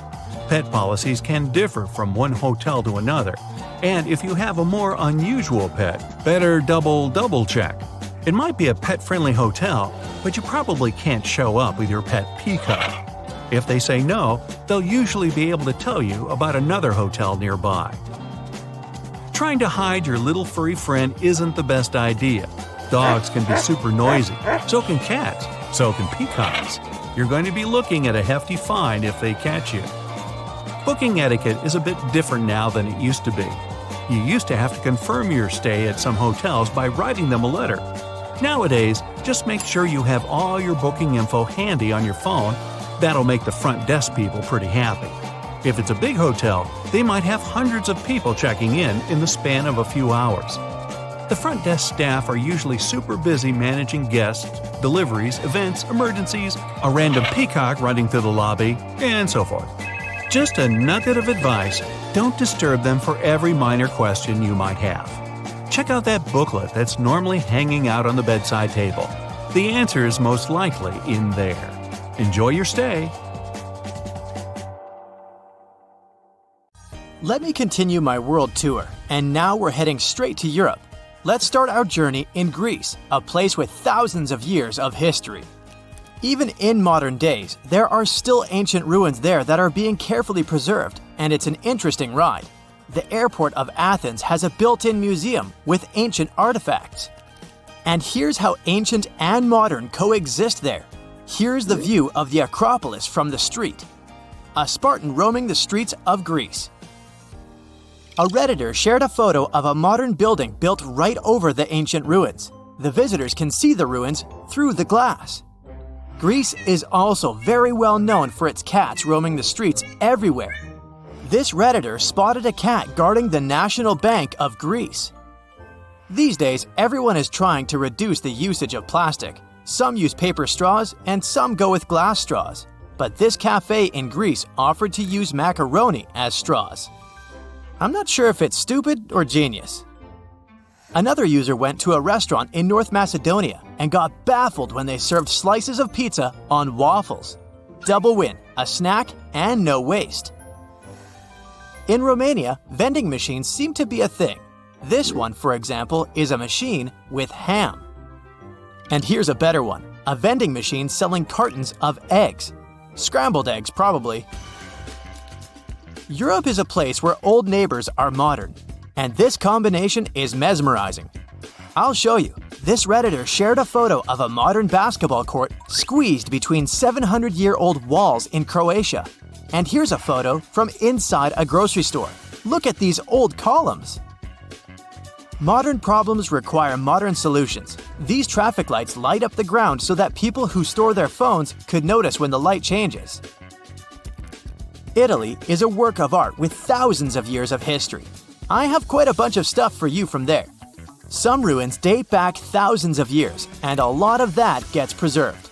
S2: Pet policies can differ from one hotel to another, and if you have a more unusual pet, better double check. It might be a pet-friendly hotel, but you probably can't show up with your pet peacock. If they say no, they'll usually be able to tell you about another hotel nearby. Trying to hide your little furry friend isn't the best idea. Dogs can be super noisy, so can cats, so can peacocks. You're going to be looking at a hefty fine if they catch you. Booking etiquette is a bit different now than it used to be. You used to have to confirm your stay at some hotels by writing them a letter. Nowadays, just make sure you have all your booking info handy on your phone. That'll make the front desk people pretty happy. If it's a big hotel, they might have hundreds of people checking in the span of a few hours. The front desk staff are usually super busy managing guests, deliveries, events, emergencies, a random peacock running through the lobby, and so forth. Just a nugget of advice, don't disturb them for every minor question you might have. Check out that booklet that's normally hanging out on the bedside table. The answer is most likely in there. Enjoy your stay.
S3: Let me continue my world tour, and now we're heading straight to Europe. Let's start our journey in Greece, a place with thousands of years of history. Even in modern days, there are still ancient ruins there that are being carefully preserved, and it's an interesting ride. The airport of Athens has a built-in museum with ancient artifacts. And here's how ancient and modern coexist there. Here's the view of the Acropolis from the street. A Spartan roaming the streets of Greece. A Redditor shared a photo of a modern building built right over the ancient ruins. The visitors can see the ruins through the glass. Greece is also very well known for its cats roaming the streets everywhere. This Redditor spotted a cat guarding the National Bank of Greece. These days, everyone is trying to reduce the usage of plastic. Some use paper straws and some go with glass straws. But this cafe in Greece offered to use macaroni as straws. I'm not sure if it's stupid or genius. Another user went to a restaurant in North Macedonia and got baffled when they served slices of pizza on waffles. Double win, a snack and no waste. In Romania, vending machines seem to be a thing. This one, for example, is a machine with ham. And here's a better one, a vending machine selling cartons of eggs. Scrambled eggs, probably. Europe is a place where old neighbors are modern, and this combination is mesmerizing. I'll show you. This Redditor shared a photo of a modern basketball court squeezed between 700-year-old walls in Croatia. And here's a photo from inside a grocery store. Look at these old columns. Modern problems require modern solutions. These traffic lights light up the ground so that people who store their phones could notice when the light changes. Italy is a work of art with thousands of years of history. I have quite a bunch of stuff for you from there. Some ruins date back thousands of years, and a lot of that gets preserved.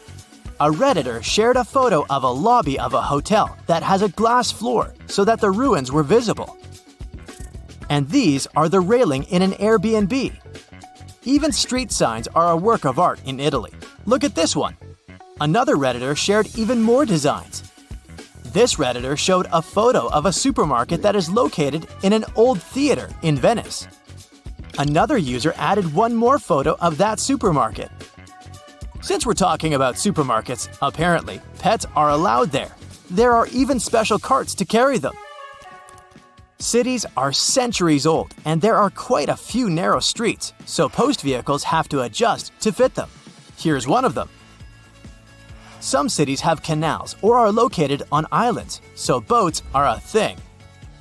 S3: A Redditor shared a photo of a lobby of a hotel that has a glass floor so that the ruins were visible. And these are the railing in an Airbnb. Even street signs are a work of art in Italy. Look at this one. Another Redditor shared even more designs. This Redditor showed a photo of a supermarket that is located in an old theater in Venice. Another user added one more photo of that supermarket. Since we're talking about supermarkets, apparently, pets are allowed there. There are even special carts to carry them. Cities are centuries old, and there are quite a few narrow streets, so post vehicles have to adjust to fit them. Here's one of them. Some cities have canals or are located on islands, so boats are a thing.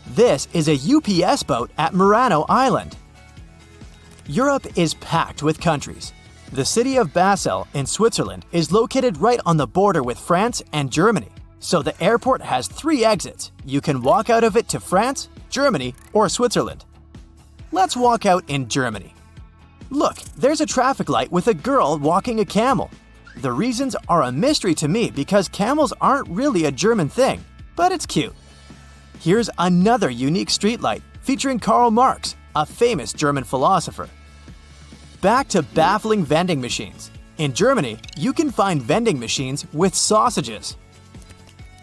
S3: This is a UPS boat at Murano Island. Europe is packed with countries. The city of Basel in Switzerland is located right on the border with France and Germany, so the airport has 3 exits. You can walk out of it to France, Germany, or Switzerland. Let's walk out in Germany. Look, there's a traffic light with a girl walking a camel. The reasons are a mystery to me because camels aren't really a German thing, but it's cute. Here's another unique streetlight featuring Karl Marx, a famous German philosopher. Back to baffling vending machines. In Germany, you can find vending machines with sausages.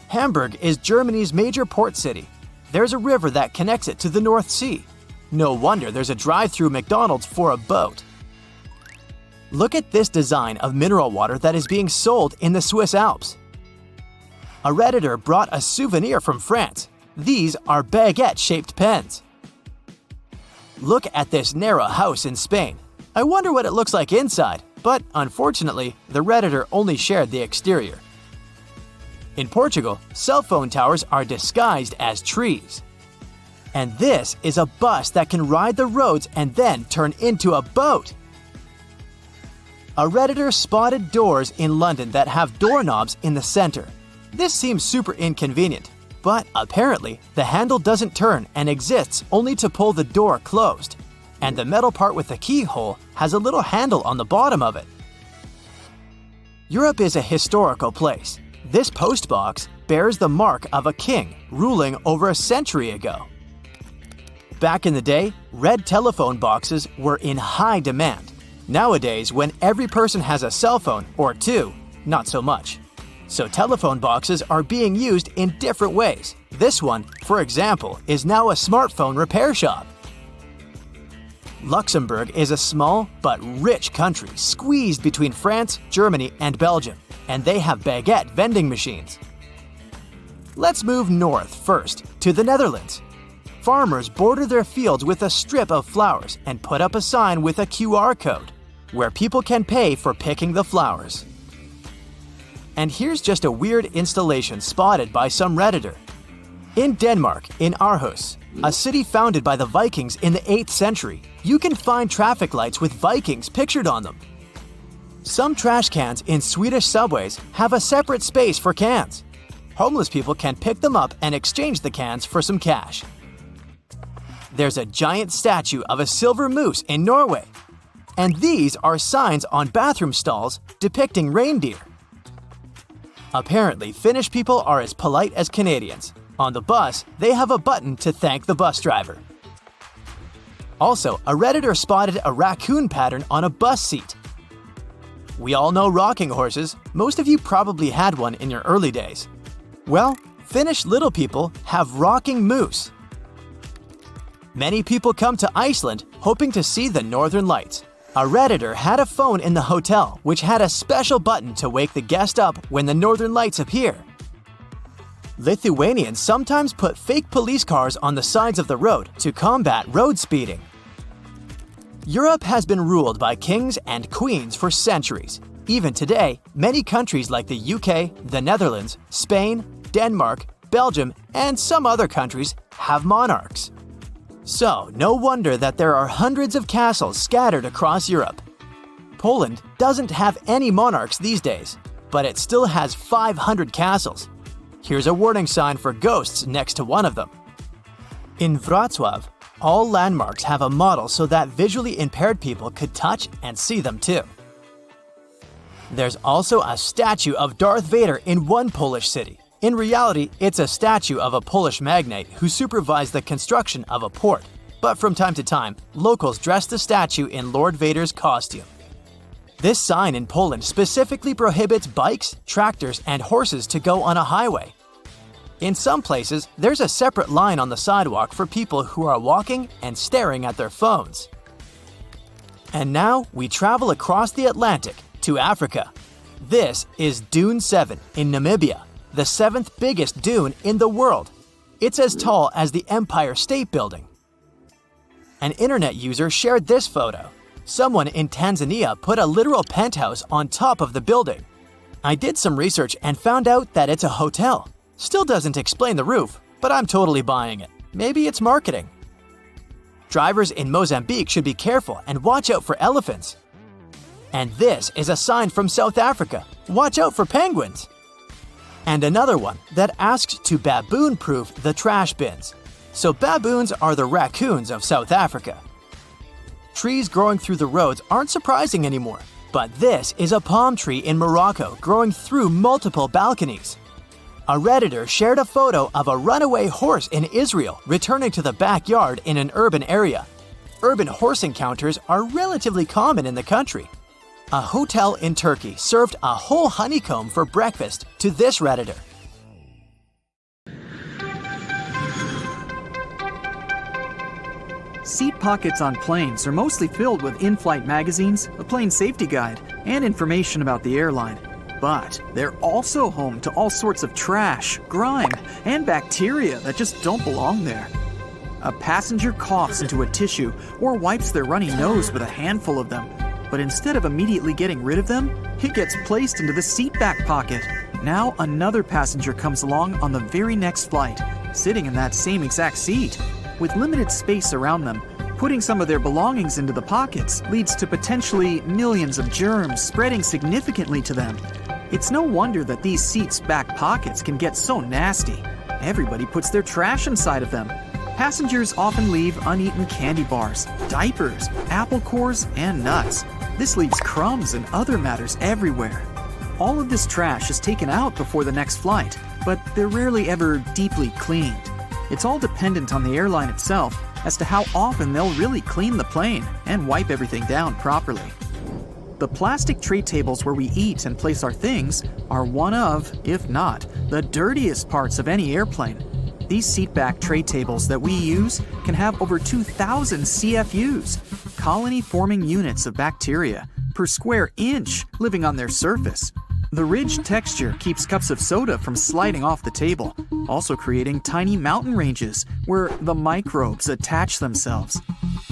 S3: Hamburg is Germany's major port city. There's a river that connects it to the North Sea. No wonder there's a drive-through McDonald's for a boat. Look at this design of mineral water that is being sold in the Swiss Alps. A Redditor brought a souvenir from France. These are baguette-shaped pens. Look at this narrow house in Spain. I wonder what it looks like inside, but unfortunately, the Redditor only shared the exterior. In Portugal, cell phone towers are disguised as trees. And this is a bus that can ride the roads and then turn into a boat. A Redditor spotted doors in London that have doorknobs in the center. This seems super inconvenient, but apparently the handle doesn't turn and exists only to pull the door closed. And the metal part with the keyhole has a little handle on the bottom of it. Europe is a historical place. This post box bears the mark of a king ruling over a century ago. Back in the day, red telephone boxes were in high demand. Nowadays, when every person has a cell phone or 2, not so much. So telephone boxes are being used in different ways. This one, for example, is now a smartphone repair shop. Luxembourg is a small but rich country squeezed between France, Germany, and Belgium, and they have baguette vending machines. Let's move north first, to the Netherlands. Farmers border their fields with a strip of flowers and put up a sign with a QR code, where people can pay for picking the flowers. And here's just a weird installation spotted by some Redditor. In Denmark, in Aarhus, a city founded by the Vikings in the 8th century, you can find traffic lights with Vikings pictured on them. Some trash cans in Swedish subways have a separate space for cans. Homeless people can pick them up and exchange the cans for some cash. There's a giant statue of a silver moose in Norway. And these are signs on bathroom stalls depicting reindeer. Apparently, Finnish people are as polite as Canadians. On the bus, they have a button to thank the bus driver. Also, a Redditor spotted a raccoon pattern on a bus seat. We all know rocking horses. Most of you probably had one in your early days. Well, Finnish little people have rocking moose. Many people come to Iceland hoping to see the northern lights. A Redditor had a phone in the hotel which had a special button to wake the guest up when the northern lights appear. Lithuanians sometimes put fake police cars on the sides of the road to combat road speeding. Europe has been ruled by kings and queens for centuries. Even today, many countries like the UK, the Netherlands, Spain, Denmark, Belgium, and some other countries have monarchs. So, no wonder that there are hundreds of castles scattered across Europe. Poland doesn't have any monarchs these days, but it still has 500 castles. Here's a warning sign for ghosts next to one of them. In Wrocław, all landmarks have a model so that visually impaired people could touch and see them too. There's also a statue of Darth Vader in one Polish city. In reality, it's a statue of a Polish magnate who supervised the construction of a port. But from time to time, locals dress the statue in Lord Vader's costume. This sign in Poland specifically prohibits bikes, tractors, and horses to go on a highway. In some places, there's a separate line on the sidewalk for people who are walking and staring at their phones. And now we travel across the Atlantic to Africa. This is Dune 7 in Namibia, the 7th biggest dune in the world. It's as tall as the Empire State Building. An internet user shared this photo. Someone in Tanzania put a literal penthouse on top of the building. I did some research and found out that it's a hotel. Still doesn't explain the roof, but I'm totally buying it. Maybe it's marketing. Drivers in Mozambique should be careful and watch out for elephants. And this is a sign from South Africa. Watch out for penguins. And another one that asks to baboon-proof the trash bins. So baboons are the raccoons of South Africa. Trees growing through the roads aren't surprising anymore, but this is a palm tree in Morocco growing through multiple balconies. A Redditor shared a photo of a runaway horse in Israel returning to the backyard in an urban area. Urban horse encounters are relatively common in the country. A hotel in Turkey served a whole honeycomb for breakfast to this Redditor.
S4: Seat pockets on planes are mostly filled with in-flight magazines, a plane safety guide, and information about the airline. But they're also home to all sorts of trash, grime, and bacteria that just don't belong there. A passenger coughs into a tissue or wipes their runny nose with a handful of them. But instead of immediately getting rid of them, it gets placed into the seat back pocket. Now another passenger comes along on the very next flight, sitting in that same exact seat. With limited space around them, putting some of their belongings into the pockets leads to potentially millions of germs spreading significantly to them. It's no wonder that these seats' back pockets can get so nasty. Everybody puts their trash inside of them. Passengers often leave uneaten candy bars, diapers, apple cores, and nuts. This leaves crumbs and other matters everywhere. All of this trash is taken out before the next flight, but they're rarely ever deeply cleaned. It's all dependent on the airline itself as to how often they'll really clean the plane and wipe everything down properly. The plastic tray tables where we eat and place our things are one of, if not, the dirtiest parts of any airplane. These seatback tray tables that we use can have over 2,000 CFUs, colony-forming units of bacteria, per square inch living on their surface. The ridged texture keeps cups of soda from sliding off the table, also creating tiny mountain ranges where the microbes attach themselves.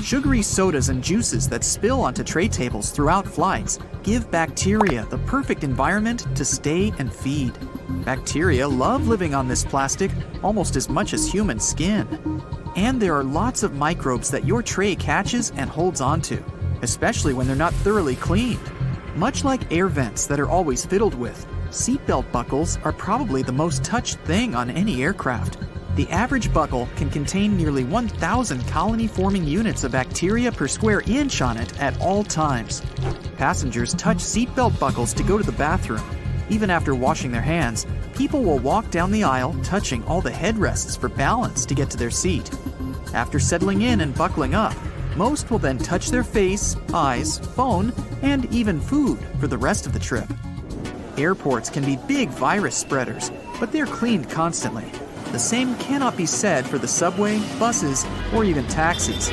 S4: Sugary sodas and juices that spill onto tray tables throughout flights give bacteria the perfect environment to stay and feed. Bacteria love living on this plastic almost as much as human skin. And there are lots of microbes that your tray catches and holds onto, especially when they're not thoroughly cleaned. Much like air vents that are always fiddled with, seatbelt buckles are probably the most touched thing on any aircraft. The average buckle can contain nearly 1,000 colony-forming units of bacteria per square inch on it at all times. Passengers touch seatbelt buckles to go to the bathroom. Even after washing their hands, people will walk down the aisle touching all the headrests for balance to get to their seat. After settling in and buckling up, most will then touch their face, eyes, phone, and even food for the rest of the trip. Airports can be big virus spreaders, but they're cleaned constantly. The same cannot be said for the subway, buses, or even taxis.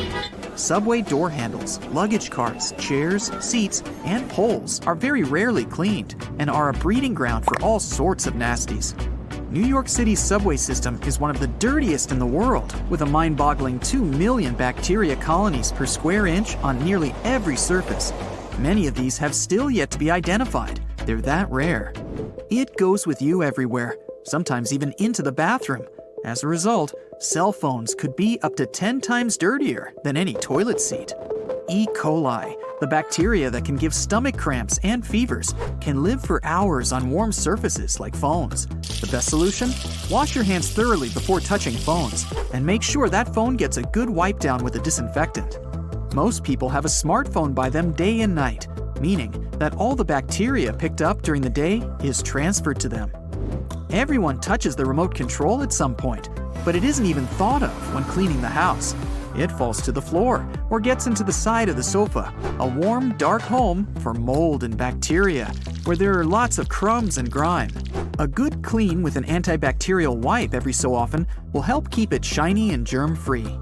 S4: Subway door handles, luggage carts, chairs, seats, and poles are very rarely cleaned and are a breeding ground for all sorts of nasties. New York City's subway system is one of the dirtiest in the world, with a mind-boggling 2 million bacteria colonies per square inch on nearly every surface. Many of these have still yet to be identified. They're that rare. It goes with you everywhere, sometimes even into the bathroom. As a result, cell phones could be up to 10 times dirtier than any toilet seat. E. coli, the bacteria that can give stomach cramps and fevers, can live for hours on warm surfaces like phones. The best solution? Wash your hands thoroughly before touching phones, and make sure that phone gets a good wipe down with a disinfectant. Most people have a smartphone by them day and night, meaning that all the bacteria picked up during the day is transferred to them. Everyone touches the remote control at some point, but it isn't even thought of when cleaning the house. It falls to the floor or gets into the side of the sofa, a warm, dark home for mold and bacteria, where there are lots of crumbs and grime. A good clean with an antibacterial wipe every so often will help keep it shiny and germ-free.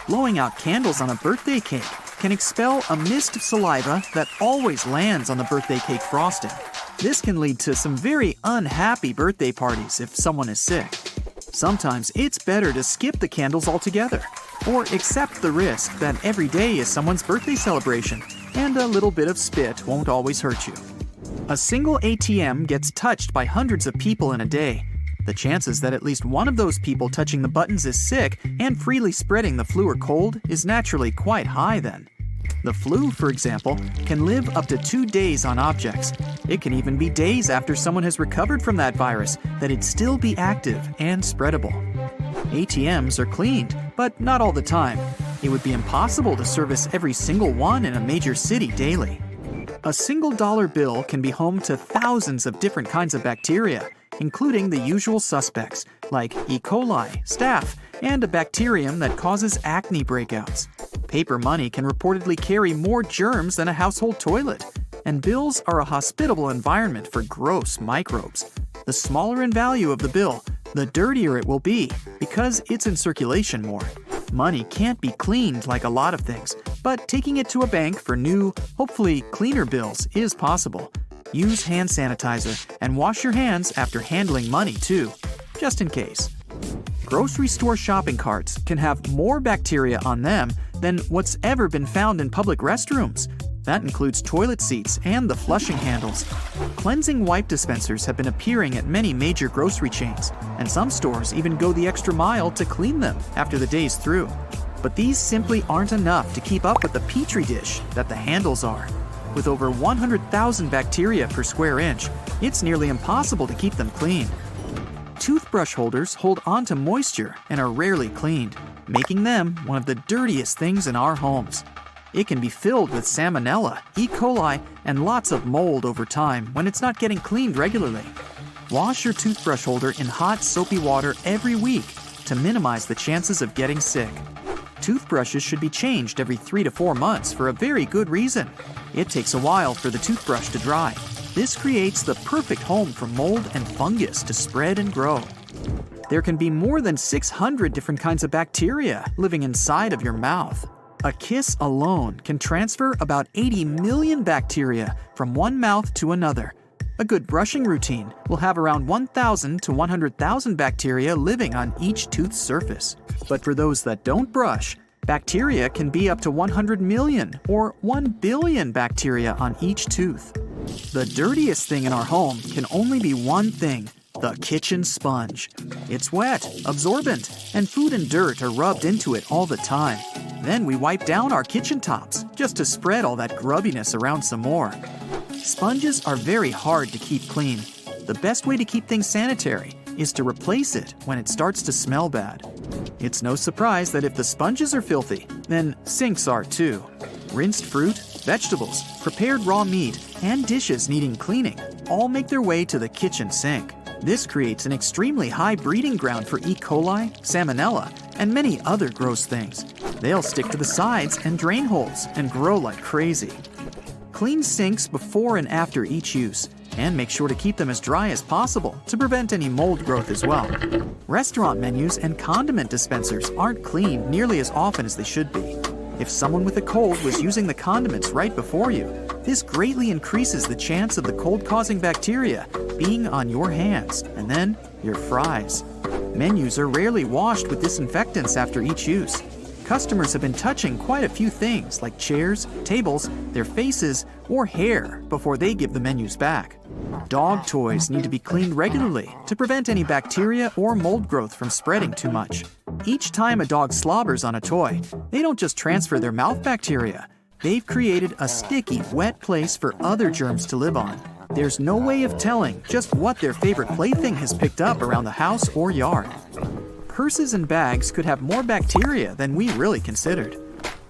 S4: Blowing out candles on a birthday cake can expel a mist of saliva that always lands on the birthday cake frosting. This can lead to some very unhappy birthday parties if someone is sick. Sometimes it's better to skip the candles altogether, or accept the risk that every day is someone's birthday celebration, and a little bit of spit won't always hurt you. A single ATM gets touched by hundreds of people in a day. The chances that at least one of those people touching the buttons is sick and freely spreading the flu or cold is naturally quite high then. The flu, for example, can live up to 2 days on objects. It can even be days after someone has recovered from that virus that it'd still be active and spreadable. ATMs are cleaned, but not all the time. It would be impossible to service every single one in a major city daily. A single dollar bill can be home to thousands of different kinds of bacteria, including the usual suspects like E. coli, staph, and a bacterium that causes acne breakouts. Paper money can reportedly carry more germs than a household toilet, and bills are a hospitable environment for gross microbes. The smaller in value of the bill, the dirtier it will be because it's in circulation more. Money can't be cleaned like a lot of things, but taking it to a bank for new, hopefully cleaner bills is possible. Use hand sanitizer and wash your hands after handling money too, just in case. Grocery store shopping carts can have more bacteria on them than what's ever been found in public restrooms. That includes toilet seats and the flushing handles. Cleansing wipe dispensers have been appearing at many major grocery chains, and some stores even go the extra mile to clean them after the day's through. But these simply aren't enough to keep up with the petri dish that the handles are. With over 100,000 bacteria per square inch, it's nearly impossible to keep them clean. Toothbrush holders hold on to moisture and are rarely cleaned, making them one of the dirtiest things in our homes. It can be filled with salmonella, E. coli, and lots of mold over time when it's not getting cleaned regularly. Wash your toothbrush holder in hot, soapy water every week to minimize the chances of getting sick. Toothbrushes should be changed every 3 to 4 months for a very good reason. It takes a while for the toothbrush to dry. This creates the perfect home for mold and fungus to spread and grow. There can be more than 600 different kinds of bacteria living inside of your mouth. A kiss alone can transfer about 80 million bacteria from one mouth to another. A good brushing routine will have around 1,000 to 100,000 bacteria living on each tooth surface. But for those that don't brush, bacteria can be up to 100 million or 1 billion bacteria on each tooth. The dirtiest thing in our home can only be one thing: the kitchen sponge. It's wet, absorbent, and food and dirt are rubbed into it all the time. Then we wipe down our kitchen tops just to spread all that grubbiness around some more. Sponges are very hard to keep clean. The best way to keep things sanitary is to replace it when it starts to smell bad. It's no surprise that if the sponges are filthy, then sinks are too. Rinsed fruit, vegetables, prepared raw meat, and dishes needing cleaning all make their way to the kitchen sink. This creates an extremely high breeding ground for E. coli, salmonella, and many other gross things. They'll stick to the sides and drain holes and grow like crazy. Clean sinks before and after each use, and make sure to keep them as dry as possible to prevent any mold growth as well. Restaurant menus and condiment dispensers aren't cleaned nearly as often as they should be. If someone with a cold was using the condiments right before you, this greatly increases the chance of the cold-causing bacteria being on your hands and then your fries. Menus are rarely washed with disinfectants after each use. Customers have been touching quite a few things like chairs, tables, their faces, or hair before they give the menus back. Dog toys need to be cleaned regularly to prevent any bacteria or mold growth from spreading too much. Each time a dog slobbers on a toy, they don't just transfer their mouth bacteria. They've created a sticky, wet place for other germs to live on. There's no way of telling just what their favorite plaything has picked up around the house or yard. Purses and bags could have more bacteria than we really considered.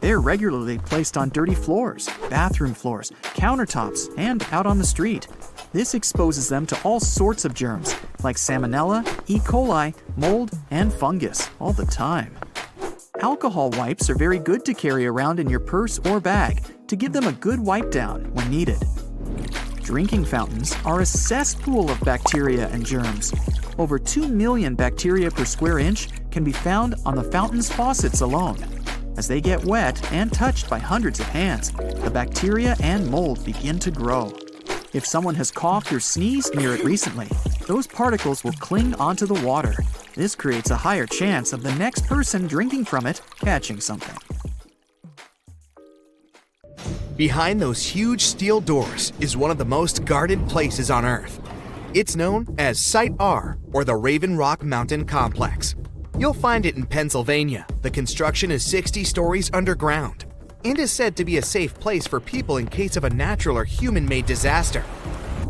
S4: They're regularly placed on dirty floors, bathroom floors, countertops, and out on the street. This exposes them to all sorts of germs, like salmonella, E. coli, mold, and fungus, all the time. Alcohol wipes are very good to carry around in your purse or bag to give them a good wipe down when needed. Drinking fountains are a cesspool of bacteria and germs. Over 2 million bacteria per square inch can be found on the fountain's faucets alone. As they get wet and touched by hundreds of hands, the bacteria and mold begin to grow. If someone has coughed or sneezed near it recently, those particles will cling onto the water. This creates a higher chance of the next person drinking from it catching something.
S5: Behind those huge steel doors is one of the most guarded places on Earth. It's known as Site R, or the Raven Rock Mountain Complex. You'll find it in Pennsylvania. The construction is 60 stories underground and is said to be a safe place for people in case of a natural or human-made disaster.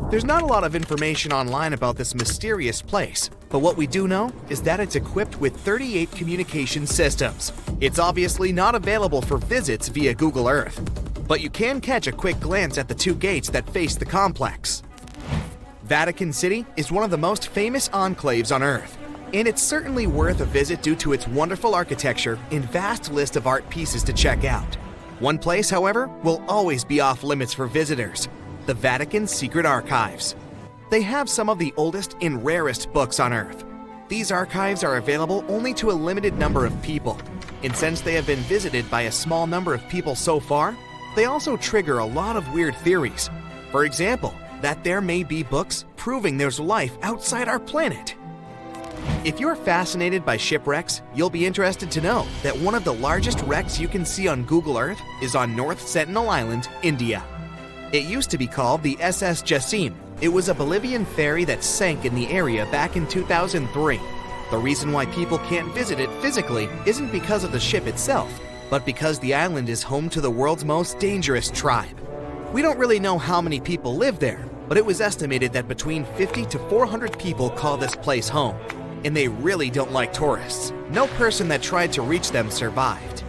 S5: There's not a lot of information online about this mysterious place, but what we do know is that it's equipped with 38 communication systems. It's obviously not available for visits via Google Earth, but you can catch a quick glance at the 2 gates that face the complex. Vatican City is one of the most famous enclaves on Earth, and it's certainly worth a visit due to its wonderful architecture and vast list of art pieces to check out. One place, however, will always be off limits for visitors: the Vatican's secret archives. They have some of the oldest and rarest books on Earth. These archives are available only to a limited number of people, and since they have been visited by a small number of people so far, they also trigger a lot of weird theories. For example, that there may be books proving there's life outside our planet. If you're fascinated by shipwrecks, you'll be interested to know that one of the largest wrecks you can see on Google Earth is on North Sentinel Island, India. It used to be called the SS Jassim. It was a Bolivian ferry that sank in the area back in 2003. The reason why people can't visit it physically isn't because of the ship itself, but because the island is home to the world's most dangerous tribe. We don't really know how many people live there, but it was estimated that between 50 to 400 people call this place home. And they really don't like tourists. No person that tried to reach them survived.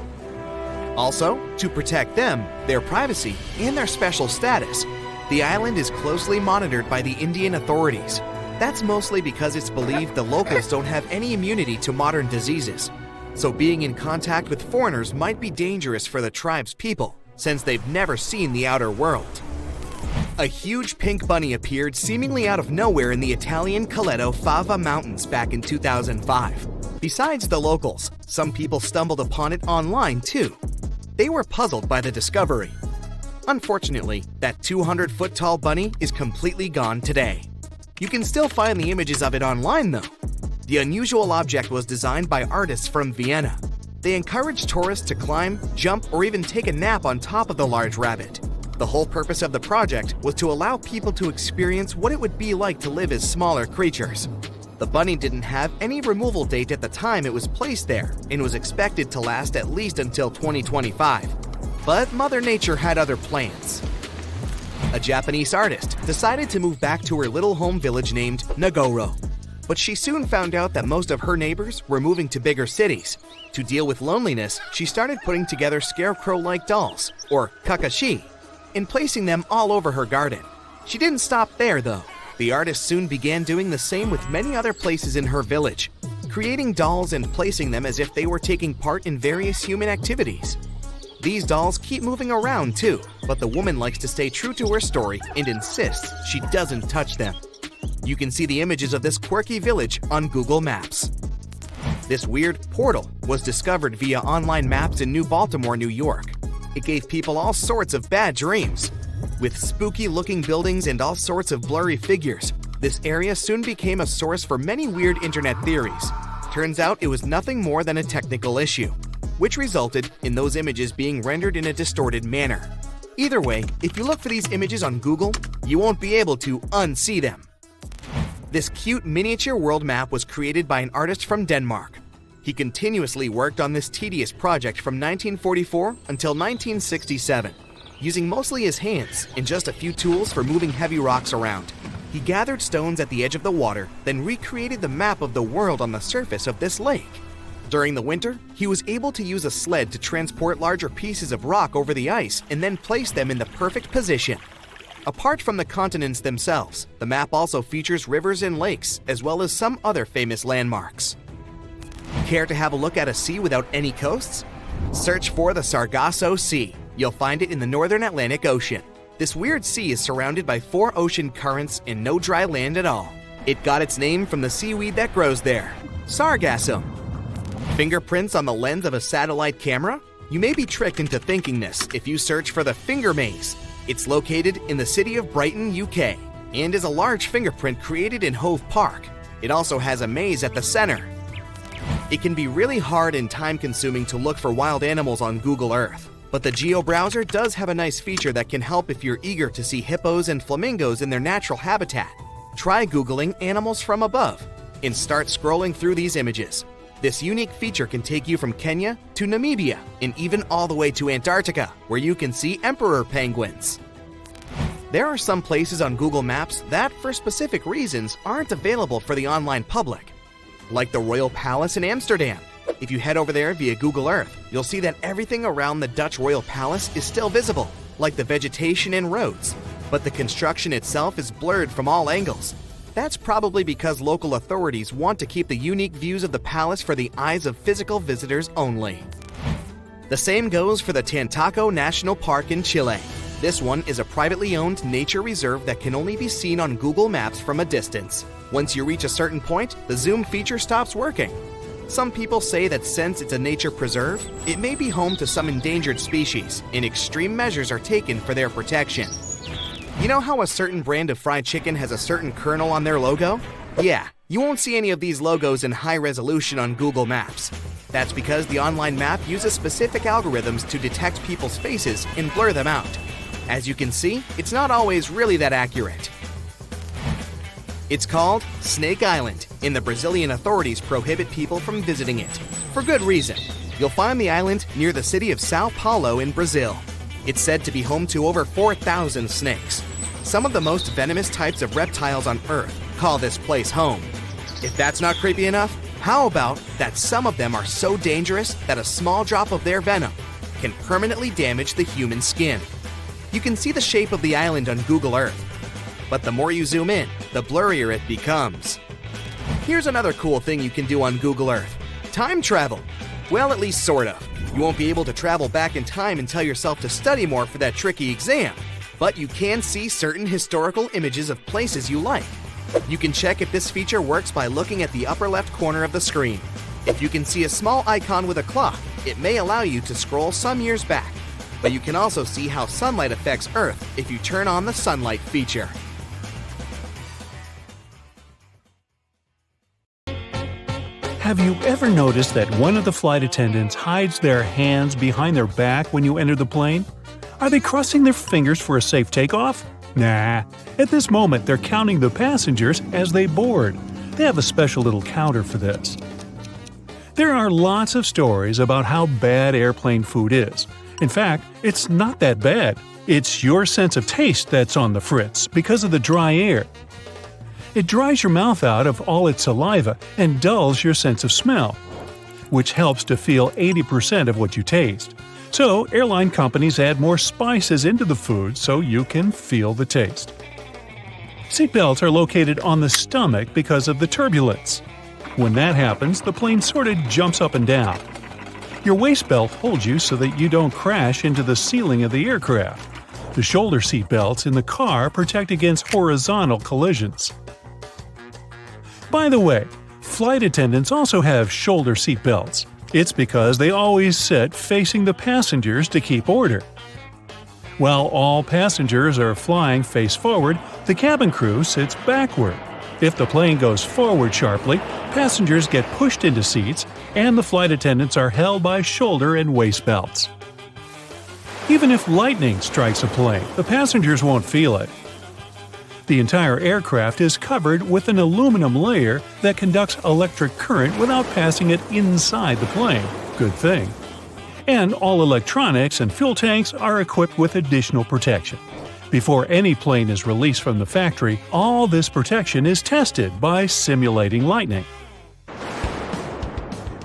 S5: Also, to protect them, their privacy, and their special status, the island is closely monitored by the Indian authorities. That's mostly because it's believed the locals don't have any immunity to modern diseases. So being in contact with foreigners might be dangerous for the tribe's people, since they've never seen the outer world. A huge pink bunny appeared seemingly out of nowhere in the Italian Coleto Fava Mountains back in 2005. Besides the locals, some people stumbled upon it online too. They were puzzled by the discovery. Unfortunately, that 200-foot-tall bunny is completely gone today. You can still find the images of it online though. The unusual object was designed by artists from Vienna. They encouraged tourists to climb, jump, or even take a nap on top of the large rabbit. The whole purpose of the project was to allow people to experience what it would be like to live as smaller creatures. The bunny didn't have any removal date at the time it was placed there and was expected to last at least until 2025. But Mother Nature had other plans. A Japanese artist decided to move back to her little home village named Nagoro. But she soon found out that most of her neighbors were moving to bigger cities. To deal with loneliness, she started putting together scarecrow-like dolls, or kakashi, and placing them all over her garden. She didn't stop there though. The artist soon began doing the same with many other places in her village, creating dolls and placing them as if they were taking part in various human activities. These dolls keep moving around too, but the woman likes to stay true to her story and insists she doesn't touch them. You can see the images of this quirky village on Google Maps. This weird portal was discovered via online maps in New Baltimore, New York. It gave people all sorts of bad dreams. With spooky-looking buildings and all sorts of blurry figures, this area soon became a source for many weird internet theories. Turns out it was nothing more than a technical issue, which resulted in those images being rendered in a distorted manner. Either way, if you look for these images on Google, you won't be able to unsee them. This cute miniature world map was created by an artist from Denmark. He continuously worked on this tedious project from 1944 until 1967, using mostly his hands and just a few tools for moving heavy rocks around. He gathered stones at the edge of the water, then recreated the map of the world on the surface of this lake. During the winter, he was able to use a sled to transport larger pieces of rock over the ice and then place them in the perfect position. Apart from the continents themselves, the map also features rivers and lakes, as well as some other famous landmarks. Care to have a look at a sea without any coasts? Search for the Sargasso Sea. You'll find it in the northern Atlantic Ocean. This weird sea is surrounded by 4 ocean currents and no dry land at all. It got its name from the seaweed that grows there, sargassum. Fingerprints on the lens of a satellite camera? You may be tricked into thinking this if you search for the finger maze. It's located in the city of Brighton, UK, and is a large fingerprint created in Hove Park. It also has a maze at the center. It can be really hard and time-consuming to look for wild animals on Google Earth, but the Geo browser does have a nice feature that can help if you're eager to see hippos and flamingos in their natural habitat. Try Googling animals from above and start scrolling through these images. This unique feature can take you from Kenya to Namibia and even all the way to Antarctica, where you can see emperor penguins. There are some places on Google Maps that, for specific reasons, aren't available for the online public, like the Royal Palace in Amsterdam. If you head over there via Google Earth, you'll see that everything around the Dutch Royal Palace is still visible, like the vegetation and roads, but the construction itself is blurred from all angles. That's probably because local authorities want to keep the unique views of the palace for the eyes of physical visitors only. The same goes for the Tantaco National Park in Chile. This one is a privately owned nature reserve that can only be seen on Google Maps from a distance. Once you reach a certain point, the zoom feature stops working. Some people say that since it's a nature preserve, it may be home to some endangered species, and extreme measures are taken for their protection. You know how a certain brand of fried chicken has a certain kernel on their logo? Yeah, you won't see any of these logos in high resolution on Google Maps. That's because the online map uses specific algorithms to detect people's faces and blur them out. As you can see, it's not always really that accurate. It's called Snake Island, and the Brazilian authorities prohibit people from visiting it. For good reason. You'll find the island near the city of Sao Paulo in Brazil. It's said to be home to over 4,000 snakes. Some of the most venomous types of reptiles on Earth call this place home. If that's not creepy enough, how about that some of them are so dangerous that a small drop of their venom can permanently damage the human skin? You can see the shape of the island on Google Earth, but the more you zoom in, the blurrier it becomes. Here's another cool thing you can do on Google Earth: time travel. Well, at least sort of. You won't be able to travel back in time and tell yourself to study more for that tricky exam, but you can see certain historical images of places you like. You can check if this feature works by looking at the upper left corner of the screen. If you can see a small icon with a clock, it may allow you to scroll some years back, but you can also see how sunlight affects Earth if you turn on the sunlight feature.
S2: Have you ever noticed that one of the flight attendants hides their hands behind their back when you enter the plane? Are they crossing their fingers for a safe takeoff? Nah. At this moment, they're counting the passengers as they board. They have a special little counter for this. There are lots of stories about how bad airplane food is. In fact, it's not that bad. It's your sense of taste that's on the fritz because of the dry air. It dries your mouth out of all its saliva and dulls your sense of smell, which helps to feel 80% of what you taste. So, airline companies add more spices into the food so you can feel the taste. Seatbelts are located on the stomach because of the turbulence. When that happens, the plane sort of jumps up and down. Your waist belt holds you so that you don't crash into the ceiling of the aircraft. The shoulder seat belts in the car protect against horizontal collisions. By the way, flight attendants also have shoulder seat belts. It's because they always sit facing the passengers to keep order. While all passengers are flying face forward, the cabin crew sits backward. If the plane goes forward sharply, passengers get pushed into seats, and the flight attendants are held by shoulder and waist belts. Even if lightning strikes a plane, the passengers won't feel it. The entire aircraft is covered with an aluminum layer that conducts electric current without passing it inside the plane. Good thing. And all electronics and fuel tanks are equipped with additional protection. Before any plane is released from the factory, all this protection is tested by simulating lightning.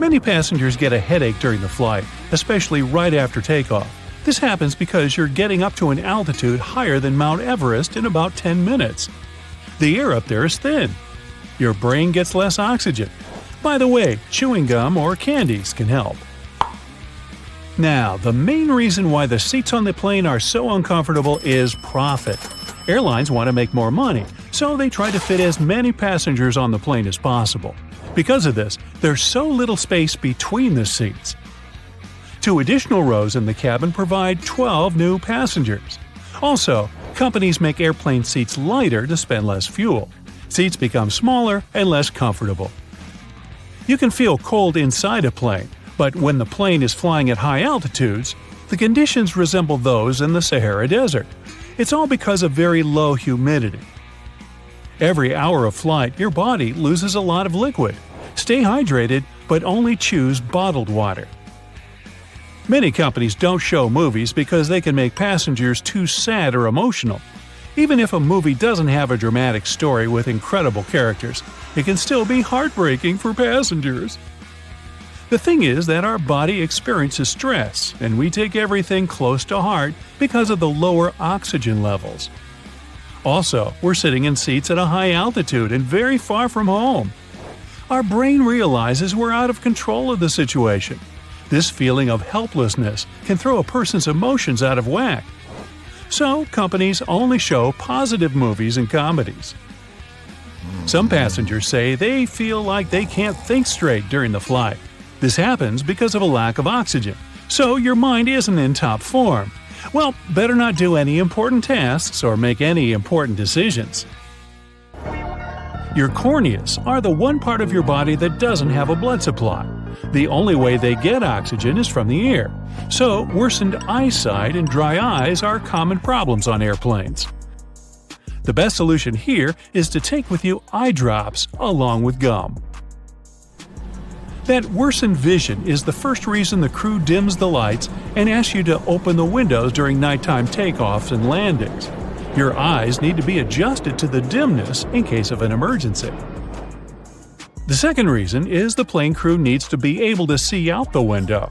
S2: Many passengers get a headache during the flight, especially right after takeoff. This happens because you're getting up to an altitude higher than Mount Everest in about 10 minutes. The air up there is thin. Your brain gets less oxygen. By the way, chewing gum or candies can help. Now, the main reason why the seats on the plane are so uncomfortable is profit. Airlines want to make more money, so they try to fit as many passengers on the plane as possible. Because of this, there's so little space between the seats. 2 additional rows in the cabin provide 12 new passengers. Also, companies make airplane seats lighter to spend less fuel. Seats become smaller and less comfortable. You can feel cold inside a plane, but when the plane is flying at high altitudes, the conditions resemble those in the Sahara Desert. It's all because of very low humidity. Every hour of flight, your body loses a lot of liquid. Stay hydrated, but only choose bottled water. Many companies don't show movies because they can make passengers too sad or emotional. Even if a movie doesn't have a dramatic story with incredible characters, it can still be heartbreaking for passengers. The thing is that our body experiences stress, and we take everything close to heart because of the lower oxygen levels. Also, we're sitting in seats at a high altitude and very far from home. Our brain realizes we're out of control of the situation. This feeling of helplessness can throw a person's emotions out of whack. So, companies only show positive movies and comedies. Some passengers say they feel like they can't think straight during the flight. This happens because of a lack of oxygen, so your mind isn't in top form. Well, better not do any important tasks or make any important decisions. Your corneas are the one part of your body that doesn't have a blood supply. The only way they get oxygen is from the air. So, worsened eyesight and dry eyes are common problems on airplanes. The best solution here is to take with you eye drops along with gum. That worsened vision is the first reason the crew dims the lights and asks you to open the windows during nighttime takeoffs and landings. Your eyes need to be adjusted to the dimness in case of an emergency. The second reason is the plane crew needs to be able to see out the window.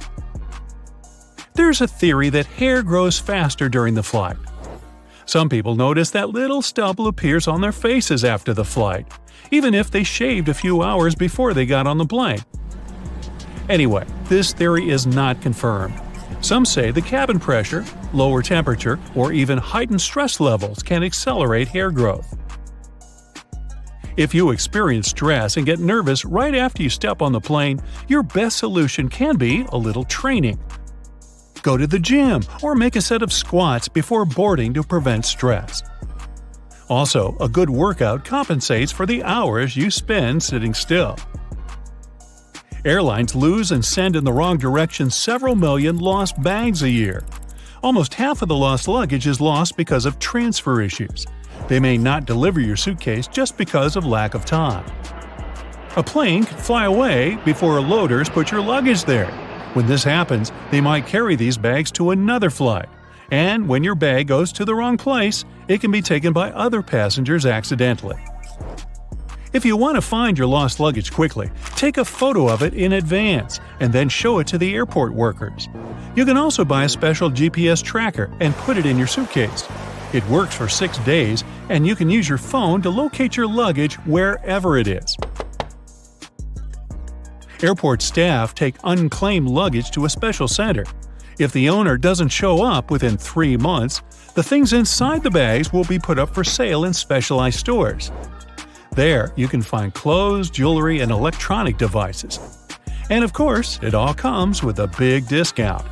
S2: There's a theory that hair grows faster during the flight. Some people notice that little stubble appears on their faces after the flight, even if they shaved a few hours before they got on the plane. Anyway, this theory is not confirmed. Some say the cabin pressure, lower temperature, or even heightened stress levels can accelerate hair growth. If you experience stress and get nervous right after you step on the plane, your best solution can be a little training. Go to the gym or make a set of squats before boarding to prevent stress. Also, a good workout compensates for the hours you spend sitting still. Airlines lose and send in the wrong direction several million lost bags a year. Almost half of the lost luggage is lost because of transfer issues. They may not deliver your suitcase just because of lack of time. A plane can fly away before loaders put your luggage there. When this happens, they might carry these bags to another flight. And when your bag goes to the wrong place, it can be taken by other passengers accidentally. If you want to find your lost luggage quickly, take a photo of it in advance and then show it to the airport workers. You can also buy a special GPS tracker and put it in your suitcase. It works for 6 days, and you can use your phone to locate your luggage wherever it is. Airport staff take unclaimed luggage to a special center. If the owner doesn't show up within 3 months, the things inside the bags will be put up for sale in specialized stores. There, you can find clothes, jewelry, and electronic devices. And of course, it all comes with a big discount.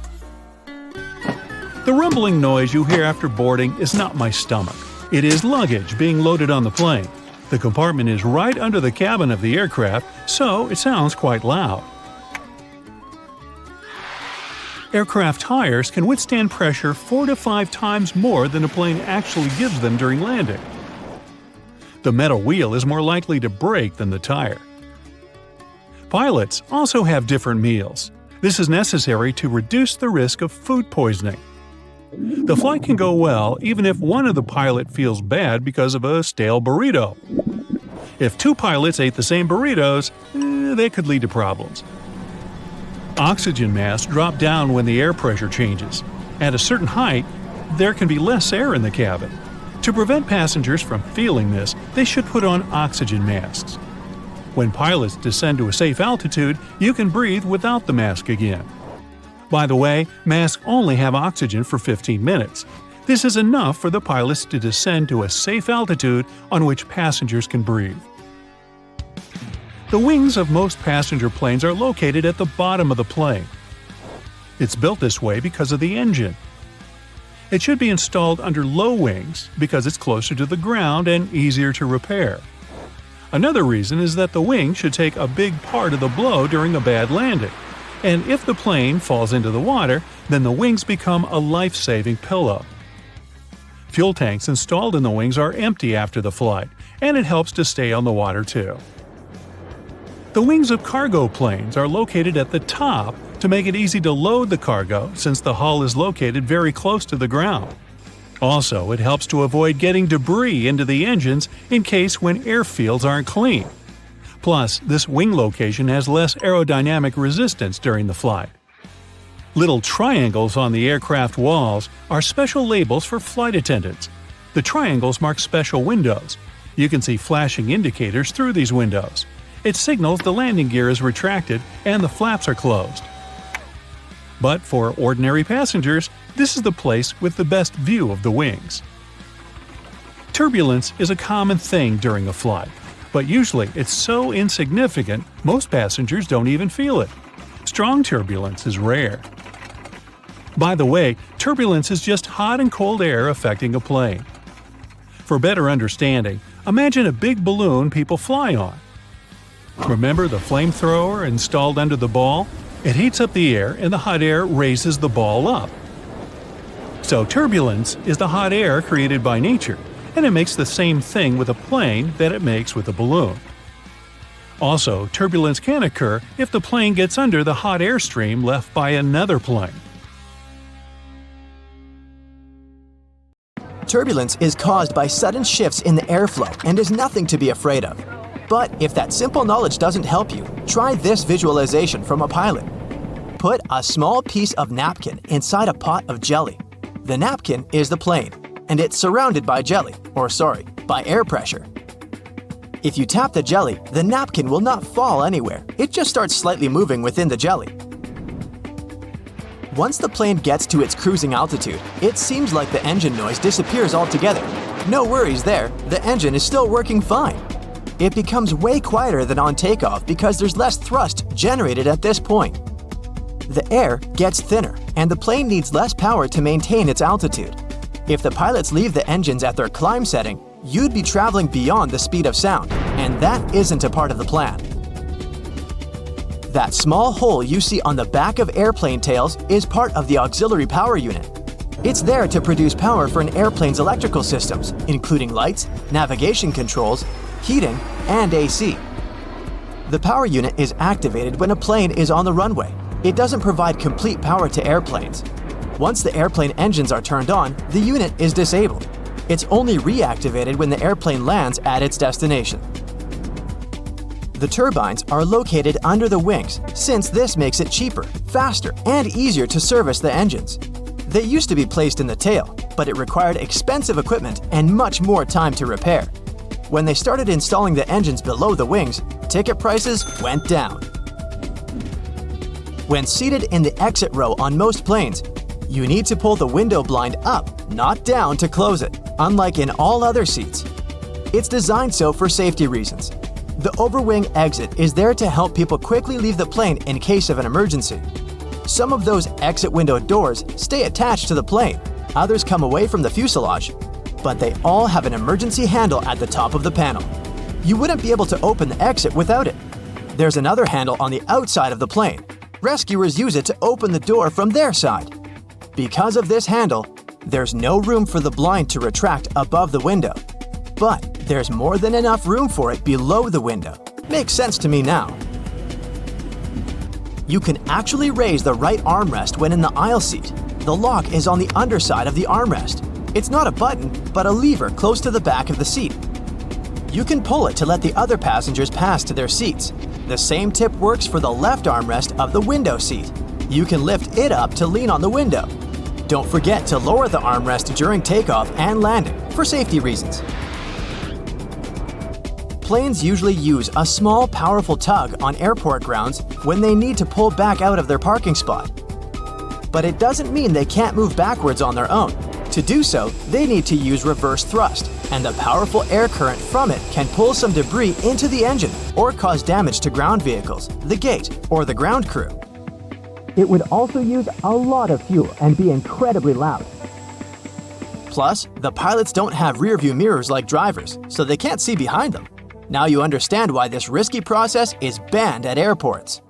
S2: The rumbling noise you hear after boarding is not my stomach. It is luggage being loaded on the plane. The compartment is right under the cabin of the aircraft, so it sounds quite loud. Aircraft tires can withstand pressure 4 to 5 times more than a plane actually gives them during landing. The metal wheel is more likely to break than the tire. Pilots also have different meals. This is necessary to reduce the risk of food poisoning. The flight can go well even if one of the pilot feels bad because of a stale burrito. If 2 pilots ate the same burritos, they could lead to problems. Oxygen masks drop down when the air pressure changes. At a certain height, there can be less air in the cabin. To prevent passengers from feeling this, they should put on oxygen masks. When pilots descend to a safe altitude, you can breathe without the mask again. By the way, masks only have oxygen for 15 minutes. This is enough for the pilots to descend to a safe altitude on which passengers can breathe. The wings of most passenger planes are located at the bottom of the plane. It's built this way because of the engine. It should be installed under low wings because it's closer to the ground and easier to repair. Another reason is that the wing should take a big part of the blow during a bad landing, and if the plane falls into the water, then the wings become a life-saving pillow. Fuel tanks installed in the wings are empty after the flight, and it helps to stay on the water too. The wings of cargo planes are located at the top to make it easy to load the cargo since the hull is located very close to the ground. Also, it helps to avoid getting debris into the engines in case when airfields aren't clean. Plus, this wing location has less aerodynamic resistance during the flight. Little triangles on the aircraft walls are special labels for flight attendants. The triangles mark special windows. You can see flashing indicators through these windows. It signals the landing gear is retracted and the flaps are closed. But for ordinary passengers, this is the place with the best view of the wings. Turbulence is a common thing during a flight, but usually it's so insignificant most passengers don't even feel it. Strong turbulence is rare. By the way, turbulence is just hot and cold air affecting a plane. For better understanding, imagine a big balloon people fly on. Remember the flamethrower installed under the ball? It heats up the air and the hot air raises the ball up. So turbulence is the hot air created by nature, and it makes the same thing with a plane that it makes with a balloon. Also, turbulence can occur if the plane gets under the hot air stream left by another plane.
S3: Turbulence is caused by sudden shifts in the airflow and is nothing to be afraid of. But if that simple knowledge doesn't help you, try this visualization from a pilot. Put a small piece of napkin inside a pot of jelly. The napkin is the plane, and it's surrounded by by air pressure. If you tap the jelly, the napkin will not fall anywhere. It just starts slightly moving within the jelly. Once the plane gets to its cruising altitude, it seems like the engine noise disappears altogether. No worries there, the engine is still working fine. It becomes way quieter than on takeoff because there's less thrust generated at this point. The air gets thinner, and the plane needs less power to maintain its altitude. If the pilots leave the engines at their climb setting, you'd be traveling beyond the speed of sound, and that isn't a part of the plan. That small hole you see on the back of airplane tails is part of the auxiliary power unit. It's there to produce power for an airplane's electrical systems, including lights, navigation controls, heating, and AC. The power unit is activated when a plane is on the runway. It doesn't provide complete power to airplanes. Once the airplane engines are turned on, the unit is disabled. It's only reactivated when the airplane lands at its destination. The turbines are located under the wings, since this makes it cheaper, faster, and easier to service the engines. They used to be placed in the tail, but it required expensive equipment and much more time to repair. When they started installing the engines below the wings, ticket prices went down. When seated in the exit row on most planes, you need to pull the window blind up, not down, to close it, unlike in all other seats. It's designed so for safety reasons. The overwing exit is there to help people quickly leave the plane in case of an emergency. Some of those exit window doors stay attached to the plane, others come away from the fuselage, but they all have an emergency handle at the top of the panel. You wouldn't be able to open the exit without it. There's another handle on the outside of the plane. Rescuers use it to open the door from their side. Because of this handle, there's no room for the blind to retract above the window. But there's more than enough room for it below the window. Makes sense to me now. You can actually raise the right armrest when in the aisle seat. The lock is on the underside of the armrest. It's not a button, but a lever close to the back of the seat. You can pull it to let the other passengers pass to their seats. The same tip works for the left armrest of the window seat. You can lift it up to lean on the window. Don't forget to lower the armrest during takeoff and landing for safety reasons. Planes usually use a small, powerful tug on airport grounds when they need to pull back out of their parking spot. But it doesn't mean they can't move backwards on their own. To do so, they need to use reverse thrust, and the powerful air current from it can pull some debris into the engine or cause damage to ground vehicles, the gate, or the ground crew. It would also use a lot of fuel and be incredibly loud. Plus, the pilots don't have rearview mirrors like drivers, so they can't see behind them. Now you understand why this risky process is banned at airports.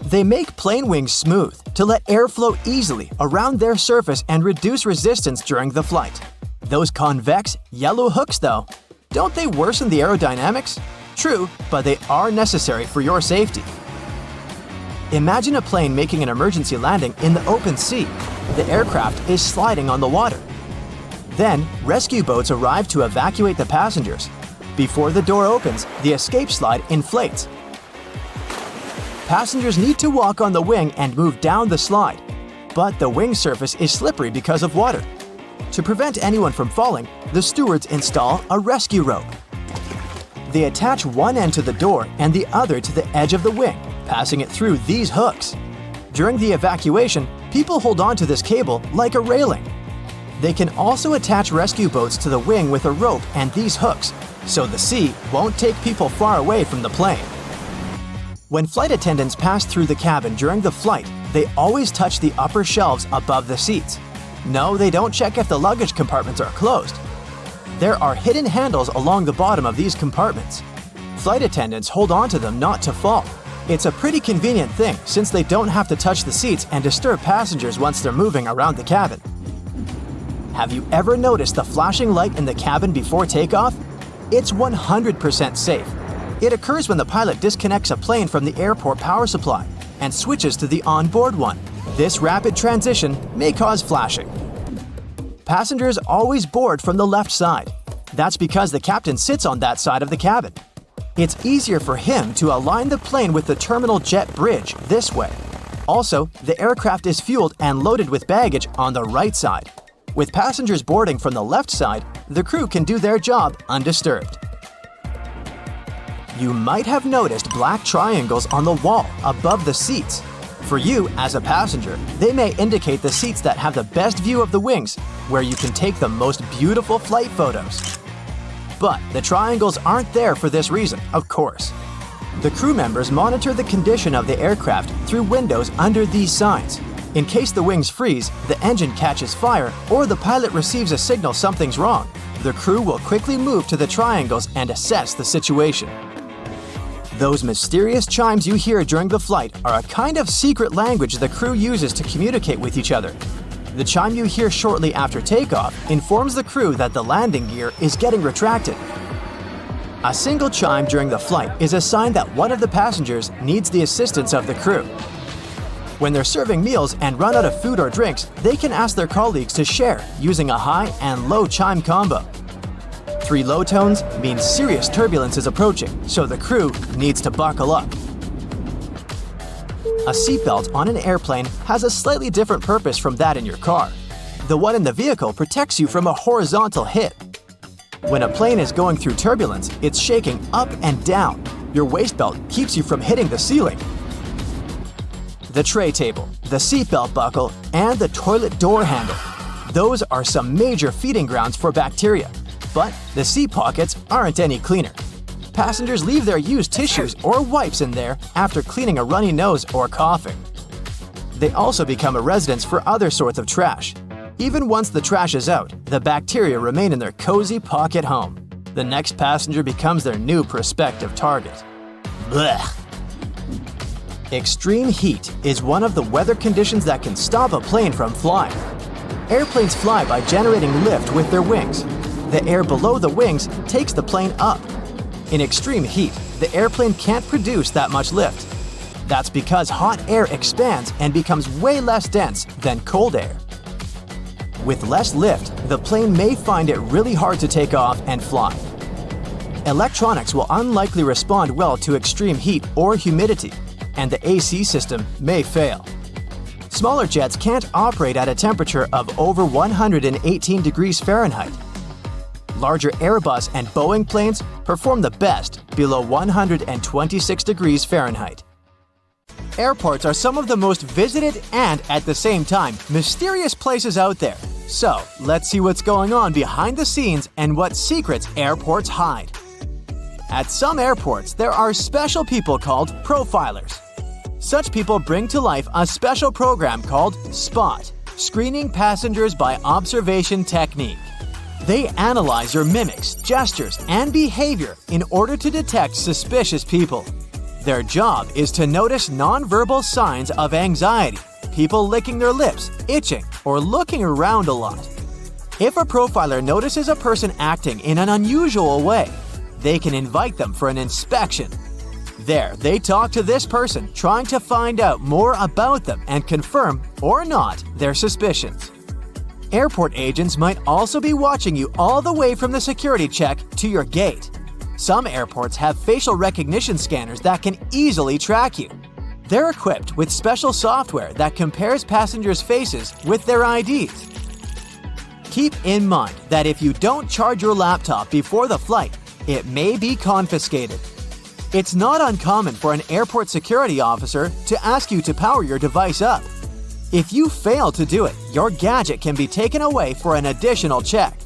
S3: They make plane wings smooth to let air flow easily around their surface and reduce resistance during the flight. Those convex, yellow hooks, though, don't they worsen the aerodynamics? True, but they are necessary for your safety. Imagine a plane making an emergency landing in the open sea. The aircraft is sliding on the water. Then, rescue boats arrive to evacuate the passengers. Before the door opens, the escape slide inflates. Passengers need to walk on the wing and move down the slide, but the wing surface is slippery because of water. To prevent anyone from falling, the stewards install a rescue rope. They attach one end to the door and the other to the edge of the wing, passing it through these hooks. During the evacuation, people hold on to this cable like a railing. They can also attach rescue boats to the wing with a rope and these hooks, so the sea won't take people far away from the plane. When flight attendants pass through the cabin during the flight, they always touch the upper shelves above the seats. No, they don't check if the luggage compartments are closed. There are hidden handles along the bottom of these compartments. Flight attendants hold on to them not to fall. It's a pretty convenient thing since they don't have to touch the seats and disturb passengers once they're moving around the cabin. Have you ever noticed the flashing light in the cabin before takeoff? It's 100% safe. It occurs when the pilot disconnects a plane from the airport power supply and switches to the onboard one. This rapid transition may cause flashing. Passengers always board from the left side. That's because the captain sits on that side of the cabin. It's easier for him to align the plane with the terminal jet bridge this way. Also, the aircraft is fueled and loaded with baggage on the right side. With passengers boarding from the left side, the crew can do their job undisturbed. You might have noticed black triangles on the wall above the seats. For you, as a passenger, they may indicate the seats that have the best view of the wings, where you can take the most beautiful flight photos. But the triangles aren't there for this reason, of course. The crew members monitor the condition of the aircraft through windows under these signs. In case the wings freeze, the engine catches fire, or the pilot receives a signal something's wrong, the crew will quickly move to the triangles and assess the situation. Those mysterious chimes you hear during the flight are a kind of secret language the crew uses to communicate with each other. The chime you hear shortly after takeoff informs the crew that the landing gear is getting retracted. A single chime during the flight is a sign that one of the passengers needs the assistance of the crew. When they're serving meals and run out of food or drinks, they can ask their colleagues to share using a high and low chime combo. 3 low tones mean serious turbulence is approaching, so the crew needs to buckle up. A seatbelt on an airplane has a slightly different purpose from that in your car. The one in the vehicle protects you from a horizontal hit. When a plane is going through turbulence, it's shaking up and down. Your waist belt keeps you from hitting the ceiling. The tray table, the seatbelt buckle, and the toilet door handle. Those are some major feeding grounds for bacteria. But the seat pockets aren't any cleaner. Passengers leave their used tissues or wipes in there after cleaning a runny nose or coughing. They also become a residence for other sorts of trash. Even once the trash is out, the bacteria remain in their cozy pocket home. The next passenger becomes their new prospective target. Blech. Extreme heat is one of the weather conditions that can stop a plane from flying. Airplanes fly by generating lift with their wings. The air below the wings takes the plane up. In extreme heat, the airplane can't produce that much lift. That's because hot air expands and becomes way less dense than cold air. With less lift, the plane may find it really hard to take off and fly. Electronics will unlikely respond well to extreme heat or humidity, and the AC system may fail. Smaller jets can't operate at a temperature of over 118 degrees Fahrenheit. Larger Airbus and Boeing planes perform the best below 126 degrees Fahrenheit. Airports are some of the most visited and, at the same time, mysterious places out there. So, let's see what's going on behind the scenes and what secrets airports hide. At some airports, there are special people called profilers. Such people bring to life a special program called SPOT Screening passengers by observation technique. They analyze your mimics, gestures, and behavior in order to detect suspicious people. Their job is to notice nonverbal signs of anxiety, people licking their lips, itching, or looking around a lot. If a profiler notices a person acting in an unusual way, they can invite them for an inspection. There, they talk to this person, trying to find out more about them and confirm, or not, their suspicions. Airport agents might also be watching you all the way from the security check to your gate. Some airports have facial recognition scanners that can easily track you. They're equipped with special software that compares passengers' faces with their IDs. Keep in mind that if you don't charge your laptop before the flight, it may be confiscated. It's not uncommon for an airport security officer to ask you to power your device up. If you fail to do it, your gadget can be taken away for an additional check.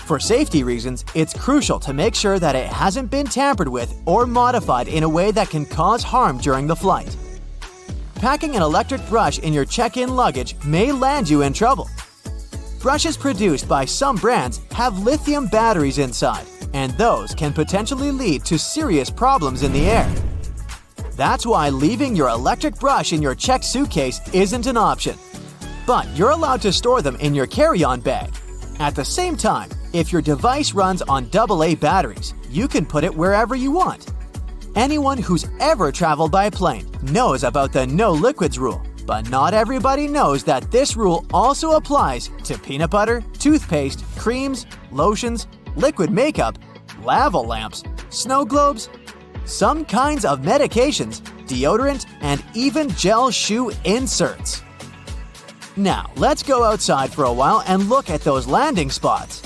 S3: For safety reasons, it's crucial to make sure that it hasn't been tampered with or modified in a way that can cause harm during the flight. Packing an electric brush in your check-in luggage may land you in trouble. Brushes produced by some brands have lithium batteries inside, and those can potentially lead to serious problems in the air. That's why leaving your electric brush in your checked suitcase isn't an option. But you're allowed to store them in your carry-on bag. At the same time, if your device runs on AA batteries, you can put it wherever you want. Anyone who's ever traveled by plane knows about the no liquids rule, but not everybody knows that this rule also applies to peanut butter, toothpaste, creams, lotions, liquid makeup, lava lamps, snow globes, some kinds of medications, deodorant, and even gel shoe inserts. Now, let's go outside for a while and look at those landing spots.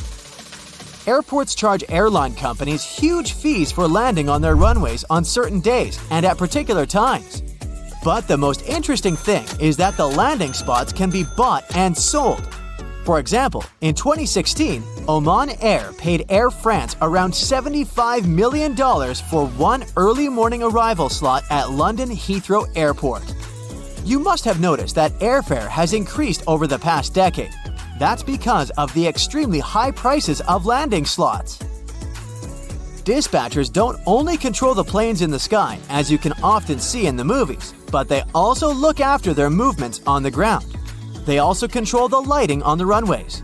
S3: Airports charge airline companies huge fees for landing on their runways on certain days and at particular times. But the most interesting thing is that the landing spots can be bought and sold. For example, in 2016, Oman Air paid Air France around $75 million for one early morning arrival slot at London Heathrow Airport. You must have noticed that airfare has increased over the past decade. That's because of the extremely high prices of landing slots. Dispatchers don't only control the planes in the sky, as you can often see in the movies, but they also look after their movements on the ground. They also control the lighting on the runways.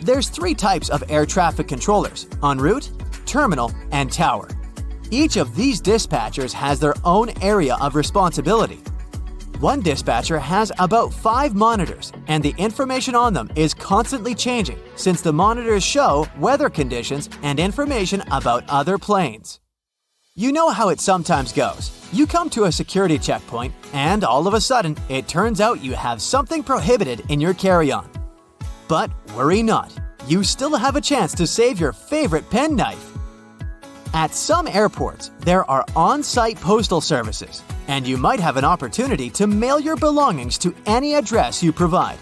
S3: There's 3 types of air traffic controllers: en route, terminal, and tower. Each of these dispatchers has their own area of responsibility. One dispatcher has about 5 monitors, and the information on them is constantly changing since the monitors show weather conditions and information about other planes. You know how it sometimes goes. You come to a security checkpoint, and all of a sudden, it turns out you have something prohibited in your carry-on. But worry not, you still have a chance to save your favorite penknife. At some airports, there are on-site postal services, and you might have an opportunity to mail your belongings to any address you provide.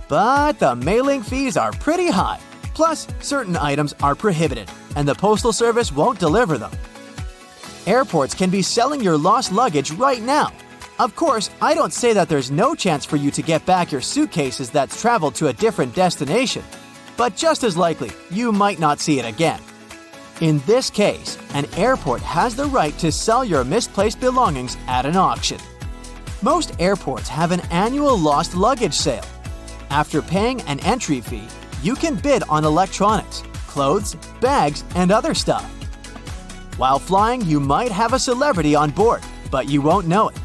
S3: But the mailing fees are pretty high, plus certain items are prohibited, and the postal service won't deliver them. Airports can be selling your lost luggage right now. Of course, I don't say that there's no chance for you to get back your suitcases that's traveled to a different destination, but just as likely, you might not see it again. In this case, an airport has the right to sell your misplaced belongings at an auction. Most airports have an annual lost luggage sale. After paying an entry fee, you can bid on electronics, clothes, bags, and other stuff. While flying, you might have a celebrity on board, but you won't know it.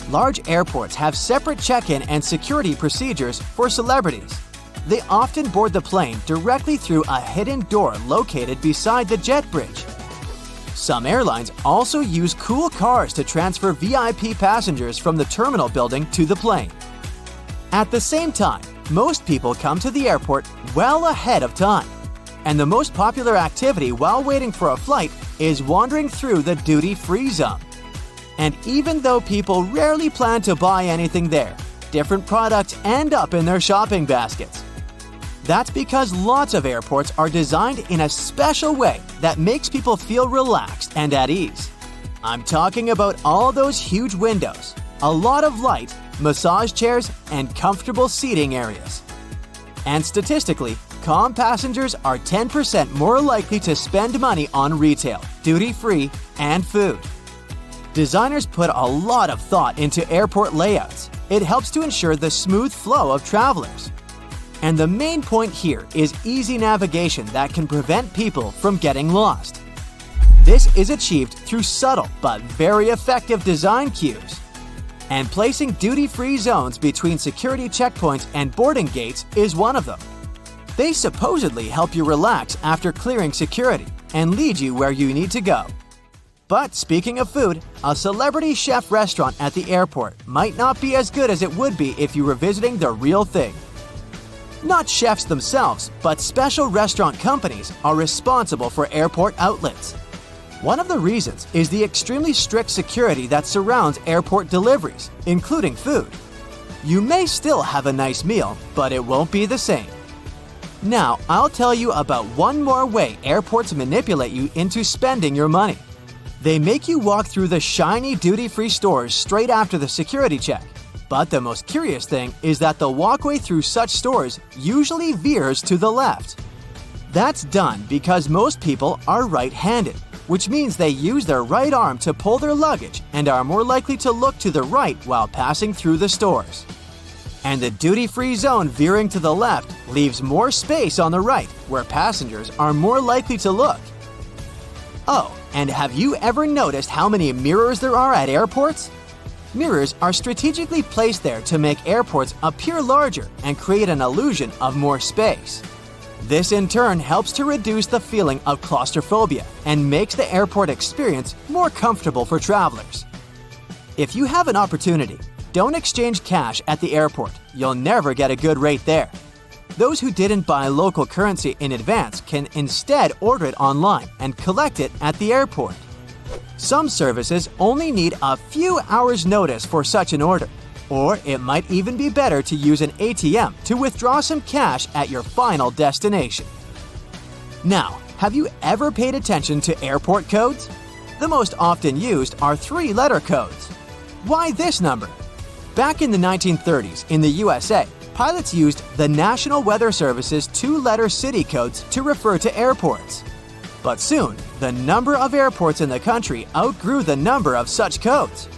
S3: Large airports have separate check-in and security procedures for celebrities. They often board the plane directly through a hidden door located beside the jet bridge. Some airlines also use cool cars to transfer VIP passengers from the terminal building to the plane. At the same time, most people come to the airport well ahead of time. And the most popular activity while waiting for a flight is wandering through the duty-free zone. And even though people rarely plan to buy anything there, different products end up in their shopping baskets. That's because lots of airports are designed in a special way that makes people feel relaxed and at ease. I'm talking about all those huge windows, a lot of light, massage chairs, and comfortable seating areas. And statistically, calm passengers are 10% more likely to spend money on retail, duty-free, and food. Designers put a lot of thought into airport layouts. It helps to ensure the smooth flow of travelers. And the main point here is easy navigation that can prevent people from getting lost. This is achieved through subtle but very effective design cues. And placing duty-free zones between security checkpoints and boarding gates is one of them. They supposedly help you relax after clearing security and lead you where you need to go. But speaking of food, a celebrity chef restaurant at the airport might not be as good as it would be if you were visiting the real thing. Not chefs themselves, but special restaurant companies are responsible for airport outlets. One of the reasons is the extremely strict security that surrounds airport deliveries, including food. You may still have a nice meal, but it won't be the same. Now, I'll tell you about one more way airports manipulate you into spending your money. They make you walk through the shiny duty-free stores straight after the security check. But the most curious thing is that the walkway through such stores usually veers to the left. That's done because most people are right-handed, which means they use their right arm to pull their luggage and are more likely to look to the right while passing through the stores. And the duty-free zone veering to the left leaves more space on the right, where passengers are more likely to look. Oh, and have you ever noticed how many mirrors there are at airports? Mirrors are strategically placed there to make airports appear larger and create an illusion of more space. This in turn helps to reduce the feeling of claustrophobia and makes the airport experience more comfortable for travelers. If you have an opportunity, don't exchange cash at the airport. You'll never get a good rate there. Those who didn't buy local currency in advance can instead order it online and collect it at the airport. Some services only need a few hours' notice for such an order, or it might even be better to use an ATM to withdraw some cash at your final destination. Now, have you ever paid attention to airport codes? The most often used are 3-letter codes. Why this number? Back in the 1930s in the USA, pilots used the National Weather Service's 2-letter city codes to refer to airports. But soon, the number of airports in the country outgrew the number of such codes.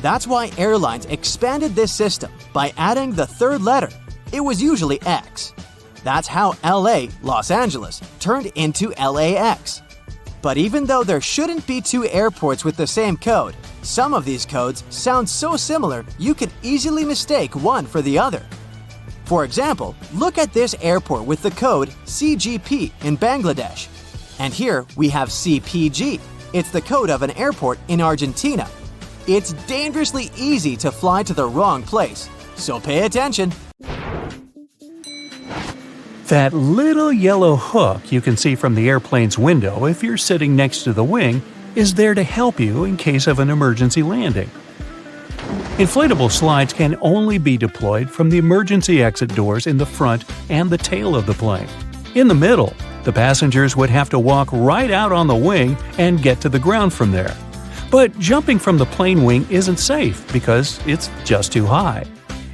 S3: That's why airlines expanded this system by adding the 3rd letter. It was usually X. That's how LA, Los Angeles, turned into LAX. But even though there shouldn't be 2 airports with the same code, some of these codes sound so similar you could easily mistake one for the other. For example, look at this airport with the code CGP in Bangladesh. And here we have CPG. It's the code of an airport in Argentina. It's dangerously easy to fly to the wrong place, so pay attention.
S2: That little yellow hook you can see from the airplane's window if you're sitting next to the wing is there to help you in case of an emergency landing. Inflatable slides can only be deployed from the emergency exit doors in the front and the tail of the plane. In the middle, the passengers would have to walk right out on the wing and get to the ground from there. But jumping from the plane wing isn't safe because it's just too high.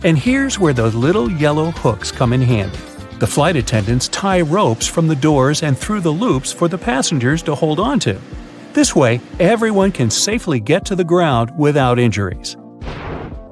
S2: And here's where those little yellow hooks come in handy. The flight attendants tie ropes from the doors and through the loops for the passengers to hold onto. This way, everyone can safely get to the ground without injuries.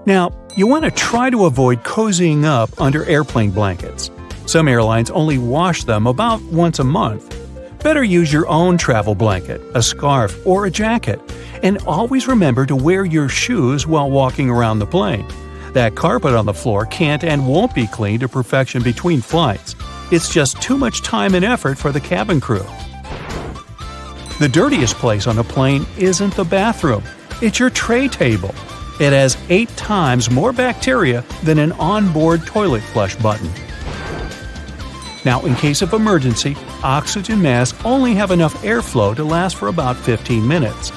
S2: Now, you want to try to avoid cozying up under airplane blankets. Some airlines only wash them about once a month. Better use your own travel blanket, a scarf, or a jacket. And always remember to wear your shoes while walking around the plane. That carpet on the floor can't and won't be cleaned to perfection between flights. It's just too much time and effort for the cabin crew. The dirtiest place on a plane isn't the bathroom. It's your tray table. It has 8 times more bacteria than an onboard toilet flush button. Now, in case of emergency, oxygen masks only have enough airflow to last for about 15 minutes.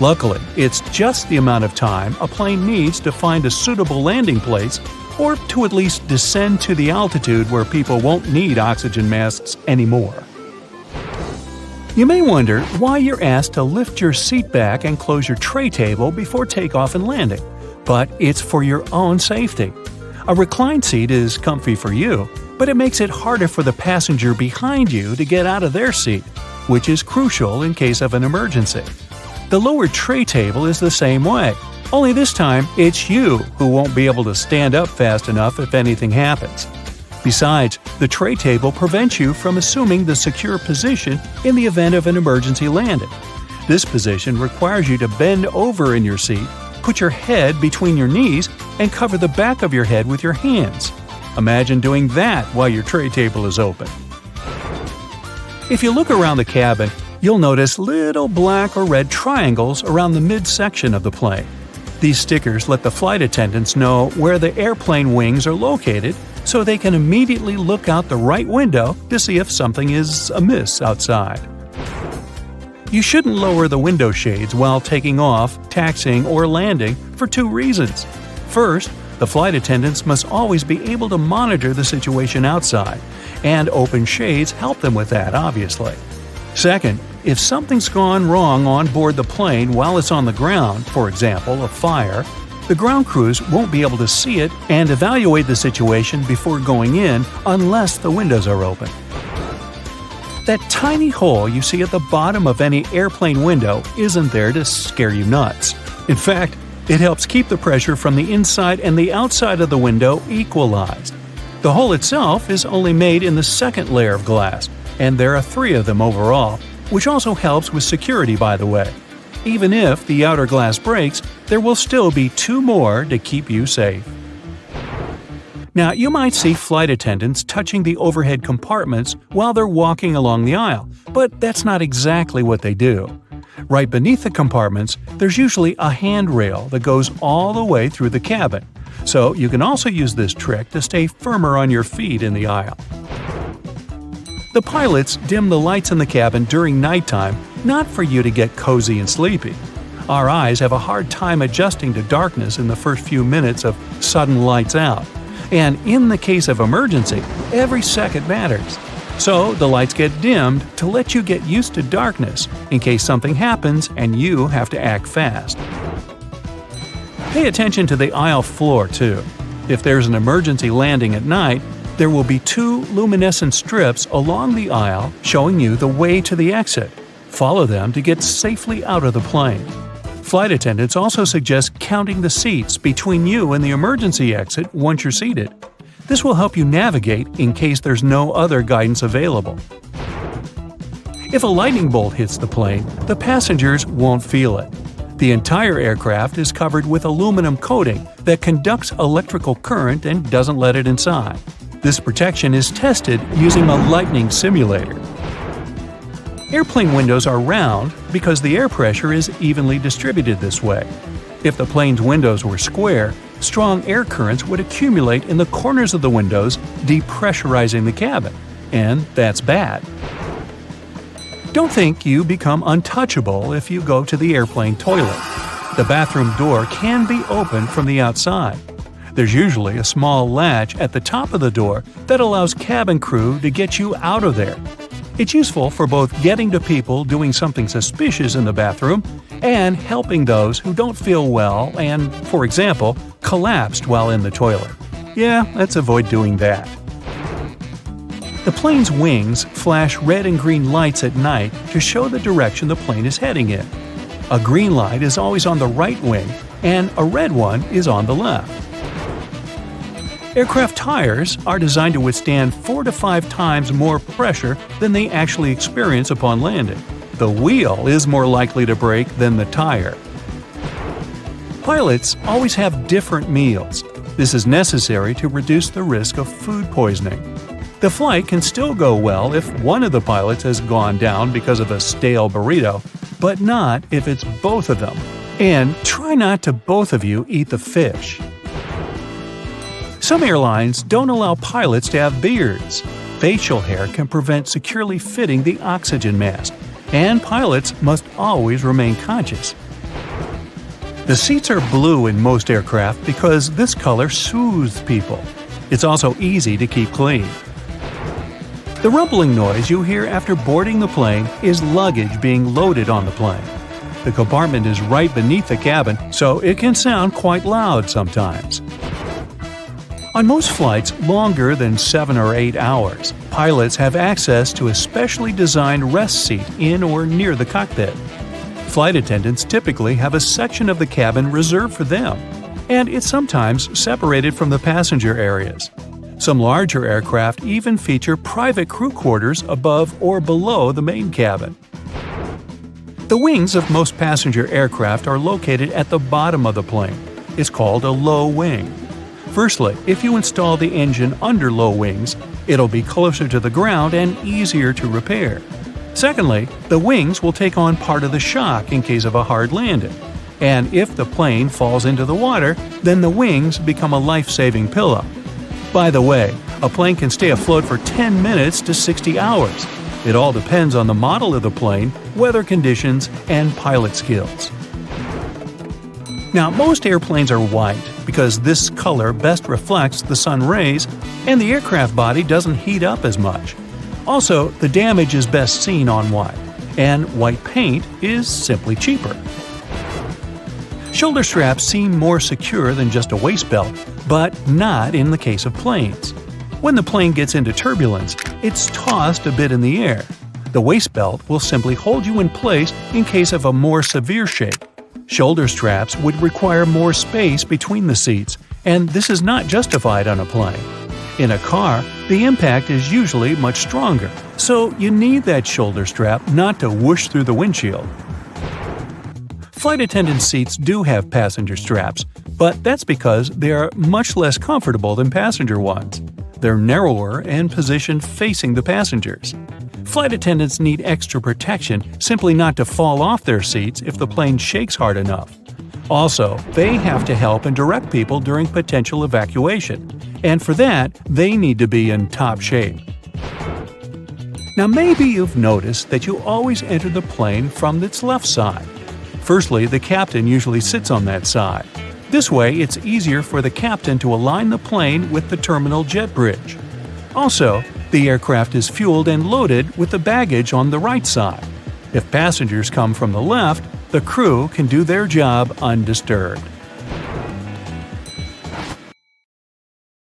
S2: Luckily, it's just the amount of time a plane needs to find a suitable landing place or to at least descend to the altitude where people won't need oxygen masks anymore. You may wonder why you're asked to lift your seat back and close your tray table before takeoff and landing. but it's for your own safety. A reclined seat is comfy for you, but it makes it harder for the passenger behind you to get out of their seat, which is crucial in case of an emergency. The lower tray table is the same way, only this time it's you who won't be able to stand up fast enough if anything happens. Besides, the tray table prevents you from assuming the secure position in the event of an emergency landing. This position requires you to bend over in your seat, put your head between your knees, and cover the back of your head with your hands. Imagine doing that while your tray table is open. If you look around the cabin, you'll notice little black or red triangles around the midsection of the plane. These stickers let the flight attendants know where the airplane wings are located, so they can immediately look out the right window to see if something is amiss outside. You shouldn't lower the window shades while taking off, taxiing, or landing for 2 reasons. First, the flight attendants must always be able to monitor the situation outside, and open shades help them with that, obviously. Second, if something's gone wrong on board the plane while it's on the ground, for example, a fire, the ground crews won't be able to see it and evaluate the situation before going in unless the windows are open. That tiny hole you see at the bottom of any airplane window isn't there to scare you nuts. In fact, it helps keep the pressure from the inside and the outside of the window equalized. The hole itself is only made in the second layer of glass, and there are 3 of them overall, which also helps with security, by the way. Even if the outer glass breaks, there will still be 2 more to keep you safe. Now, you might see flight attendants touching the overhead compartments while they're walking along the aisle, but that's not exactly what they do. Right beneath the compartments, there's usually a handrail that goes all the way through the cabin, so you can also use this trick to stay firmer on your feet in the aisle. The pilots dim the lights in the cabin during nighttime, not for you to get cozy and sleepy. Our eyes have a hard time adjusting to darkness in the first few minutes of sudden lights out. And in the case of emergency, every second matters. So the lights get dimmed to let you get used to darkness in case something happens and you have to act fast. Pay attention to the aisle floor too. If there's an emergency landing at night, there will be 2 luminescent strips along the aisle showing you the way to the exit. Follow them to get safely out of the plane. Flight attendants also suggest counting the seats between you and the emergency exit once you're seated. This will help you navigate in case there's no other guidance available. If a lightning bolt hits the plane, the passengers won't feel it. The entire aircraft is covered with aluminum coating that conducts electrical current and doesn't let it inside. This protection is tested using a lightning simulator. Airplane windows are round because the air pressure is evenly distributed this way. If the plane's windows were square, strong air currents would accumulate in the corners of the windows, depressurizing the cabin, and that's bad. Don't think you become untouchable if you go to the airplane toilet. The bathroom door can be opened from the outside. There's usually a small latch at the top of the door that allows cabin crew to get you out of there. It's useful for both getting to people doing something suspicious in the bathroom and helping those who don't feel well and, for example, collapsed while in the toilet. Yeah, let's avoid doing that. The plane's wings flash red and green lights at night to show the direction the plane is heading in. A green light is always on the right wing, and a red one is on the left. Aircraft tires are designed to withstand 4 to 5 times more pressure than they actually experience upon landing. The wheel is more likely to break than the tire. Pilots always have different meals. This is necessary to reduce the risk of food poisoning. The flight can still go well if one of the pilots has gone down because of a stale burrito, but not if it's both of them. And try not to both of you eat the fish. Some airlines don't allow pilots to have beards. Facial hair can prevent securely fitting the oxygen mask, and pilots must always remain conscious. The seats are blue in most aircraft because this color soothes people. It's also easy to keep clean. The rumbling noise you hear after boarding the plane is luggage being loaded on the plane. The compartment is right beneath the cabin, so it can sound quite loud sometimes. On most flights longer than 7 or 8 hours, pilots have access to a specially designed rest seat in or near the cockpit. Flight attendants typically have a section of the cabin reserved for them, and it's sometimes separated from the passenger areas. Some larger aircraft even feature private crew quarters above or below the main cabin. The wings of most passenger aircraft are located at the bottom of the plane. It's called a low wing. Firstly, if you install the engine under low wings, it'll be closer to the ground and easier to repair. Secondly, the wings will take on part of the shock in case of a hard landing. And if the plane falls into the water, then the wings become a life-saving pillow. By the way, a plane can stay afloat for 10 minutes to 60 hours. It all depends on the model of the plane, weather conditions, and pilot skills. Now, most airplanes are white because this color best reflects the sun rays and the aircraft body doesn't heat up as much. Also, the damage is best seen on white, and white paint is simply cheaper. Shoulder straps seem more secure than just a waist belt, but not in the case of planes. When the plane gets into turbulence, it's tossed a bit in the air. The waist belt will simply hold you in place in case of a more severe shake. Shoulder straps would require more space between the seats, and this is not justified on a plane. In a car, the impact is usually much stronger, so you need that shoulder strap not to whoosh through the windshield. Flight attendant seats do have passenger straps, but that's because they are much less comfortable than passenger ones. They're narrower and positioned facing the passengers. Flight attendants need extra protection simply not to fall off their seats if the plane shakes hard enough. Also, they have to help and direct people during potential evacuation, and for that, they need to be in top shape. Now maybe you've noticed that you always enter the plane from its left side. Firstly, the captain usually sits on that side. This way, it's easier for the captain to align the plane with the terminal jet bridge. Also, the aircraft is fueled and loaded with the baggage on the right side. If passengers come from the left, the crew can do their job undisturbed.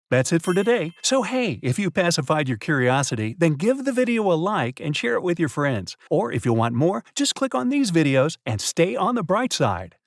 S2: That's it for today. So hey, if you pacified your curiosity, then give the video a like and share it with your friends. Or if you want more, just click on these videos and stay on the bright side.